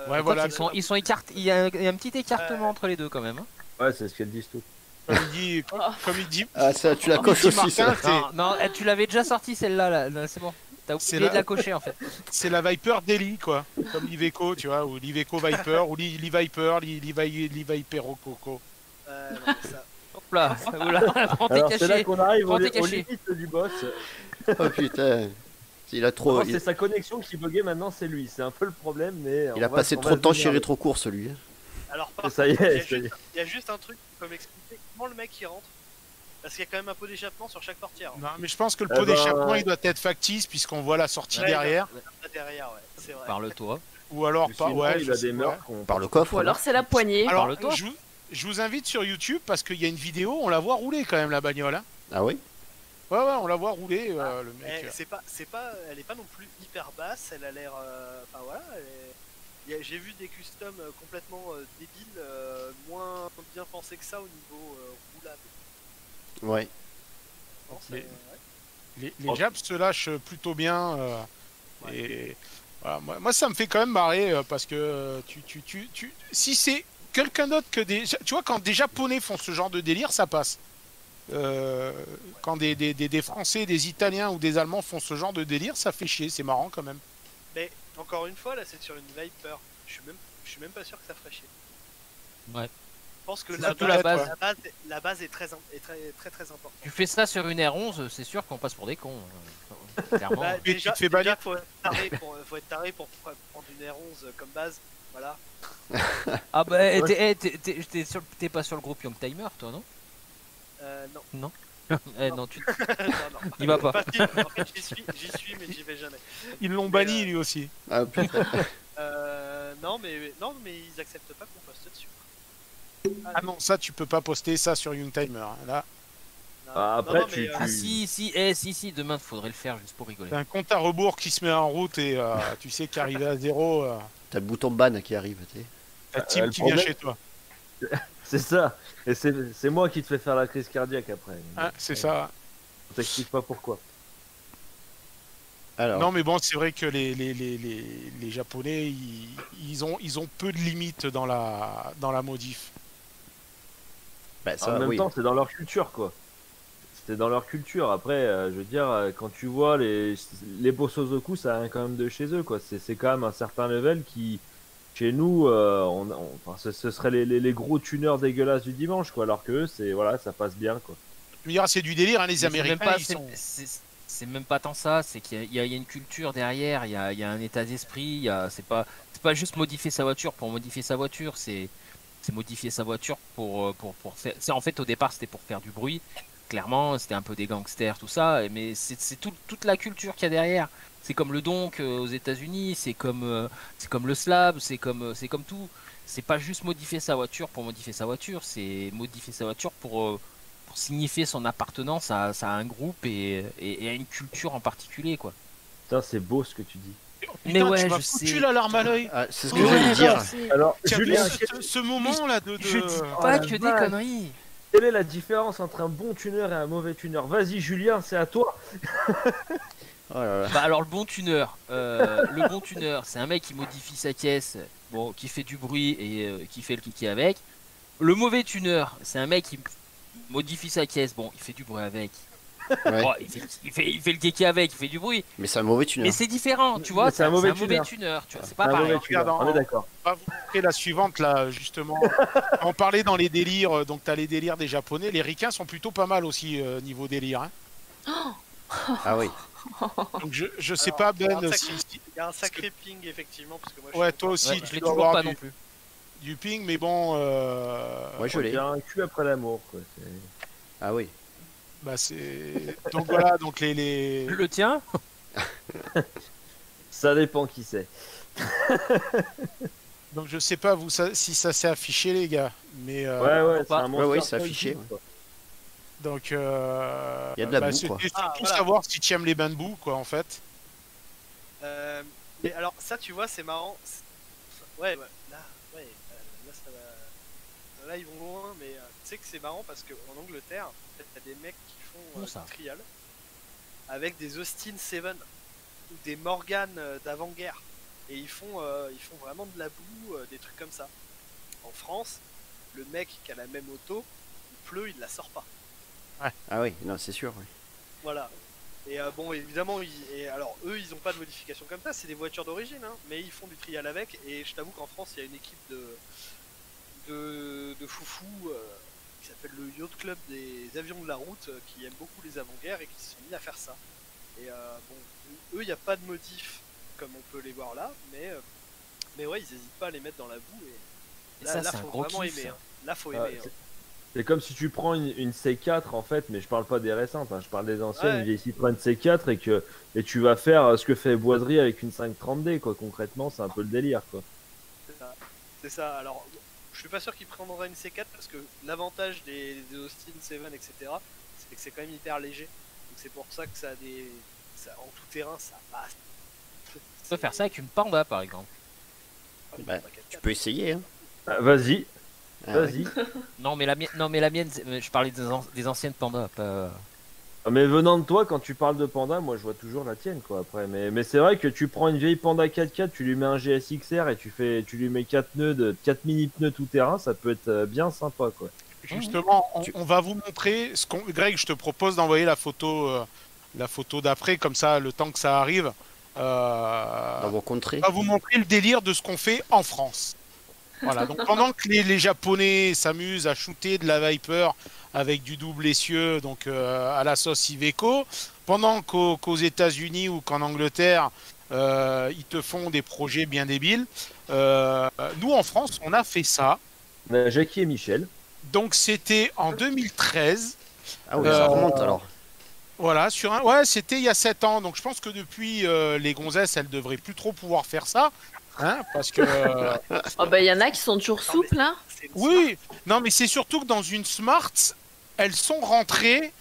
Ouais, voilà. Ils sont écartés. Il y a un petit écartement entre les deux quand même. Hein. Ouais, c'est ce qu'elles disent toutes. Comme il dit, Ah ça, tu la coches dit aussi ça. Martin, Non, tu l'avais déjà sorti celle-là, là, c'est bon. T'as C'est oublié la- de la cocher en fait. c'est la Viper Daily quoi, comme l'Iveco, tu vois, ou l'Iveco Viper, ou l'I-Viper, l'I-Viper Rococo. Non, mais ça- Hop là, voilà, prends tes Alors c'est là cachets. qu'on arrive Prends tes aux cachets. limites du boss. Oh putain. Il a trop. Non, c'est sa connexion qui buguait maintenant, c'est lui. C'est un peu le problème, mais. Il a passé trop de temps chez Retrocourse lui. Alors, par Ça y contre, est, ça y est. il y a juste un truc qui peut m'expliquer comment le mec il rentre. Parce qu'il y a quand même un pot d'échappement sur chaque portière. Non, mais je pense que le Eh pot ben, d'échappement il doit être factice puisqu'on voit la sortie Ouais, derrière, Là, derrière, ouais, c'est vrai. Parle-toi. ou alors pas. Sinon, Ouais, il je a sais des pas. meurtres. qu'on- Par le coffre. Ou alors c'est la poignée. Alors, Parle-toi. je vous invite sur YouTube parce qu'il y a une vidéo, on la voit rouler quand même la bagnole. Hein. Ah oui. Ouais, on la voit rouler le mec. Elle est pas non plus hyper basse, elle a l'air. Enfin voilà, j'ai vu des customs complètement débiles, moins bien pensés que ça au niveau roulable. Ouais. Non, Les- ouais. Les Japs se lâchent plutôt bien. Et voilà, moi, ça me fait quand même marrer parce que si c'est quelqu'un d'autre que des. Tu vois, quand des Japonais font ce genre de délire, ça passe. Quand des Français, des Italiens ou des Allemands font ce genre de délire, ça fait chier, c'est marrant quand même. Mais encore une fois, là c'est sur une Viper. Je suis même pas sûr que ça ferait chier. Ouais. Je pense que C'est la surtout base, la base. la base est très importante. Tu fais ça sur une R11, c'est sûr qu'on passe pour des cons. Clairement. Bah, tu te fais bannir. faut être taré pour prendre une R11 comme base. Voilà. Ah bah t'es pas sur le groupe Young Timer toi non? Non. Non tu non. y vas pas. En fait, j'y suis, mais j'y vais jamais. Ils l'ont banni lui aussi. Ah putain. Non, mais ils acceptent pas qu'on poste dessus. Ah non, ça tu peux pas poster ça sur Youngtimer. Là, Non, Ah, après, mais, tu- Ah si, demain faudrait le faire juste pour rigoler. c'est un compte à rebours qui se met en route et tu sais qu'arrivé à zéro, T'as le bouton ban qui arrive. Tu sais. ta team le qui vient problème- chez toi. C'est ça. Et c'est moi qui te fais faire la crise cardiaque après. Hein, c'est ça. On t'explique pas pourquoi. Alors. Non mais bon, c'est vrai que les Japonais, ils ont peu de limites dans la modif. Bah, ça, En même oui. temps, c'est dans leur culture, quoi. C'est dans leur culture. Après, je veux dire, quand tu vois les Bosozoku, ça vient quand même de chez eux, quoi. C'est quand même un certain level qui, chez nous, enfin, ce serait les gros tuneurs dégueulasses du dimanche, quoi. Alors que eux, c'est voilà, ça passe bien, quoi. Tu me diras, c'est du délire, hein, les Mais Américains, ils c'est sont... c'est même pas tant ça, c'est qu'il y a une culture derrière, il y a un état d'esprit, c'est pas juste modifier sa voiture pour modifier sa voiture, c'est modifier sa voiture pour faire. En fait, au départ, c'était pour faire du bruit. Clairement, c'était un peu des gangsters, tout ça, mais c'est toute la culture qu'il y a derrière. C'est comme le donk aux États-Unis, c'est comme le slab, c'est comme tout. C'est pas juste modifier sa voiture pour modifier sa voiture, c'est modifier sa voiture pour signifier son appartenance à un groupe et à une culture en particulier, quoi. Putain, c'est beau ce que tu dis. Mais Putain, ouais, tu m'as je foutu sais. la larme à l'œil. Ah, c'est ce que Ouais, j'allais dire. Alors, Tiens, Julien, ce moment-là de... Je dis Oh pas la que des vache. conneries. quelle est la différence entre un bon tuner et un mauvais tuner? Vas-y, Julien, c'est à toi. Oh là là. Bah alors le bon tuner, c'est un mec qui modifie sa caisse, bon, qui fait du bruit et qui fait le kiki avec. Le mauvais tuner, c'est un mec qui modifie sa caisse, bon, il fait du bruit avec. Ouais. Bon, il fait le kiki avec, il fait du bruit. Mais c'est un mauvais tuner. Mais c'est différent, tu vois. Mais c'est un mauvais tuner, tu vois. C'est pas pareil. tuner, Regarde, on est d'accord. On va vous montrer la suivante là justement. On parlait dans les délires, donc t'as les délires des japonais, les ricains sont plutôt pas mal aussi niveau délire. Hein. Ah oui. Donc je sais Alors, pas il y a un Ben sacré- si... Il y a un sacré ping effectivement parce que moi. Ouais suis toi aussi Ouais, je tu l'ai dois toujours avoir pas non plus. du ping mais bon Ouais, je Il l'ai. y a un cul après l'amour, quoi. Ah oui. bah c'est donc voilà donc les... Le tien? Ça dépend qui c'est. Donc je sais pas vous si ça s'est affiché les gars mais Ouais, c'est pas. un monstre. Ouais, c'est affiché, ouais. donc Il y a de la boue, c'était quoi. surtout Ah, voilà. savoir si tu aimes les bains de boue quoi en fait. Mais alors ça tu vois c'est marrant. Ouais, là ouais là ça va. Là ils vont loin mais tu sais que c'est marrant parce qu'en Angleterre en fait, t'as des mecs qui font Comment ça du trial avec des Austin 7 ou des Morgan d'avant-guerre et ils font vraiment de la boue, des trucs comme ça. En France, le mec qui a la même auto, il pleut, il la sort pas. Ah oui, non, c'est sûr. Oui. Voilà. Et bon, évidemment, alors eux, ils ont pas de modification comme ça, c'est des voitures d'origine, hein, mais ils font du trial avec. Et je t'avoue qu'en France, il y a une équipe de foufous qui s'appelle le Yacht Club des avions de la route, qui aiment beaucoup les avant-guerres et qui se sont mis à faire ça. Et bon, eux, il n'y a pas de modif comme on peut les voir là, mais ouais, ils hésitent pas à les mettre dans la boue. Et Et là, ça, là c'est un faut gros vraiment kiff, aimer. ça. Hein. Là, faut Ah, aimer. Hein. C'est comme si tu prends une C4 en fait, mais je parle pas des récentes, hein, je parle des anciennes, Ouais. une vieille Citroën C4 et tu vas faire ce que fait Boiserie avec une 530D quoi. Concrètement, c'est un peu le délire quoi. C'est ça. Alors, je suis pas sûr qu'ils prendraient une C4 parce que l'avantage des Austin 7, etc., c'est que c'est quand même hyper léger. Donc c'est pour ça que ça a en tout terrain, ça passe. Tu peux faire ça avec une panda, par exemple. Bah, tu peux essayer. Hein. Ah, vas-y, Ah ouais. vas-y. Non, mais la mienne, je parlais des anciennes pandas, pas. Ah, mais venant de toi, quand tu parles de Panda, moi je vois toujours la tienne quoi après. Mais c'est vrai que tu prends une vieille Panda 4x4, tu lui mets un GSXR et tu lui mets 4 mini pneus tout terrain, ça peut être bien sympa quoi. Justement, on va vous montrer ce qu'on. Greg, je te propose d'envoyer la photo d'après, comme ça, le temps que ça arrive. Dans vos contrées. On va vous montrer le délire de ce qu'on fait en France. Voilà. Donc pendant que les Japonais s'amusent à shooter de la Viper avec du double essieu, donc à la sauce Iveco, pendant qu'aux États-Unis ou qu'en Angleterre, ils te font des projets bien débiles. Nous en France, on a fait ça. Jackie et Michel. Donc c'était en 2013. Ah oui, ça remonte alors. Voilà, ouais, c'était il y a 7 ans. Donc je pense que depuis les gonzesses, elles devraient plus trop pouvoir faire ça. Hein, parce que. Oh bah il y en a qui sont toujours Non, mais- souples hein. C'est une Oui, non, mais c'est surtout que dans une Smart, elles sont rentrées.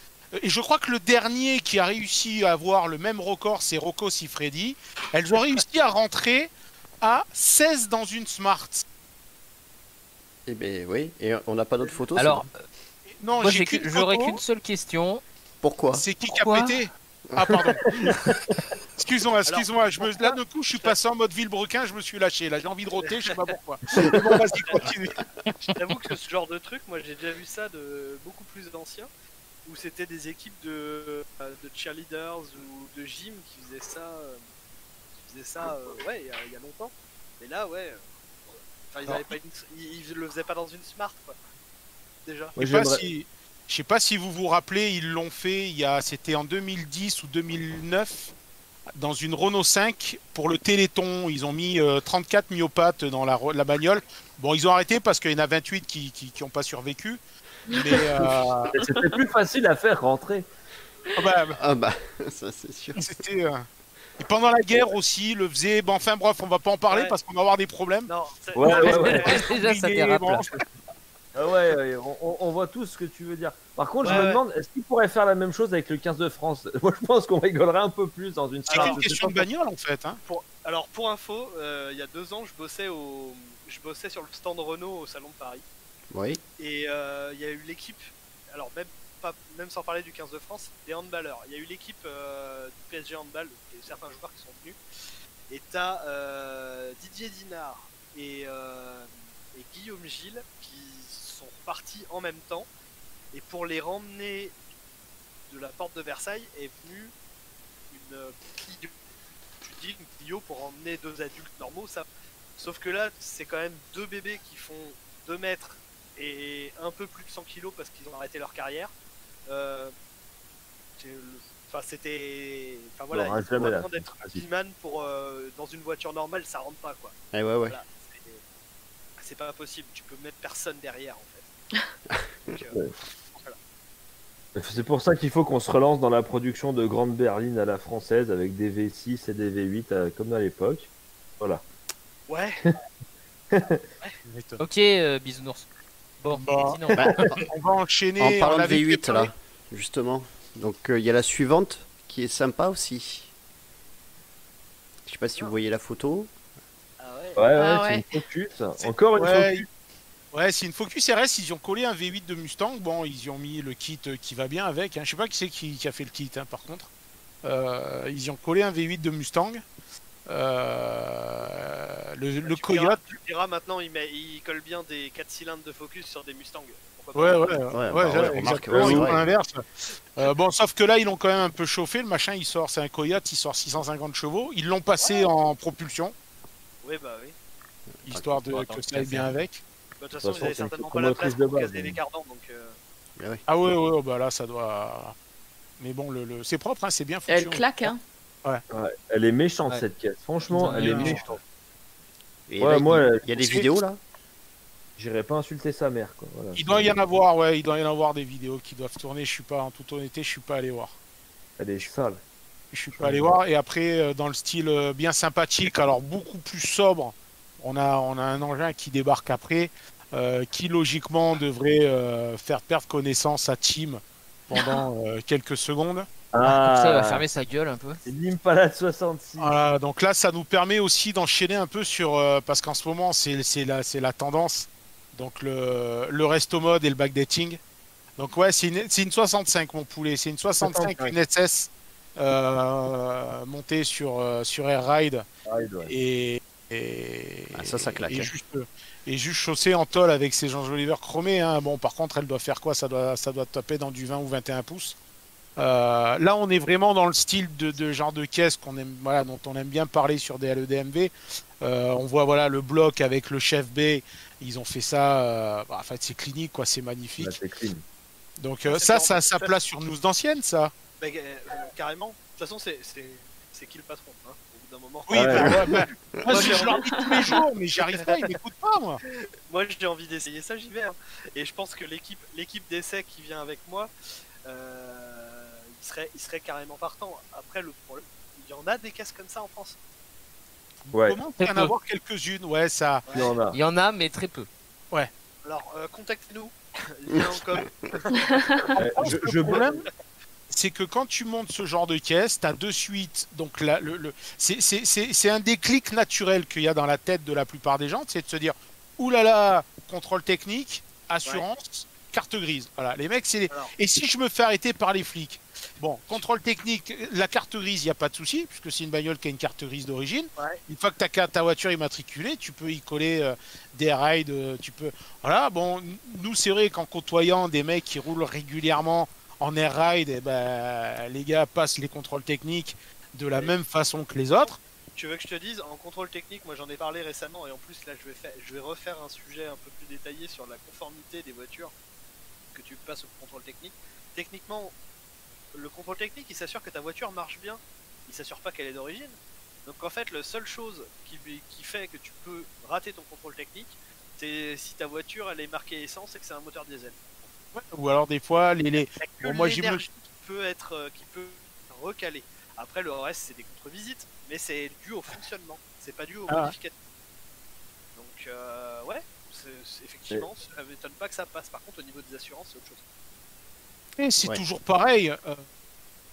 Et je crois que le dernier qui a réussi à avoir le même record, c'est Rocco Siffredi. Elles ont réussi à rentrer à 16 dans une Smart. Eh ben oui, et on n'a pas d'autres photos. Alors, Non, moi, j'ai qu'une j'aurais photo. qu'une seule question. Pourquoi? C'est qui a Pourquoi pété? Ah, pardon. Excuse-moi. Là, de coup, je suis passé en mode Villebrequin, je me suis lâché. Là, j'ai envie de roter, je sais pas pourquoi. Mais bon, vas-y, continue. J'avoue que ce genre de truc, moi j'ai déjà vu ça de beaucoup plus anciens, où c'était des équipes de cheerleaders ou de gym qui faisaient ça, ouais, il y a longtemps. Mais là, ouais, enfin, ils, avaient pas ils le faisaient pas dans une Smart, quoi. Déjà. Moi, Je sais pas si vous vous rappelez, ils l'ont fait, c'était en 2010 ou 2009, dans une Renault 5, pour le Téléthon. Ils ont mis 34 myopathes dans la bagnole. Bon, ils ont arrêté parce qu'il y en a 28 qui ont pas survécu. Mais C'était plus facile à faire rentrer. Ah bah, ça c'est sûr. c'était... Et pendant la guerre aussi, le faisait... Bon, enfin bref, on va pas en parler Ouais. parce qu'on va avoir des problèmes. Non, Ouais. Déjà, ça Mais dérape bon, là. Ah ouais, on voit tous ce que tu veux dire. Par contre, je Ouais, me ouais. demande, est-ce qu'il pourrait faire la même chose avec le 15 de France? Moi, je pense qu'on rigolerait un peu plus dans une C'est salle. une question de bagnole en fait. Hein. Alors pour info, il y a 2 ans, je bossais sur le stand Renault au Salon de Paris. Oui. Et il y a eu l'équipe, alors même sans parler du 15 de France, des handballeurs. Il y a eu l'équipe du PSG handball, et certains joueurs qui sont venus. Et t'as Didier Dinard et Guillaume Gilles qui sont repartis en même temps. Et pour les ramener de la porte de Versailles est venue une Clio. Tu dis une Clio pour emmener 2 adultes normaux, ça. Sauf que là, c'est quand même 2 bébés qui font 2 mètres et un peu plus de 100 kilos parce qu'ils ont arrêté leur carrière. Enfin, c'était. Enfin voilà, On aura il faut jamais la vraiment d'être Vas-y. Gilman pour. Dans une voiture normale, ça rentre pas quoi. Eh ouais, ouais. Voilà, c'est pas possible, tu peux mettre personne derrière en fait. Donc, Ouais. C'est pour ça qu'il faut qu'on se relance dans la production de grandes berlines à la française avec des V6 et des V8 comme à l'époque. Voilà. ouais, Ok, bisounours. Bon, Bah, sinon. Bah, On va enchaîner. en parlant on de avait V8 préparé- là, justement. Donc il y a la suivante qui est sympa aussi. Je sais pas si vous voyez la photo. ah ouais. Ouais, Ah c'est ouais. une Focus. Encore une Ouais, Focus. ouais, c'est une Focus RS. Ils y ont collé un V8 de Mustang. Bon, ils y ont mis le kit qui va bien avec. Hein. Je sais pas qui c'est qui a fait le kit, hein, par contre. Ils y ont collé un V8 de Mustang. Le Coyote. Tu diras maintenant, il colle bien des 4 cylindres de Focus sur des Mustangs. Pourquoi Ouais, pas. ouais, bah ouais, ouais, remarque, exactement, ouais, ils c'est font vrai. l'inverse. Bon, sauf que là, ils l'ont quand même un peu chauffé. Le machin, il sort, c'est un Coyote, il sort 650 chevaux. Ils l'ont passé en propulsion, Oui, bah oui. histoire de Bon, attends, que c'est ça aille bien fait. avec. Bah, de toute façon, toute ils avaient façon, certainement c'est pas la une place motrice de pour base, caser les donc. cardans, donc. Ah ouais, ouais, bah là, ça doit. Mais bon, c'est propre, hein, c'est bien foutu. Elle claque, hein. Ouais, elle est méchante Ouais. cette caisse. Franchement, Ils ont elle est mis un- méchante. Et Ouais, là, moi, il y a des c'est- vidéos là. J'irais pas insulter sa mère, quoi. Voilà, Il doit y en avoir, ouais, il doit y en avoir des vidéos qui doivent tourner. Je suis pas, en toute honnêteté, je suis pas allé voir. Elle est sale. Je suis pas allé voir. Et après, dans le style bien sympathique, alors beaucoup plus sobre, on a un engin qui débarque après, qui logiquement devrait faire perdre connaissance à Tim pendant quelques secondes. Comme ça, il va Ah, fermer sa gueule un peu. c'est l'Impala 66. Voilà, donc là, ça nous permet aussi d'enchaîner un peu sur, parce qu'en ce moment, c'est la tendance, donc le resto mode et le backdating. Donc ouais, c'est une 65 mon poulet, c'est une 65 une SS montée sur Air Ride Ouais. et Ah, ça claque, et hein. juste chaussée en tôle avec ses enjoliveurs chromés. Hein. Bon, par contre, elle doit faire quoi? Ça doit taper dans du 20 ou 21 pouces. Là, on est vraiment dans le style de genre de caisse qu'on aime, voilà, dont on aime bien parler sur des LEDMV. On voit voilà le bloc avec le chef B. Ils ont fait ça. En fait, c'est clinique, quoi. C'est magnifique. Là, c'est clean. Donc Ah, c'est ça, bien. ça place sur news d'ancienne, ça. Bah, carrément. De toute façon, c'est qui le patron, hein, au bout d'un moment. Oui, Ouais. moi, Moi, je j'ai leur envie- dis tous les jours, mais j'y arrive pas. Ils m'écoutent pas, moi. Moi, j'ai envie d'essayer ça, j'y vais. Hein. Et je pense que l'équipe d'essai qui vient avec moi, il serait carrément partant. Après, le problème, il y en a des caisses comme ça en France. Ouais, Comment il y en peu. avoir quelques-unes? Ouais, ça. il y en a. Il y en a, mais très peu. Alors, contactez-nous. Lien en com. Je Le problème, c'est que quand tu montes ce genre de caisse, tu as de suite. Donc là, c'est un déclic naturel qu'il y a dans la tête de la plupart des gens, c'est de se dire oulala, contrôle technique, assurance, carte grise. Voilà, les mecs, c'est. Alors. Et si je me fais arrêter par les flics? Bon, contrôle technique, la carte grise, il n'y a pas de souci, puisque c'est une bagnole qui a une carte grise d'origine. Ouais. Une fois que ta voiture est immatriculée, tu peux y coller des rides, tu peux. Voilà, bon, nous, c'est vrai qu'en côtoyant des mecs qui roulent régulièrement en air ride, eh ben, les gars passent les contrôles techniques de la même façon que les autres. Tu veux que je te dise, en contrôle technique, moi j'en ai parlé récemment et en plus là je vais refaire un sujet un peu plus détaillé sur la conformité des voitures que tu passes au contrôle technique. Techniquement, le contrôle technique il s'assure que ta voiture marche bien, il s'assure pas qu'elle est d'origine. Donc en fait, la seule chose qui fait que tu peux rater ton contrôle technique, c'est si ta voiture elle est marquée essence et que c'est un moteur diesel. Ou alors des fois, Il y a que Bon, moi, j'y me- l'énergie qui peut recaler. Après le reste c'est des contre-visites, mais c'est dû au fonctionnement, c'est pas dû au Ah. modificateur. Donc ouais, Effectivement, ça m'étonne pas que ça passe. Par contre, au niveau des assurances, c'est autre chose. Et c'est toujours pareil.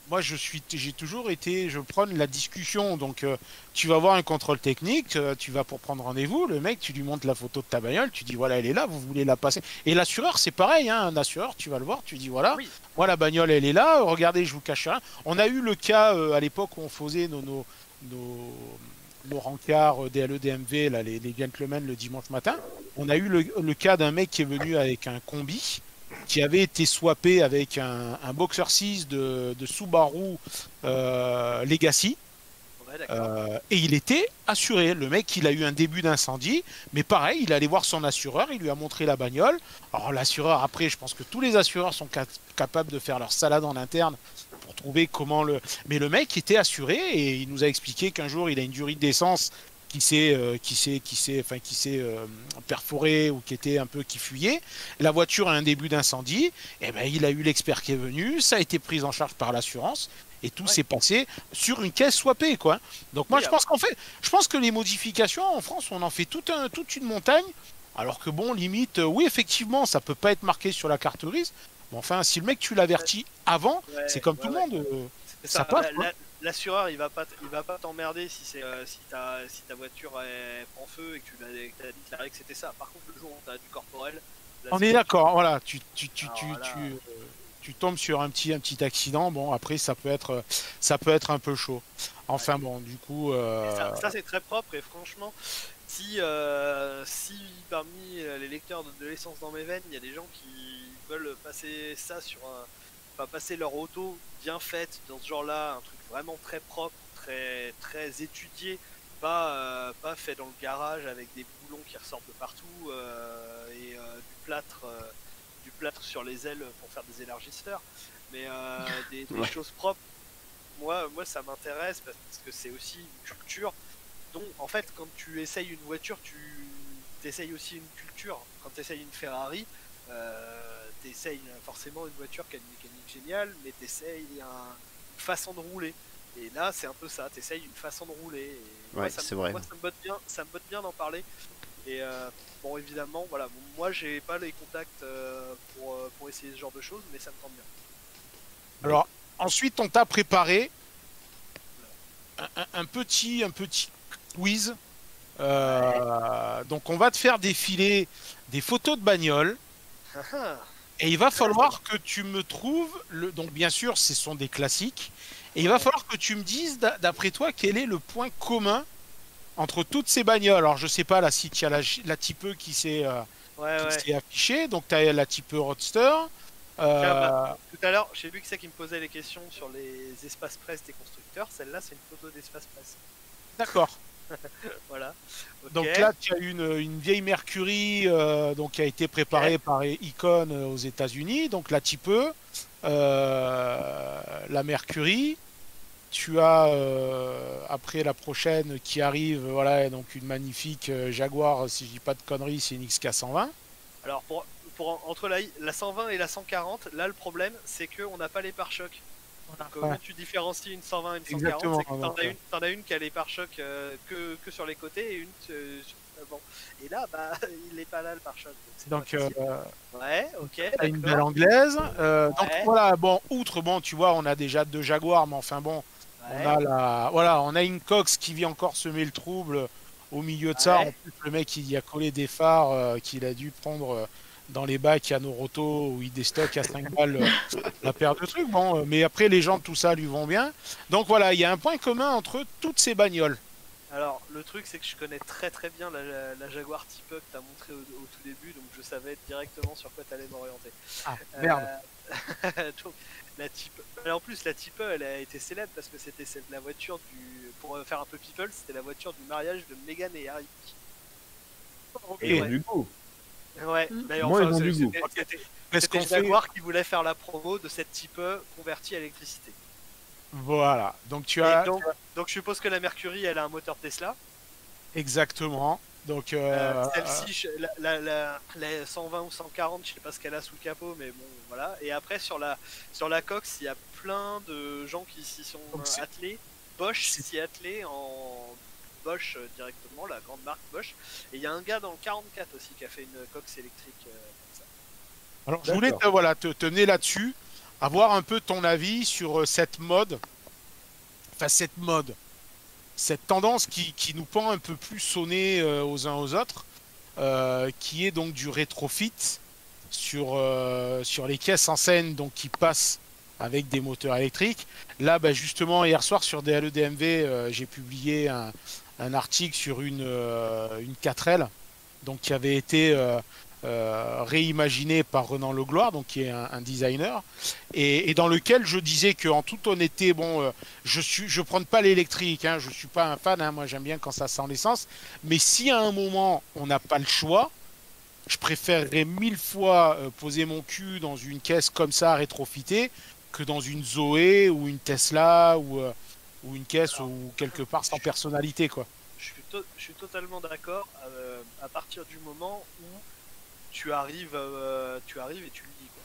Moi, j'ai toujours été, je prône la discussion. Donc, tu vas voir un contrôle technique, tu vas pour prendre rendez-vous. Le mec, tu lui montres la photo de ta bagnole, tu dis voilà, elle est là, vous voulez la passer. Et l'assureur, c'est pareil, hein, un assureur, tu vas le voir, tu dis voilà, moi la bagnole, elle est là. Regardez, je vous cache rien. On a eu le cas à l'époque où on faisait nos rencarts DLE, DMV, là, les gentlemen le dimanche matin. On a eu le cas d'un mec qui est venu avec un combi, qui avait été swappé avec un Boxer 6 de Subaru Legacy. Et il était assuré. Le mec, il a eu un début d'incendie, mais pareil, il allait voir son assureur, il lui a montré la bagnole. Alors l'assureur, après, je pense que tous les assureurs sont capables de faire leur salade en interne pour trouver comment le... Mais le mec était assuré et il nous a expliqué qu'un jour, il a une durite d'essence qui s'est perforé ou qui fuyait. La voiture a un début d'incendie. Et ben, il a eu l'expert qui est venu. Ça a été pris en charge par l'assurance. Et tout s'est passé sur une caisse swappée, quoi. Donc moi, je pense que les modifications en France, on en fait toute une montagne. Alors que bon, limite, oui, effectivement, ça peut pas être marqué sur la carte grise. Mais enfin, si le mec, tu l'avertis avant, c'est comme tout le monde. Ça passe. L'assureur, il va pas t'emmerder si ta voiture prend feu et que tu as déclaré que c'était ça. Par contre, le jour où tu as du corporel, là, on est d'accord. Voilà, tu tombes sur un petit accident. Bon, après, ça peut être un peu chaud. Enfin bon, du coup. Ça c'est très propre et franchement, si parmi les lecteurs de l'essence dans mes veines, il y a des gens qui veulent passer ça passer leur auto bien faite dans ce genre-là, un truc vraiment très propre, très très étudié, pas fait dans le garage avec des boulons qui ressortent de partout et du plâtre sur les ailes pour faire des élargisseurs, mais des choses propres. Moi ça m'intéresse parce que c'est aussi une culture dont, en fait, quand tu essayes une voiture, tu essayes aussi une culture. Quand tu essayes une Ferrari, tu essayes forcément une voiture qui a une mécanique géniale, mais tu essayes une façon de rouler. Et là, c'est un peu ça, tu essayes une façon de rouler. Et ouais, c'est vrai. Moi, ça me botte bien d'en parler. Et bon, évidemment, voilà, moi, j'ai pas les contacts pour essayer ce genre de choses, mais ça me tente bien. Alors, ensuite, on t'a préparé un petit quiz. Donc, on va te faire défiler des photos de bagnoles. Et il va falloir que tu me trouves donc bien sûr ce sont des classiques et il va falloir que tu me dises d'après toi quel est le point commun entre toutes ces bagnoles. Alors je sais pas là si tu as la type E qui s'est affichée, donc tu as la type E Roadster. Tout à l'heure, j'ai vu que c'est qui me posait les questions sur les espaces presse des constructeurs. Celle-là, c'est une photo d'espace presse. D'accord. Voilà. Okay. Donc là, tu as une vieille Mercury donc, qui a été préparée par Icon aux États-Unis. Donc la type E, la Mercury. Tu as après la prochaine qui arrive, voilà, donc une magnifique Jaguar, si je dis pas de conneries, c'est une XK120. Alors entre la 120 et la 140, là le problème c'est qu'on n'a pas les pare-chocs. Donc comment tu différencies une 120 et une 140, c'est que t'en as une qui a les pare-chocs que sur les côtés et une sur l'avant. Et là, bah, il n'est pas là le pare-choc. Donc, ouais, ok. Une belle anglaise. Donc voilà, bon, outre, bon, tu vois, on a déjà 2 Jaguars, mais enfin bon, on a une Cox qui vit encore semer le trouble au milieu de ça. En plus, le mec, il y a collé des phares qu'il a dû prendre dans les bacs à nos rotos où il déstocke à 5 balles la paire de trucs. Bon, mais après, les gens, tout ça lui vont bien. Donc voilà, il y a un point commun entre toutes ces bagnoles. Alors, le truc, c'est que je connais très très bien la Jaguar Type E que tu as montré au tout début, donc je savais directement sur quoi tu allais m'orienter. Ah, merde. Donc, la Type E. En plus, la Type E, elle a été célèbre parce que c'était la voiture pour faire un peu people, c'était la voiture du mariage de Meghan et Harry. Et du coup. Ouais, d'ailleurs, moi, ils ont du goût. C'était Jaguar qui voulait faire la promo de cette Type E convertie à l'électricité. Voilà, donc donc je suppose que la Mercury, elle a un moteur Tesla. Exactement. Donc celle-ci, la 120 ou 140, je sais pas ce qu'elle a sous le capot, mais bon, voilà. Et après sur la Cox, il y a plein de gens qui s'y sont attelés. Bosch s'y est attelé Bosch directement, la grande marque Bosch. Et il y a un gars dans le 44 aussi qui a fait une cox électrique comme ça. Alors, je voulais te mener là-dessus, avoir un peu ton avis sur cette mode, cette tendance qui nous pend un peu plus sonner aux uns aux autres, qui est donc du rétrofit sur les caisses en scène donc, qui passent avec des moteurs électriques. Là, justement, hier soir sur DLE-DMV, j'ai publié un article sur une 4L donc, qui avait été réimaginé par Renan Legloire, donc qui est un designer, et dans lequel je disais que en toute honnêteté, je prends pas l'électrique, je suis pas un fan, moi j'aime bien quand ça sent l'essence, mais si à un moment on n'a pas le choix, je préférerais 1000 fois poser mon cul dans une caisse comme ça rétrofitée que dans une Zoé ou une Tesla ou une caisse ou quelque part sans personnalité, quoi. Je suis totalement d'accord à partir du moment où tu arrives et tu le dis, quoi.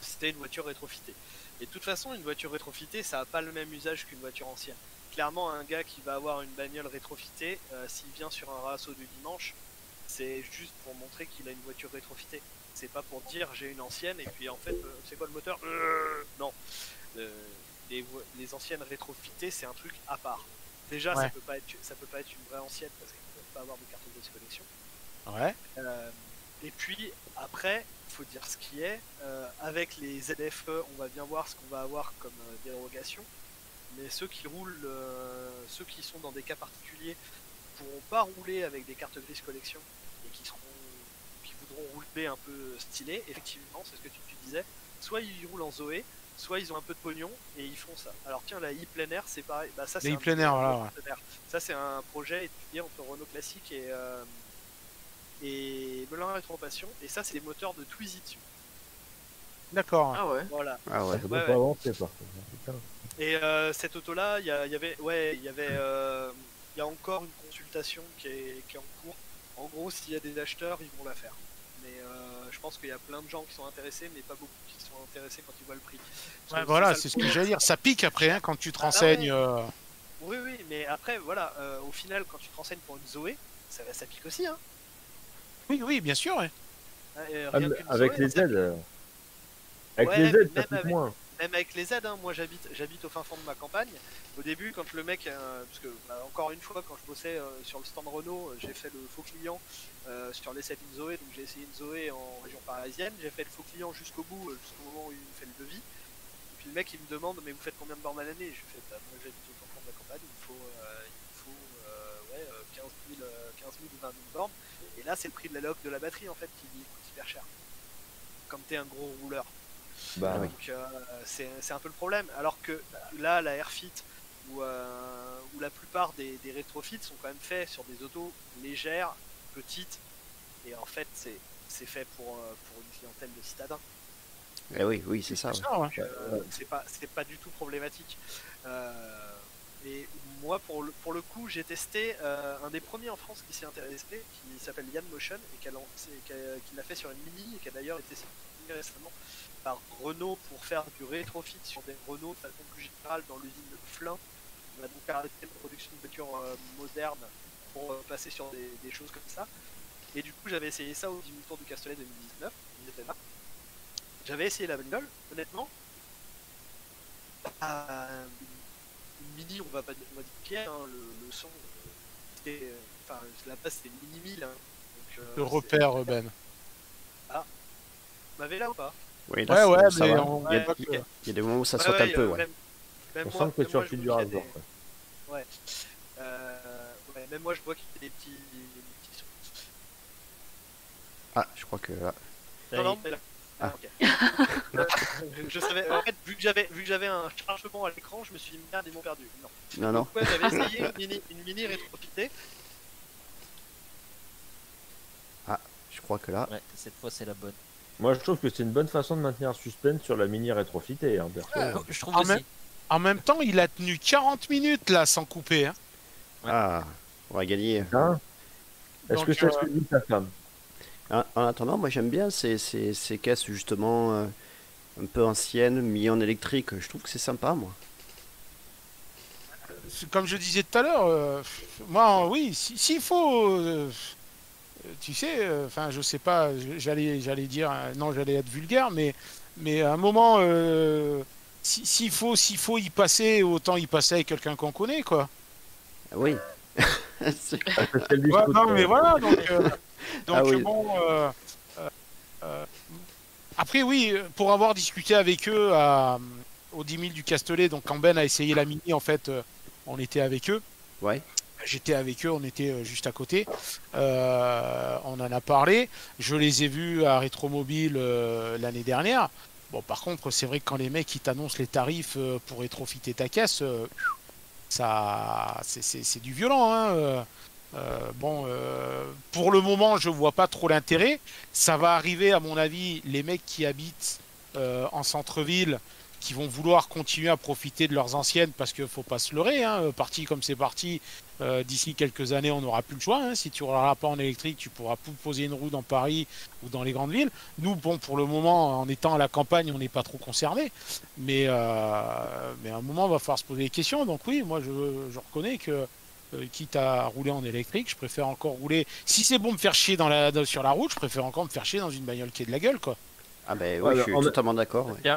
C'était une voiture rétrofitée. Et de toute façon, une voiture rétrofitée, ça n'a pas le même usage qu'une voiture ancienne. Clairement, un gars qui va avoir une bagnole rétrofitée, s'il vient sur un rasso du dimanche, c'est juste pour montrer qu'il a une voiture rétrofitée. C'est pas pour dire j'ai une ancienne et puis en fait, c'est quoi le moteur? Non. Les anciennes rétrofitées, c'est un truc à part. Déjà, ça peut pas être une vraie ancienne parce qu'elle ne peut pas avoir de carte de collection. Ouais. Et puis après, il faut dire ce qui est. Avec les ZFE, on va bien voir ce qu'on va avoir comme dérogation. Mais ceux qui roulent, ceux qui sont dans des cas particuliers, pourront pas rouler avec des cartes grises collection et qui voudront rouler un peu stylé. Effectivement, c'est ce que tu disais. Soit ils roulent en Zoé, soit ils ont un peu de pognon et ils font ça. Alors tiens, la e-plein air, c'est pareil. Ça, c'est Ça, c'est un projet étudié entre Renault Classique et Melun Rétropassion, et ça c'est des moteurs de Twizy dessus. D'accord. Ah ouais. Voilà. Ah ouais. Ça doit pas avancer par contre. Putain. Et cette auto là, il y a encore une consultation qui est en cours. En gros, s'il y a des acheteurs, ils vont la faire. Mais je pense qu'il y a plein de gens qui sont intéressés, mais pas beaucoup qui sont intéressés quand ils voient le prix. Voilà, c'est ce que j'allais dire. Ça pique après quand tu te renseignes. Oui, mais après, voilà, au final, quand tu te renseignes pour une Zoé, ça pique aussi, hein. Oui, bien sûr. Ouais. Avec les aides. Avec les aides, ça coûte moins. Même avec les aides, hein, moi j'habite au fin fond de ma campagne. Au début, quand le mec, parce que encore une fois, quand je bossais sur le stand Renault, j'ai fait le faux client sur l'essai d'une Zoé, donc j'ai essayé une Zoé en région parisienne. J'ai fait le faux client jusqu'au bout, jusqu'au moment où il me fait le devis. Et puis le mec il me demande, mais vous faites combien de bornes à l'année? Je lui fais, moi j'habite au fin fond de la campagne, il me faut 15 000 ou 20 000 bornes. Et là, c'est le prix de la loc de la batterie en fait qui coûte hyper cher. Comme t'es un gros rouleur. Donc c'est un peu le problème. Alors que là, la Airfit ou la plupart des rétrofits sont quand même faits sur des autos légères, petites, et en fait c'est fait pour une clientèle de citadins. Eh oui, c'est ça. Ouais. C'est pas du tout problématique. Et moi, pour le coup, j'ai testé un des premiers en France qui s'y intéressé, qui s'appelle Yann Motion, et qui l'a fait sur une Mini, et qui a d'ailleurs été signé récemment par Renault pour faire du rétrofit sur des Renault de façon plus générale dans l'usine de Flins. On va donc arrêter la production de voitures modernes pour passer sur des choses comme ça. Et du coup, j'avais essayé ça au 10 000 Tours du Castellet 2019, ils étaient là. J'avais essayé la bagnole, honnêtement. Une Mini, on va pas dire Pierre, hein, le son, la base c'était une Mini 1000. Hein, donc, le repère, Ben. Ah, m'avez là ou pas? Oui, là, ouais, ça mais va. Il y a des moments où ça saute un peu, ouais. On sent que tu as plus du rasoir. Ouais. Même moi je vois qu'il y a des petits sons. Ah, je crois que là. Non, mais là. Ah, ok. Je savais, en fait, vu que j'avais un chargement à l'écran, je me suis dit merde, ils m'ont perdu. Non. Donc, ouais, j'avais essayé une mini rétrofitée. Ah, je crois que là. Ouais, cette fois c'est la bonne. Moi je trouve que c'est une bonne façon de maintenir un suspense sur la mini rétrofitée. Hein, je trouve aussi. En même temps, il a tenu 40 minutes là sans couper. Hein. Ouais. Ah, on va gagner. Hein, est-ce que c'est ce que dit ta femme? En attendant, moi j'aime bien ces caisses justement un peu anciennes, mis en électrique. Je trouve que c'est sympa, moi. comme je disais tout à l'heure, moi, oui, s'il faut, tu sais, enfin, je sais pas, j'allais dire, non, j'allais être vulgaire, mais à un moment, s'il faut y passer, autant y passer avec quelqu'un qu'on connaît, quoi. Oui. Celle du Ouais, scout, non, mais voilà, donc Ah oui. bon. Euh, Après, oui, pour avoir discuté avec eux au 10 000 du Castellet, donc quand Ben a essayé la mini, en fait, on était avec eux. Ouais. J'étais avec eux, on était juste à côté. On en a parlé. Je les ai vus à Rétromobile l'année dernière. Bon, par contre, c'est vrai que quand les mecs ils t'annoncent les tarifs pour rétrofiter ta caisse, ça, c'est du violent, hein. Bon, pour le moment, je vois pas trop l'intérêt. Ça va arriver, à mon avis, les mecs qui habitent en centre-ville, qui vont vouloir continuer à profiter de leurs anciennes, parce qu'il faut pas se leurrer, hein, parti comme c'est parti, d'ici quelques années, on n'aura plus le choix, hein. Si tu ne rouleras pas en électrique, tu pourras plus poser une roue dans Paris ou dans les grandes villes. Nous, bon, pour le moment, en étant à la campagne, on n'est pas trop concernés, mais à un moment, on va falloir se poser des questions. Donc oui, moi, je reconnais que quitte à rouler en électrique, je préfère encore rouler. Si c'est bon me faire chier sur la route, je préfère encore me faire chier dans une bagnole qui est de la gueule, quoi. Ah ben Ouais, oui, je mais suis en- totalement d'accord. Ouais.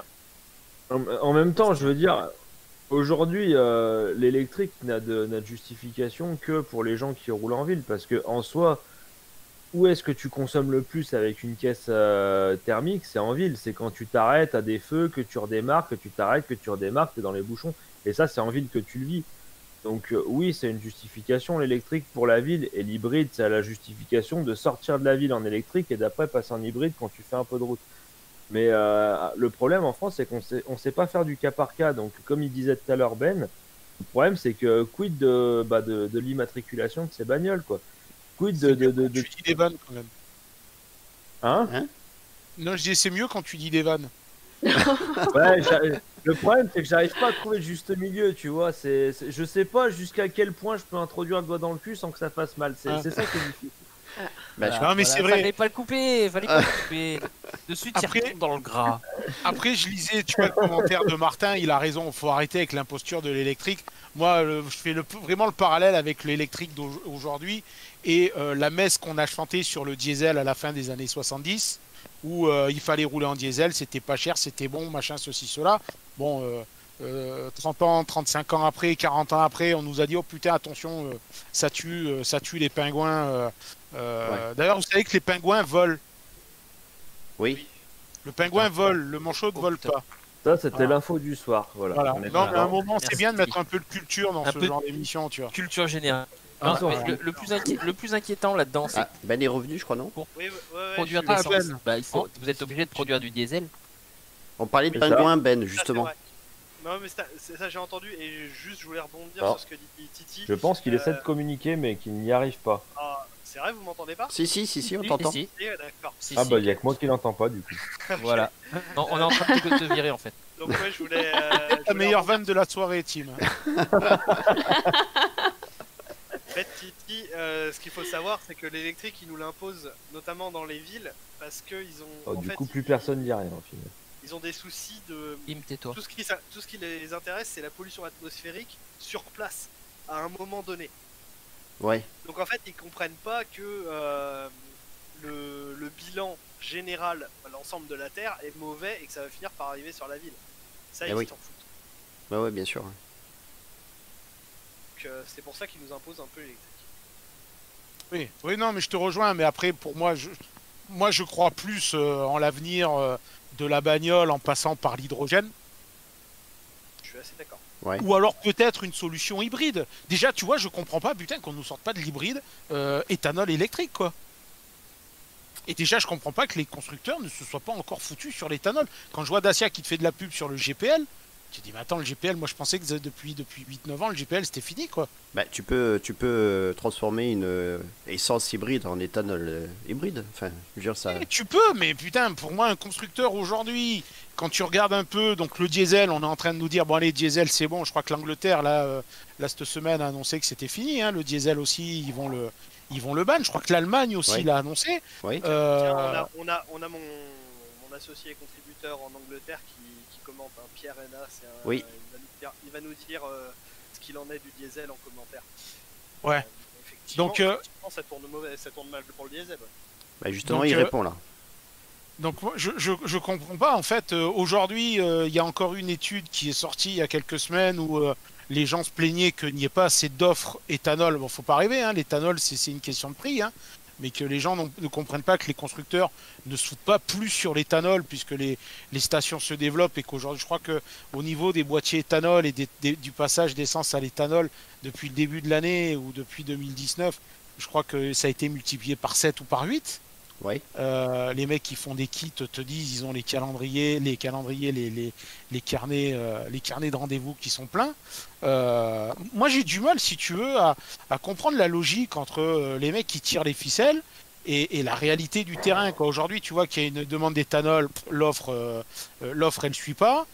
En même temps, je veux dire, aujourd'hui, l'électrique n'a de justification que pour les gens qui roulent en ville, parce que en soi, où est-ce que tu consommes le plus avec une caisse thermique? C'est en ville. C'est quand tu t'arrêtes à des feux, que tu redémarres, que tu t'arrêtes, que tu redémarres, t'es dans les bouchons. Et ça, c'est en ville que tu le vis. Donc oui, c'est une justification l'électrique pour la ville, et l'hybride, c'est la justification de sortir de la ville en électrique et d'après passer en hybride quand tu fais un peu de route. Mais le problème en France, c'est on sait pas faire du cas par cas. Donc comme il disait tout à l'heure Ben, le problème c'est que quid de l'immatriculation de ces bagnoles, quoi. Quid C'est mieux quand tu dis des vannes, quand même. Hein? Non, je dis c'est mieux quand tu dis des vannes. Ouais, le problème, c'est que j'arrive pas à trouver le juste milieu, tu vois. Je sais pas jusqu'à quel point je peux introduire le doigt dans le cul sans que ça fasse mal. Ah. C'est ça qui est difficile. Bah, Non, mais c'est vrai. Fallait pas le couper, fallait pas le couper. De suite, il Après- retourne dans le gras. Après, je lisais, tu vois, le commentaire de Martin, il a raison, il faut arrêter avec l'imposture de l'électrique. Moi, je fais vraiment le parallèle avec l'électrique d'aujourd'hui et la messe qu'on a chantée sur le diesel à la fin des années 70, où il fallait rouler en diesel, c'était pas cher, c'était bon, machin, ceci, cela. Bon, 30 ans, 35 ans après, 40 ans après, on nous a dit, oh putain, attention, ça tue les pingouins. D'ailleurs, vous savez que les pingouins volent. oui. Le pingouin vole, le manchot ne vole putain. pas. Ça, c'était Voilà. l'info du soir. Voilà. Voilà. On est Non, mais à un d'accord. moment, c'est Merci. bien de mettre un peu de culture dans Un ce peu- genre d'émission, tu vois. Culture générale. Ah, Non, ça, mais ouais. le plus inquiétant là-dedans, c'est Ah, Ben est revenu, je crois, non? Oui, ouais, produire je de suis- l'essence. Ben. Bah, vous êtes obligé de produire du diesel. On parlait de C'est ça. pingouin, Ben, Ça, c'est justement. vrai. Non, mais c'est ça, j'ai entendu, et juste, je voulais rebondir Alors, sur ce que dit Titi. Je pense qu'il essaie de communiquer, mais qu'il n'y arrive pas. Ah, c'est vrai, vous m'entendez pas? Si, on Si, t'entend. si, D'accord. si, Ah si. bah, il y a que moi qui l'entends pas, du coup. Voilà. Non, on est en train de te virer en fait. Donc ouais, je voulais... La meilleure vanne de la soirée, Tim. En fait, Titi, ce qu'il faut savoir, c'est que l'électrique, ils nous l'impose, notamment dans les villes, parce qu'ils ont... Oh, en du fait, coup, plus personne dit rien, au final. Ils ont des soucis de... Im, tais-toi. Tout ce qui les intéresse, c'est la pollution atmosphérique sur place, à un moment donné. Ouais. Donc en fait, ils comprennent pas que le bilan général à l'ensemble de la Terre est mauvais et que ça va finir par arriver sur la ville. Ça, Eh ils oui. s'en foutent. Bah ouais, bien sûr. Donc c'est pour ça qu'ils nous imposent un peu l'électrique. Oui, oui, non, mais je te rejoins. Mais après, pour moi, je crois plus en l'avenir de la bagnole en passant par l'hydrogène. Je suis assez d'accord. Ouais. Ou alors peut-être une solution hybride. Déjà, tu vois, je comprends pas, putain, qu'on nous sorte pas de l'hybride éthanol électrique, quoi. Et déjà, je comprends pas que les constructeurs ne se soient pas encore foutus sur l'éthanol. Quand je vois Dacia qui te fait de la pub sur le GPL, tu te dis, mais attends, le GPL, moi je pensais que depuis 8-9 ans, le GPL c'était fini, quoi. Bah, tu peux transformer une essence hybride en éthanol hybride. Enfin, je veux dire ça. Eh, tu peux, mais putain, pour moi, un constructeur aujourd'hui, quand tu regardes un peu, donc le diesel, on est en train de nous dire, bon allez, diesel c'est bon, je crois que l'Angleterre, là, cette semaine, a annoncé que c'était fini, hein, le diesel aussi, ils vont le ban. Je crois que l'Allemagne aussi Ouais. l'a annoncé. Oui. Tiens, on a mon associé contributeur en Angleterre qui commente, hein, Pierre Hénas. Oui. Il va nous dire ce qu'il en est du diesel en commentaire. Ouais. Effectivement, Donc, effectivement, ça tourne mal pour le diesel. Ouais. Bah justement, Donc, il répond là. Donc moi, je comprends pas en fait. Aujourd'hui, il y a encore une étude qui est sortie il y a quelques semaines où les gens se plaignaient qu'il n'y ait pas assez d'offres éthanol. Bon, faut pas rêver, hein, l'éthanol c'est une question de prix, hein, mais que les gens ne comprennent pas que les constructeurs ne se foutent pas plus sur l'éthanol puisque les stations se développent et qu'aujourd'hui, je crois que au niveau des boîtiers éthanol et du passage d'essence à l'éthanol depuis le début de l'année ou depuis 2019, je crois que ça a été multiplié par 7 ou par 8. Oui. Les mecs qui font des kits te disent ils ont les calendriers, les carnets de rendez-vous qui sont pleins. Moi j'ai du mal si tu veux à comprendre la logique entre les mecs qui tirent les ficelles et la réalité du terrain. Aujourd'hui tu vois qu'il y a une demande d'éthanol, l'offre elle suit pas.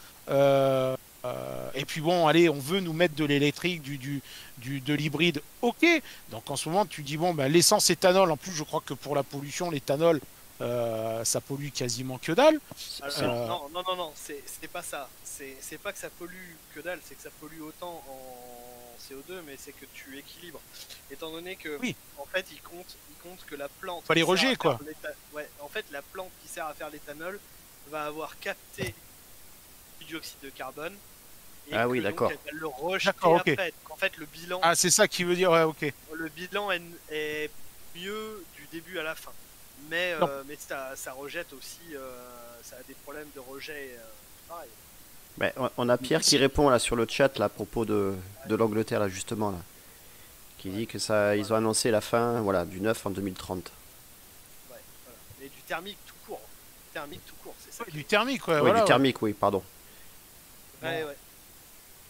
Et puis bon, allez, on veut nous mettre de l'électrique, de l'hybride, ok. Donc en ce moment, tu dis, bon, ben, l'essence éthanol, en plus, je crois que pour la pollution, l'éthanol, ça pollue quasiment que dalle. Alors, non, c'est pas ça. C'est pas que ça pollue que dalle, c'est que ça pollue autant en CO2, mais c'est que tu équilibres. Étant donné que, oui. En fait, il compte que la plante. Pas les rejets, quoi. Ouais, en fait, la plante qui sert à faire l'éthanol va avoir capté du dioxyde de carbone. Et ah oui, d'accord. Elle va le rejeter après. Okay. En fait, le bilan. Ah, c'est ça qui veut dire, ouais, ok. Le bilan est mieux du début à la fin. Mais ça rejette aussi. Ça a des problèmes de rejet. Pareil. Ben, on a Pierre qui répond là sur le chat là, à propos de l'Angleterre là justement là, qui dit que ça, ils ont annoncé la fin voilà du 9 en 2030. Ouais, voilà. Et du thermique tout court. Thermique tout court, c'est ça. Ouais, du thermique, ouais. Oui, voilà, du thermique, oui, pardon. Ouais, ouais.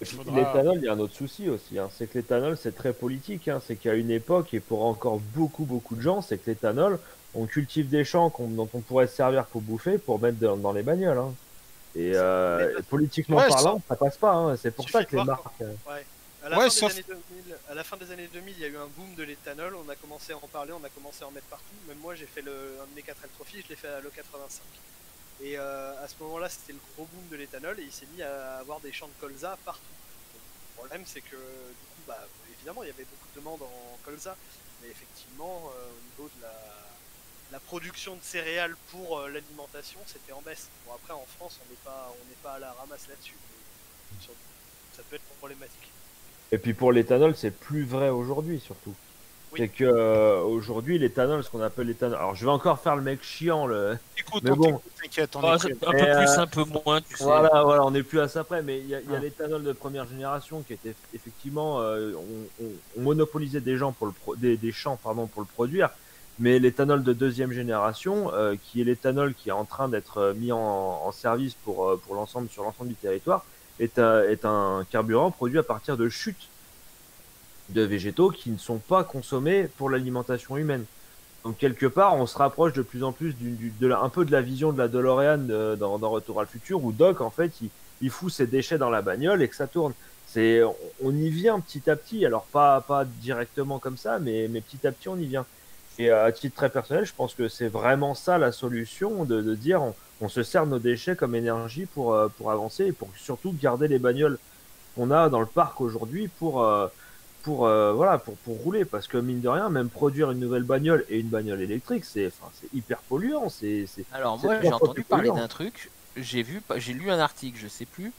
Et puis l'éthanol, il y a un autre souci aussi, hein, c'est que l'éthanol c'est très politique, hein, c'est qu'à une époque, et pour encore beaucoup de gens, c'est que l'éthanol, on cultive des champs dont on pourrait se servir pour bouffer, pour mettre dans les bagnoles. Hein. Et politiquement parlant, ça passe pas, hein, c'est pour ça que les marques... Ouais. À la fin des années 2000, il y a eu un boom de l'éthanol, on a commencé à en parler, on a commencé à en mettre partout. Même moi j'ai fait un de mes 4 L-Trophy, je l'ai fait à l'E85. Et à ce moment-là, c'était le gros boom de l'éthanol et il s'est mis à avoir des champs de colza partout. Le problème, c'est que du coup, évidemment, il y avait beaucoup de demandes en colza, mais effectivement, au niveau de la production de céréales pour l'alimentation, c'était en baisse. Bon, après, en France, on n'est pas à la ramasse là-dessus. Ça peut être problématique. Et puis pour l'éthanol, c'est plus vrai aujourd'hui surtout. Oui. C'est que aujourd'hui, l'éthanol, ce qu'on appelle l'éthanol. Alors, je vais encore faire le mec chiant, Écoute, mais bon, t'inquiète, un peu plus, un peu moins, tu sais. Voilà, on n'est plus à ça près, mais il y a l'éthanol de première génération qui était effectivement, on monopolisait des champs pour le produire, mais l'éthanol de deuxième génération, qui est l'éthanol qui est en train d'être mis en service sur l'ensemble du territoire, est un carburant produit à partir de chutes de végétaux qui ne sont pas consommés pour l'alimentation humaine. Donc quelque part, on se rapproche de plus en plus un peu de la vision de la DeLorean dans Retour à le futur, où Doc, en fait, il fout ses déchets dans la bagnole et que ça tourne. On y vient petit à petit, alors pas directement comme ça, mais petit à petit, on y vient. Et à titre très personnel, je pense que c'est vraiment ça la solution, de dire on se sert de nos déchets comme énergie pour avancer et pour surtout garder les bagnoles qu'on a dans le parc aujourd'hui pour rouler, parce que mine de rien, même produire une nouvelle bagnole et une bagnole électrique, c'est hyper polluant. Alors moi j'ai entendu parler d'un truc, j'ai lu un article, je sais plus,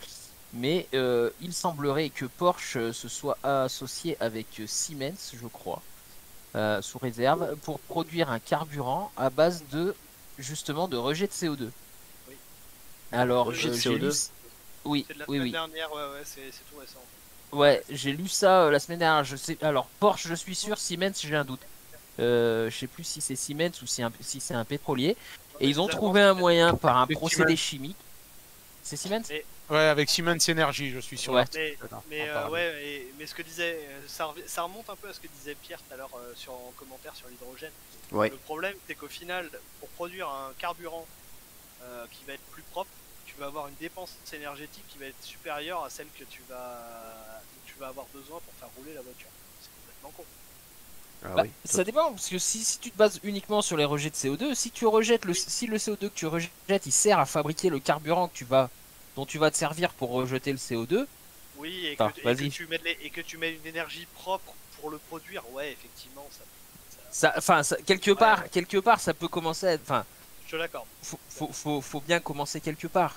mais il semblerait que Porsche se soit associé avec Siemens, je crois, sous réserve, pour produire un carburant à base de rejet de CO2. Oui. Alors rejet de CO2. Oui, c'est de la semaine dernière, c'est tout récent. Ouais, j'ai lu ça la semaine dernière. Je sais. Alors Porsche, je suis sûr. Siemens, j'ai un doute. Je sais plus si c'est Siemens ou si c'est un pétrolier. Et ils ont trouvé un moyen par un procédé chimique. C'est Siemens ? Ouais, avec Siemens Energy, je suis sûr. Ouais. Mais ce que disait, ça remonte un peu à ce que disait Pierre tout à l'heure en commentaire sur l'hydrogène. Ouais. Le problème, c'est qu'au final, pour produire un carburant qui va être plus propre, tu vas avoir une dépense énergétique qui va être supérieure à celle que tu vas avoir besoin pour faire rouler la voiture. C'est complètement con. Oui. Ça dépend, parce que si tu te bases uniquement sur les rejets de CO2, si le CO2 que tu rejettes, il sert à fabriquer le carburant dont tu vas te servir pour rejeter le CO2, Oui, et Ah, que, vas-y. et que tu mets une énergie propre pour le produire, ouais, effectivement, Quelque part, ça peut commencer à être. Enfin, je te l'accorde. faut bien commencer quelque part.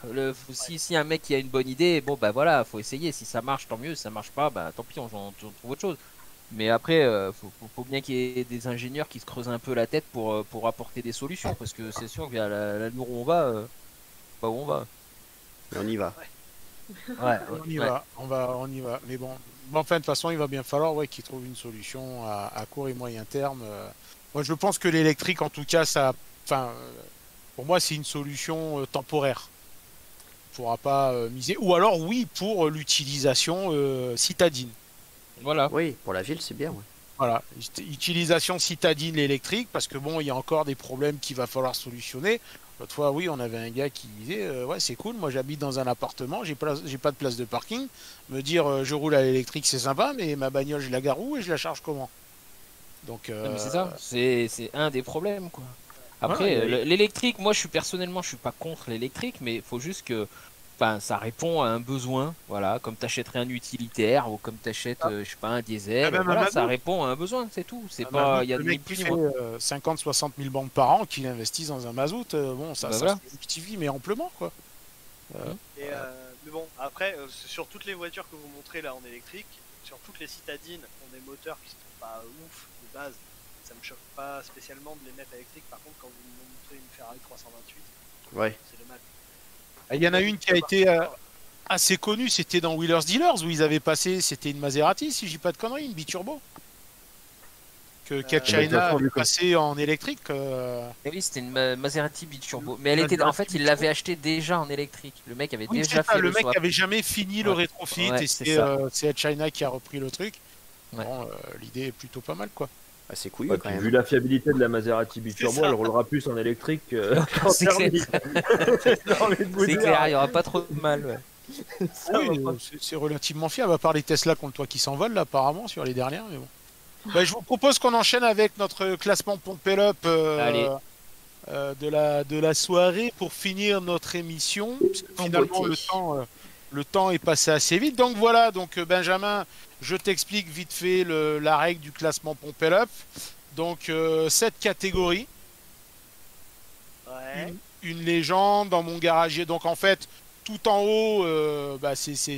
Si un mec qui a une bonne idée, bon bah voilà, faut essayer. Si ça marche, tant mieux. Si ça marche pas, bah tant pis, on trouve autre chose. Mais après, faut bien qu'il y ait des ingénieurs qui se creusent un peu la tête pour apporter des solutions, parce que c'est sûr qu'à la où on va, pas où on va. Mais on y va. Ouais, On y va, on y va. Mais bon, enfin, de toute façon, il va bien falloir qu'ils trouvent une solution à court et moyen terme. Moi, je pense que l'électrique, en tout cas, pour moi, c'est une solution temporaire. On ne pourra pas miser. Ou alors, oui, pour l'utilisation citadine. Voilà. Oui, pour la ville, c'est bien. Ouais. Voilà, utilisation citadine électrique, parce que bon, il y a encore des problèmes qu'il va falloir solutionner. L'autre fois, oui, on avait un gars qui disait ouais, c'est cool, moi j'habite dans un appartement, j'ai pas de place de parking. Me dire je roule à l'électrique, c'est sympa, mais ma bagnole, je la gare où et je la charge comment? Donc, Non, mais c'est ça, c'est un des problèmes quoi. Après, Ouais, l'électrique, moi personnellement, je suis pas contre l'électrique, mais il faut juste que, enfin, ça répond à un besoin, voilà, comme t'achèterais un utilitaire ou comme t'achètes, je sais pas, un diesel, même un voilà, ça mazout. répond à un besoin, c'est tout. C'est un pas, mazout, il y a le ni mec qui plus ni fait moins. 50-60 000 bandes par an, qu'il investisse dans un mazout, bon, ça Bah voilà. se justifie, mais amplement, quoi. Et, mais bon, après, sur toutes les voitures que vous montrez là en électrique, sur toutes les citadines, ont des moteurs qui sont pas ouf de base. Ça me choque pas spécialement de les mettre électriques. Par contre, quand vous me montrez une Ferrari 328, Ouais. c'est le mal. Il y en a une qui a été assez connue, c'était dans Wheelers Dealers, où ils avaient passé, c'était une Maserati, si je dis pas de conneries, une biturbo. Que Cat de toute China façon, avait vu comme- passé en électrique. Et oui, c'était une Maserati biturbo, mais elle était, en fait, il l'avait acheté déjà en électrique. Le mec avait Oui, déjà c'est ça, fait le le mec swap. avait jamais fini le Ouais. rétrofit Ouais, et c'est c'est ça. Cat China qui a repris le truc. Ouais. Bon, l'idée est plutôt pas mal, quoi. Ah, c'est couillu Ouais, quand puis même. vu la fiabilité de la Maserati Biturbo, ça. elle roulera plus en électrique qu'en C'est clair. thermique. J'ai envie de vous C'est dire. clair, il y aura pas trop de mal. Ouais. Ça Oui, va pas. c'est relativement fiable, à part les Tesla contre toi qui s'envolent, là, apparemment, sur les dernières, mais bon. Bah, je vous propose qu'on enchaîne avec notre classement Pompel Up Allez. de la soirée pour finir notre émission. Parce que finalement, beauté. le temps est passé assez vite. Donc voilà, donc Benjamin, je t'explique vite fait la règle du classement Pompel Up. Donc 7 catégories. Ouais. Une légende dans mon garagier. Donc en fait, tout en haut, c'est C'est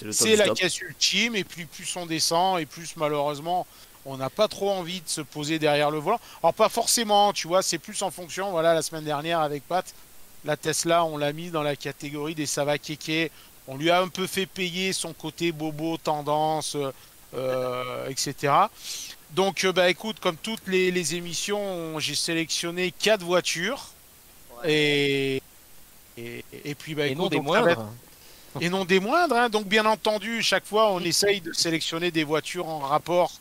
le top c'est du la top. caisse ultime. Et puis plus on descend, et plus malheureusement, on n'a pas trop envie de se poser derrière le volant. Alors pas forcément, tu vois, c'est plus en fonction. Voilà, la semaine dernière avec Pat, la Tesla, on l'a mis dans la catégorie des Savakeke. On lui a un peu fait payer son côté bobo, tendance, etc. Donc, écoute, comme toutes les émissions, j'ai sélectionné 4 voitures. Ouais. Et puis, Et non écoute, des donc, ça va être- moindres. et non des moindres. Hein. Donc, bien entendu, chaque fois, on essaye de sélectionner des voitures en rapport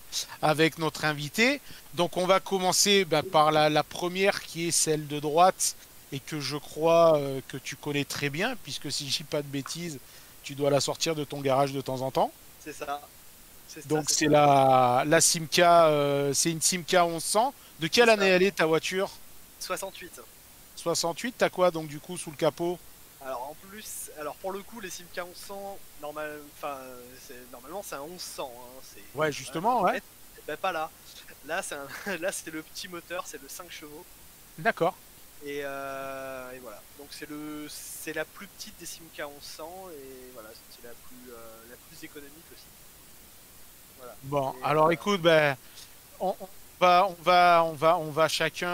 avec notre invité. Donc, on va commencer par la première qui est celle de droite et que je crois que tu connais très bien, puisque si je dis pas de bêtises, tu dois la sortir de ton garage de temps en temps. C'est ça. C'est ça, Donc, c'est c'est ça. la Simca, c'est une Simca 1100. De quelle C'est année ça. elle est ta voiture? 68. 68, t'as quoi donc du coup sous le capot? Alors pour le coup, les Simca 1100, normalement c'est un 1100. Hein, Ouais, justement, ouais. Ben pas là. Là c'est là c'est le petit moteur, c'est le 5 chevaux. D'accord. Et voilà. Donc c'est la plus petite des Simca 1100 et voilà, c'est la plus économique aussi. Voilà. Bon, Et, alors écoute, on va chacun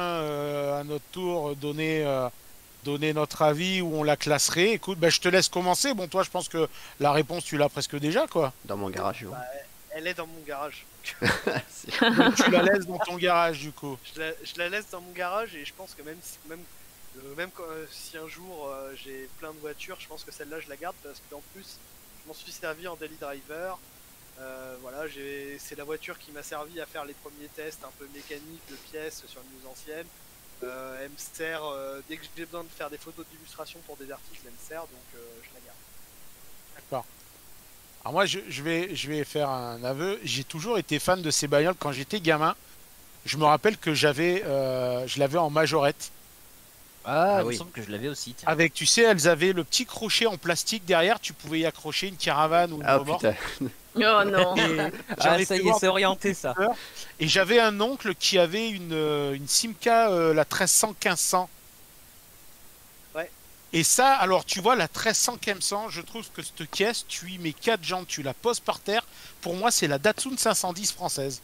à notre tour donner notre avis où on la classerait. Écoute, je te laisse commencer. Bon, toi, je pense que la réponse, tu l'as presque déjà, quoi. Dans mon garage. Bah, elle est dans mon garage. Donc, tu la laisses dans ton garage, du coup. Je la laisse dans mon garage et je pense que si un jour j'ai plein de voitures, je pense que celle-là je la garde parce qu'en plus je m'en suis servi en daily driver. Voilà, c'est la voiture qui m'a servi à faire les premiers tests un peu mécaniques de pièces sur une news ancienne. Elle me sert dès que j'ai besoin de faire des photos d'illustration pour des articles, elle me sert donc je la garde. D'accord. Alors moi, je vais faire un aveu. J'ai toujours été fan de ces bagnoles quand j'étais gamin. Je me rappelle que je l'avais en majorette. Ah, il me oui. semble que je l'avais aussi. Tiens. Avec, tu sais, elles avaient le petit crochet en plastique derrière, tu pouvais y accrocher une caravane ou une Ah remorque. putain. Oh non. Et Ah, j'avais ça fait y est, voir c'est orienté ça. Et j'avais un oncle qui avait une Simca, la 1300-1500. Ouais. Et ça, alors tu vois, la 1300-1500, je trouve que cette caisse, tu y mets 4 jantes, tu la poses par terre. Pour moi, c'est la Datsun 510 française.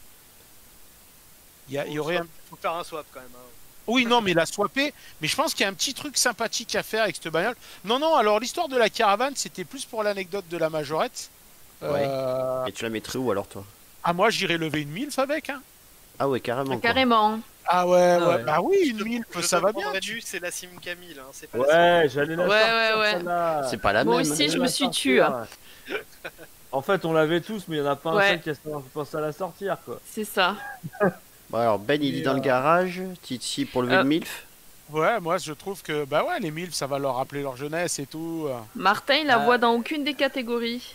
Il y aurait un... Faut faire un swap quand même. Hein. Oui, non, mais la swapper. Mais je pense qu'il y a un petit truc sympathique à faire avec cette bagnole. Non, alors l'histoire de la caravane, c'était plus pour l'anecdote de la majorette. Ouais. Euh, Et tu la mettrais où alors toi? Ah, moi, j'irais lever une MILF avec. Hein. Ah ouais, carrément. quoi. Carrément. Ah ouais, Ah ouais. ouais. Bah oui, une Je MILF, te ça va bien. prendrais du, c'est la Simca 1000, hein, c'est pas la Ouais, j'allais la Ouais, sortir, ouais. celle-là. C'est pas la Moi même. aussi, je J'allais me la suis sortir. tue. Hein. En fait, on l'avait tous, mais il n'y en a pas un Ouais. seul qui a pensé à la sortir, quoi. C'est ça. Bon, alors Ben il dit dans le garage, Titi pour lever le MILF. Ouais, moi je trouve que bah ouais, les MILF ça va leur rappeler leur jeunesse et tout. Martin, il la Ah. voit dans aucune des catégories.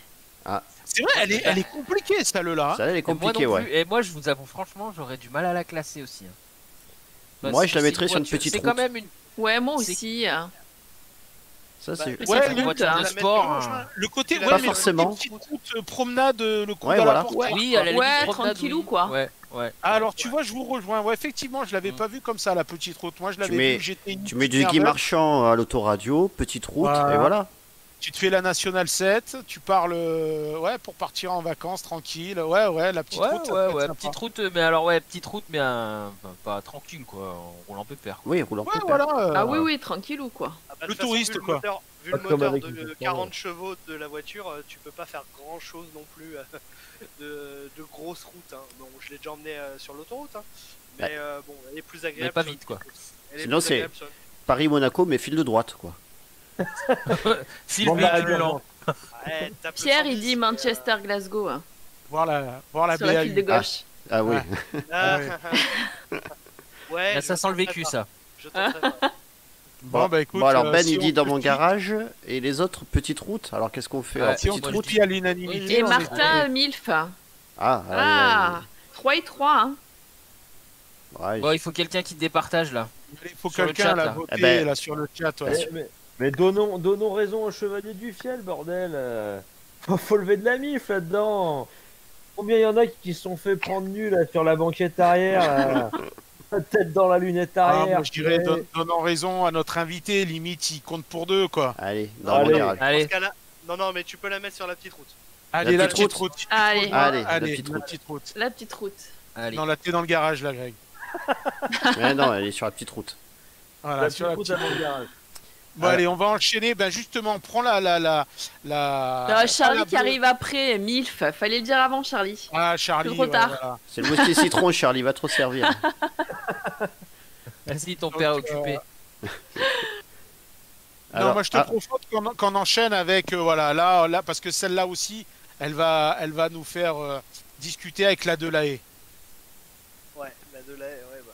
C'est vrai, elle est compliquée celle-là. Ça elle est Et moi compliquée, non ouais. plus. Et moi, je vous avoue, franchement, j'aurais du mal à la classer aussi. Hein. Moi, je la c'est mettrais sur une voiture- petite C'est route. quand même une. Ouais, moi C'est- aussi. Ça c'est. Mais Ouais, c'est une route, voiture hein. de La sport. mettre Hein. Le côté, Pas ouais, mais forcément. une petite route, promenade, le coup Ouais, à voilà. la porte. Oui, à la limite, Ouais, promenade, tranquillou, oui. quoi. Ouais. Ah, alors tu vois, je vous rejoins. Ouais, effectivement, je l'avais Mm. pas vu comme ça la petite route. Moi, je l'avais mets- vu. J'étais une Tu mets du petite Guy nerveuse. Marchand à l'autoradio, petite route, Voilà. et voilà. Tu te fais la Nationale 7, tu parles, ouais, pour partir en vacances tranquille. Ouais, la petite Ouais, route. ça peut être sympa. petite route, mais alors ouais, petite route, mais pas tranquille quoi, en roulant pépère. Oui, roulant Ouais, pépère. voilà. Ah oui, tranquillou, quoi. Ah bah, de Le toute façon, touriste, vu le quoi. moteur- vu Pas le comme moteur avec de une Ford. 40 chevaux de la voiture, tu peux pas faire grand chose non plus de grosses routes. Hein. Bon, je l'ai déjà emmené sur l'autoroute, hein. Mais bon, elle est plus agréable. Mais pas sur vite, une quoi. petite route. Elle est Sinon, plus c'est- agréable sur une- Paris-Monaco, mais fil de droite, quoi. Si Bon, le bah, véhicule alors, lent. Ouais, tape le Pierre, il 110, dit mais, Manchester-Glasgow. Hein, Voir la sur la file de BAU. gauche. Ah oui. Ouais. Ah, ouais, Là, ça je sent le tenterai vécu pas. ça. Je tenterai pas. Bon, bah écoute. Bon, alors Ben si il on dit dans te mon fie- garage, et les autres petites routes. Alors qu'est-ce qu'on fait? Ouais, Alors, Si on petite te route. fie à l'unanimité. Et on est- Martin, Milf. Ah, Ah, 3 et 3. Hein. ouais, Bon, il faut quelqu'un qui te départage là. Il faut Sur le quelqu'un chat, là là. voter Eh ben, là sur le chat. Ouais. Mais donnons raison au chevalier du fiel, bordel. Faut lever de la mif là-dedans. Combien il y en a qui se sont fait prendre nu là sur la banquette arrière, là. La tête dans la lunette Ah, arrière. moi, je dirais, purée. donnons raison à notre invité. Limite, il compte pour deux, quoi. Allez, dans Allez. mon garage. Dans Allez, ce cas-là, non, mais tu peux la mettre sur la petite route. Allez, la petite petite route. Allez. Allez, la Allez, petite la route. petite route. La petite route. allez. Non, là, t'es dans le garage, là, Greg. Mais non, elle est sur la petite route. Voilà, La sur la petite petite route à mon garage. Bon, allez, on va enchaîner. Ben, justement, prends la. Ah, Charlie la qui bleue. arrive après, Milf. Fallait le dire avant, Charlie. Ah, Charlie. Trop ouais, tard. voilà. C'est le moustier citron, Charlie, va trop servir. Vas-y, ton père est Donc, occupé. Non, moi, je te ah, propose qu'on enchaîne avec. Voilà, là, parce que celle-là aussi, elle va nous faire discuter avec la Delahaye. Ouais, la de lait, ouais, bah.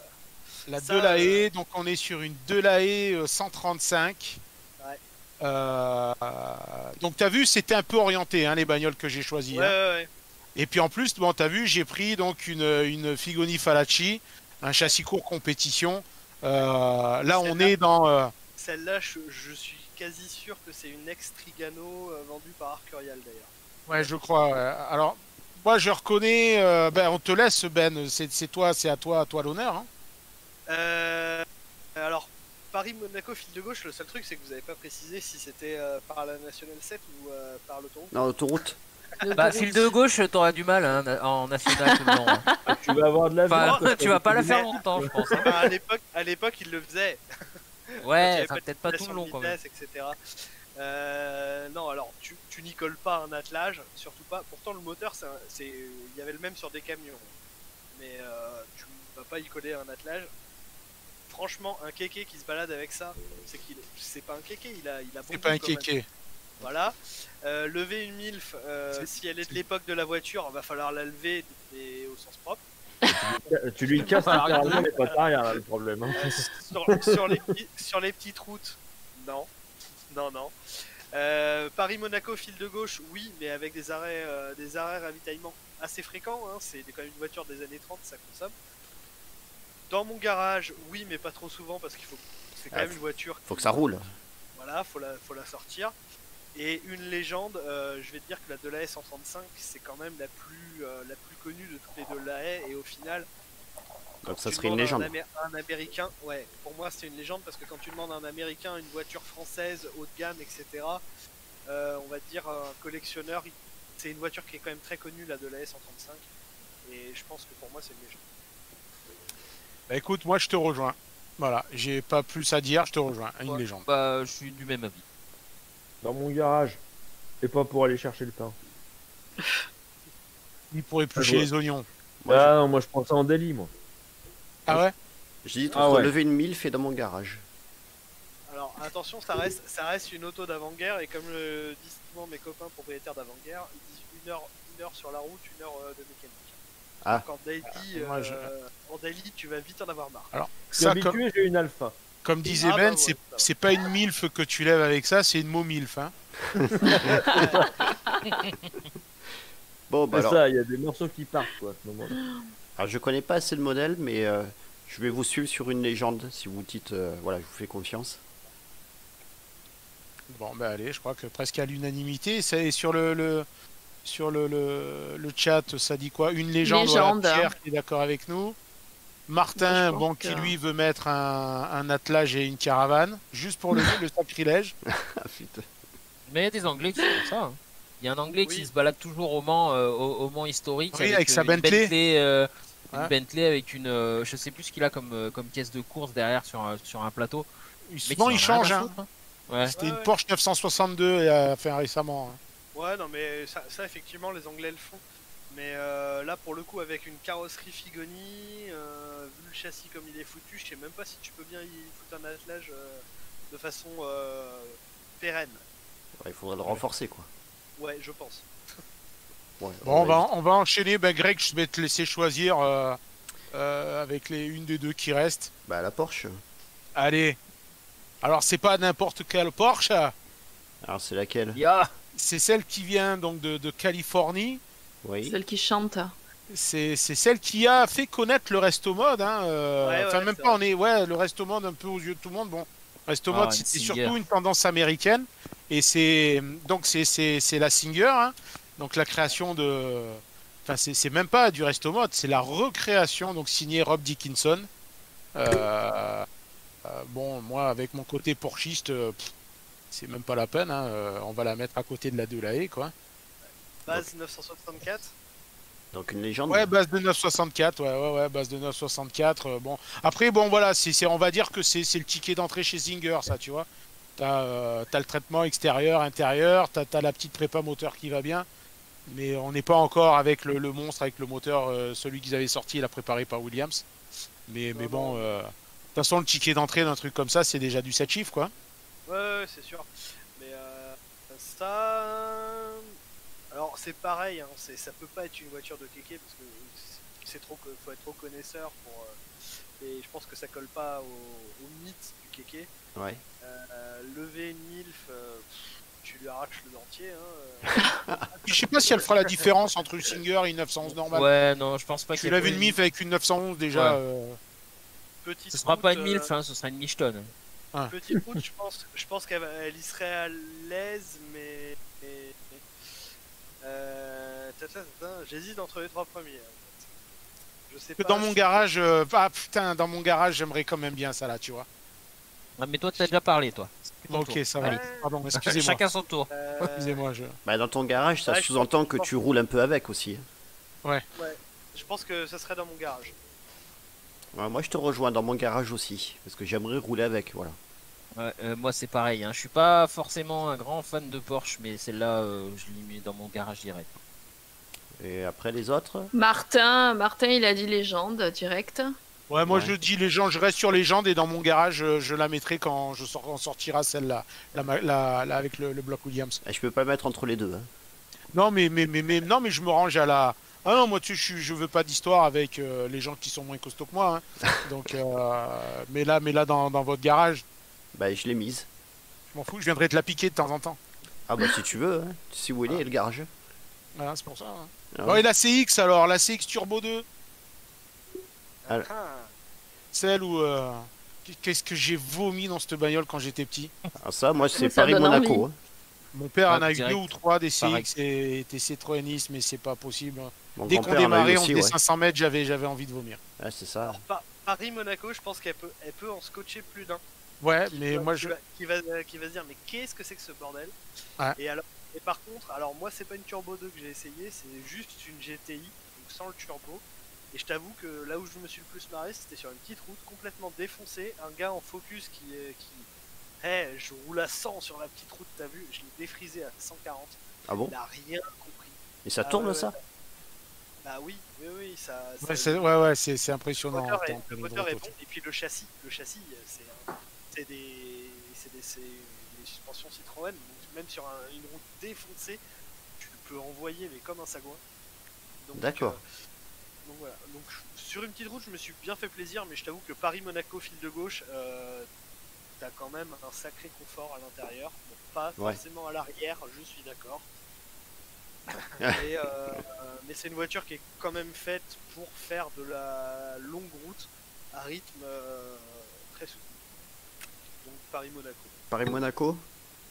La Ça, Delahaye, donc on est sur une Delahaye 135. Ouais. Donc t'as vu, c'était un peu orienté hein, les bagnoles que j'ai choisies. Ouais, hein. ouais. Et puis en plus, bon, t'as vu, j'ai pris donc une Figoni Falacci, un châssis court compétition. Là, on Celle-là. est dans. Celle-là, je suis quasi sûr que c'est une ex-Trigano vendue par Arcurial d'ailleurs. Ouais, je crois. Ouais. Alors, moi, je reconnais. Ben, on te laisse, Ben. C'est toi, c'est à toi l'honneur. Hein. Alors, Paris-Monaco, fil de gauche, le seul truc c'est que vous avez pas précisé si c'était par la Nationale 7 ou par l'autoroute. Non, autoroute. Bah, fil de gauche, t'auras du mal hein, en national tout le long. Hein. Tu vas avoir de la Enfin, vie, quoi. tu vas pas la faire longtemps, je pense. hein. Bah, à l'époque, ils le faisaient. Quand il y Ouais, avait enfin, de peut-être pas tout limitation le long de quand même. vitesse, etc. Non, alors tu n'y colles pas un attelage, surtout pas. Pourtant, le moteur, il y avait le même sur des camions, mais tu vas pas y coller un attelage. Franchement, un kéké qui se balade avec ça, c'est pas un kéké, il a C'est bon pas un goût quand même. kéké. Voilà. Lever une MILF, si elle est de l'époque de la voiture, va falloir la lever et au sens propre. Tu lui casses littéralement les pattes arrière, là, le problème. Hein. Sur les petites routes, non. Paris-Monaco, fil de gauche, oui, mais avec des arrêts ravitaillement assez fréquents. Hein, c'est quand même une voiture des années 30, ça consomme. Dans mon garage, oui, mais pas trop souvent parce qu'il faut c'est quand même une voiture. Faut que ça roule. Voilà, faut la sortir. Et une légende, je vais te dire que la Delahaye 135, c'est quand même la plus connue de toutes les Delahaye. Et au final, Donc ça tu serait une demandes légende. un Américain, ouais, pour moi c'est une légende parce que quand tu demandes à un Américain une voiture française haut de gamme, etc., on va te dire un collectionneur, c'est une voiture qui est quand même très connue, la Delahaye 135. Et je pense que pour moi c'est une légende. Bah écoute, moi je te rejoins. Voilà, j'ai pas plus à dire, je te rejoins. Une légende. Bah, je suis du même avis. Dans mon garage. Et pas pour aller chercher le pain. Ni pour éplucher Ah, ouais. les oignons. Moi, Non, moi je prends ça en délit, moi. Ah ouais? j'ai dit Ah ouais. relever une mille fait dans mon garage. Alors attention, ça reste une auto d'avant-guerre et comme le disent souvent mes copains propriétaires d'avant-guerre, ils disent une heure sur la route, une heure de mécanique. Ah. Donc en daily, moi, en daily, tu vas vite en avoir marre. Alors, Je suis ça, habitué, j'ai une alpha. comme disait Ah, Ben, bah, ouais, ça va. c'est pas une milf que tu lèves avec ça, c'est une momilf. Hein. Bon, bah C'est alors, ça, il y a des morceaux qui partent, quoi, à ce moment-là. alors, je connais pas assez le modèle, mais je vais vous suivre sur une légende. Si vous dites, voilà, je vous fais confiance. Bon, bah allez, je crois que presque à l'unanimité. C'est sur le chat, ça dit quoi? Une légende, Légende. Voilà, Pierre qui est d'accord avec nous. Martin, Moi, je pense bon, que- qui lui veut mettre un attelage et une caravane, juste pour le sacrilège. Ah putain. Mais il y a des Anglais qui font ça. Hein. Il y a un Anglais Oui. qui se balade toujours au Mans, au Mans historique. Oui, avec sa une Bentley. Une Ouais. Bentley avec je sais plus ce qu'il a comme caisse de course derrière sur un plateau. Souvent, Mec, il en a rien change. à Hein. foutre, hein. Ouais. C'était Ouais, une ouais. Porsche 962 enfin, récemment. Hein. Ouais, non, mais ça effectivement, les Anglais le font. Mais là, pour le coup, avec une carrosserie Figoni, vu le châssis comme il est foutu, je sais même pas si tu peux bien y foutre un attelage de façon pérenne. Ouais, il faudrait le renforcer, quoi. Ouais, je pense. Ouais, Bon, ouais. on va enchaîner. Ben, Greg, je vais te laisser choisir avec une des deux qui restent. Bah, la Porsche. Allez. Alors, c'est pas n'importe quelle Porsche. Alors, c'est laquelle? Ya C'est celle qui vient donc de Californie. Oui. Celle qui chante. C'est celle qui a fait connaître le resto mode. Hein, Ouais, enfin, ouais, même c'est pas, vrai. le resto mode un peu aux yeux de tout le monde. Bon, resto Ah, mode, une c'était Singer. surtout une tendance américaine. Et c'est la Singer. Hein, donc la création de. Enfin, c'est même pas du resto mode, c'est la recréation, donc signée Rob Dickinson. Bon, moi, avec mon côté porchiste, c'est même pas la peine. Hein, on va la mettre à côté de la Delahaye, quoi. Base 964. Donc, une légende. Ouais, base de 964, ouais, base de 964. Bon, après, bon, voilà, on va dire que c'est le ticket d'entrée chez Singer, ça, tu vois. T'as le traitement extérieur, intérieur, t'as la petite prépa moteur qui va bien, mais on n'est pas encore avec le monstre, avec le moteur, celui qu'ils avaient sorti, il a préparé par Williams. Mais Non, bon, non. de toute façon, le ticket d'entrée d'un truc comme ça, c'est déjà du 7 chiffres, quoi. Ouais, c'est sûr. Mais ça. Alors, c'est pareil, hein, ça peut pas être une voiture de kéké parce que faut être trop connaisseur pour. Et je pense que ça colle pas au mythe du kéké. Ouais. Lever une MILF, tu lui arraches le dentier. Hein, Je sais pas si elle fera la différence entre une Singer et une 911 normale. Ouais, non, je pense pas Tu qu'il y lèves ait une pas MIF avec une 911 déjà. Ouais. petite Ce sera pas une route, MILF, hein, ce sera une Michton. Petite route, je pense qu'elle y serait à l'aise, mais. J'hésite entre les trois premiers. Je sais Que pas. dans mon garage, dans mon garage, j'aimerais quand même bien ça là, tu vois. Ah, mais toi, t'as déjà parlé, toi. C'est ton Ok, tour. ça va. Allez. Pardon, excusez-moi. Chacun son tour. Excusez-moi, Bah, dans ton garage, ça Ouais, je sous-entend pense- que je pense- tu roules un peu avec aussi. Je pense que ça serait dans mon garage. Ouais, moi, je te rejoins dans mon garage aussi. Parce que j'aimerais rouler avec, voilà. Ouais, moi, c'est pareil. Hein. Je suis pas forcément un grand fan de Porsche, mais celle-là, je l'ai mis dans mon garage direct. Et après, les autres? Martin, il a dit légende direct. Ouais, moi Ouais. je dis légende, je reste sur légende et dans mon garage, je la mettrai quand on sortira celle-là, la avec le bloc Williams. Ah, je peux pas le mettre entre les deux. Hein. Non, non, mais je me range à la. Ah non, moi tu sais, je veux pas d'histoire avec les gens qui sont moins costauds que moi. Hein. Donc, mais là dans votre garage, Bah, je l'ai mise. je m'en fous, je viendrai te la piquer de temps en temps. Ah, bah, si tu veux. Hein. Tu sais où il est, le garage. Voilà, c'est pour ça. Hein. Ah, Bon, et la CX alors, la CX Turbo 2, Ah. Ah. celle où qu'est-ce que j'ai vomi dans cette bagnole quand j'étais petit. Alors ça, moi, c'est Ça donne Paris-Monaco. envie. Hein. Mon père Ah, en a eu direct. 2 ou 3 des Pareil. CX et des Citroënis, mais c'est pas possible. Mon Dès qu'on grand-père en a eu démarrait, on aussi, faisait ouais. 500 mètres, j'avais envie de vomir. Ouais, c'est ça. Alors, Paris-Monaco, je pense elle peut en scotcher plus d'un. Ouais, Qui mais va- moi qui je. va, qui va se dire mais qu'est-ce que c'est que ce bordel. Ouais. Et par contre, alors moi c'est pas une Turbo 2 que j'ai essayé, c'est juste une GTI, donc sans le turbo. Et je t'avoue que là où je me suis le plus marré, c'était sur une petite route complètement défoncée, un gars en focus je roule à 100 sur la petite route, t'as vu, je l'ai défrisé à 140. Ah bon? Il a rien compris. Et ça Ah, tourne ouais, ça? ouais. Bah oui, ça. Ouais, c'est impressionnant. Le moteur en est, termes le de moteur est route. bon, et puis le châssis, c'est des suspensions Citroën, donc même sur une route défoncée, tu peux envoyer mais comme un sagouin. Donc, D'accord. donc voilà. Donc sur une petite route, je me suis bien fait plaisir, mais je t'avoue que Paris-Monaco fil de gauche, t'as quand même un sacré confort à l'intérieur, bon, pas Ouais. forcément à l'arrière, je suis d'accord. Mais c'est une voiture qui est quand même faite pour faire de la longue route à rythme très soutenu. Donc Paris-Monaco. Paris-Monaco?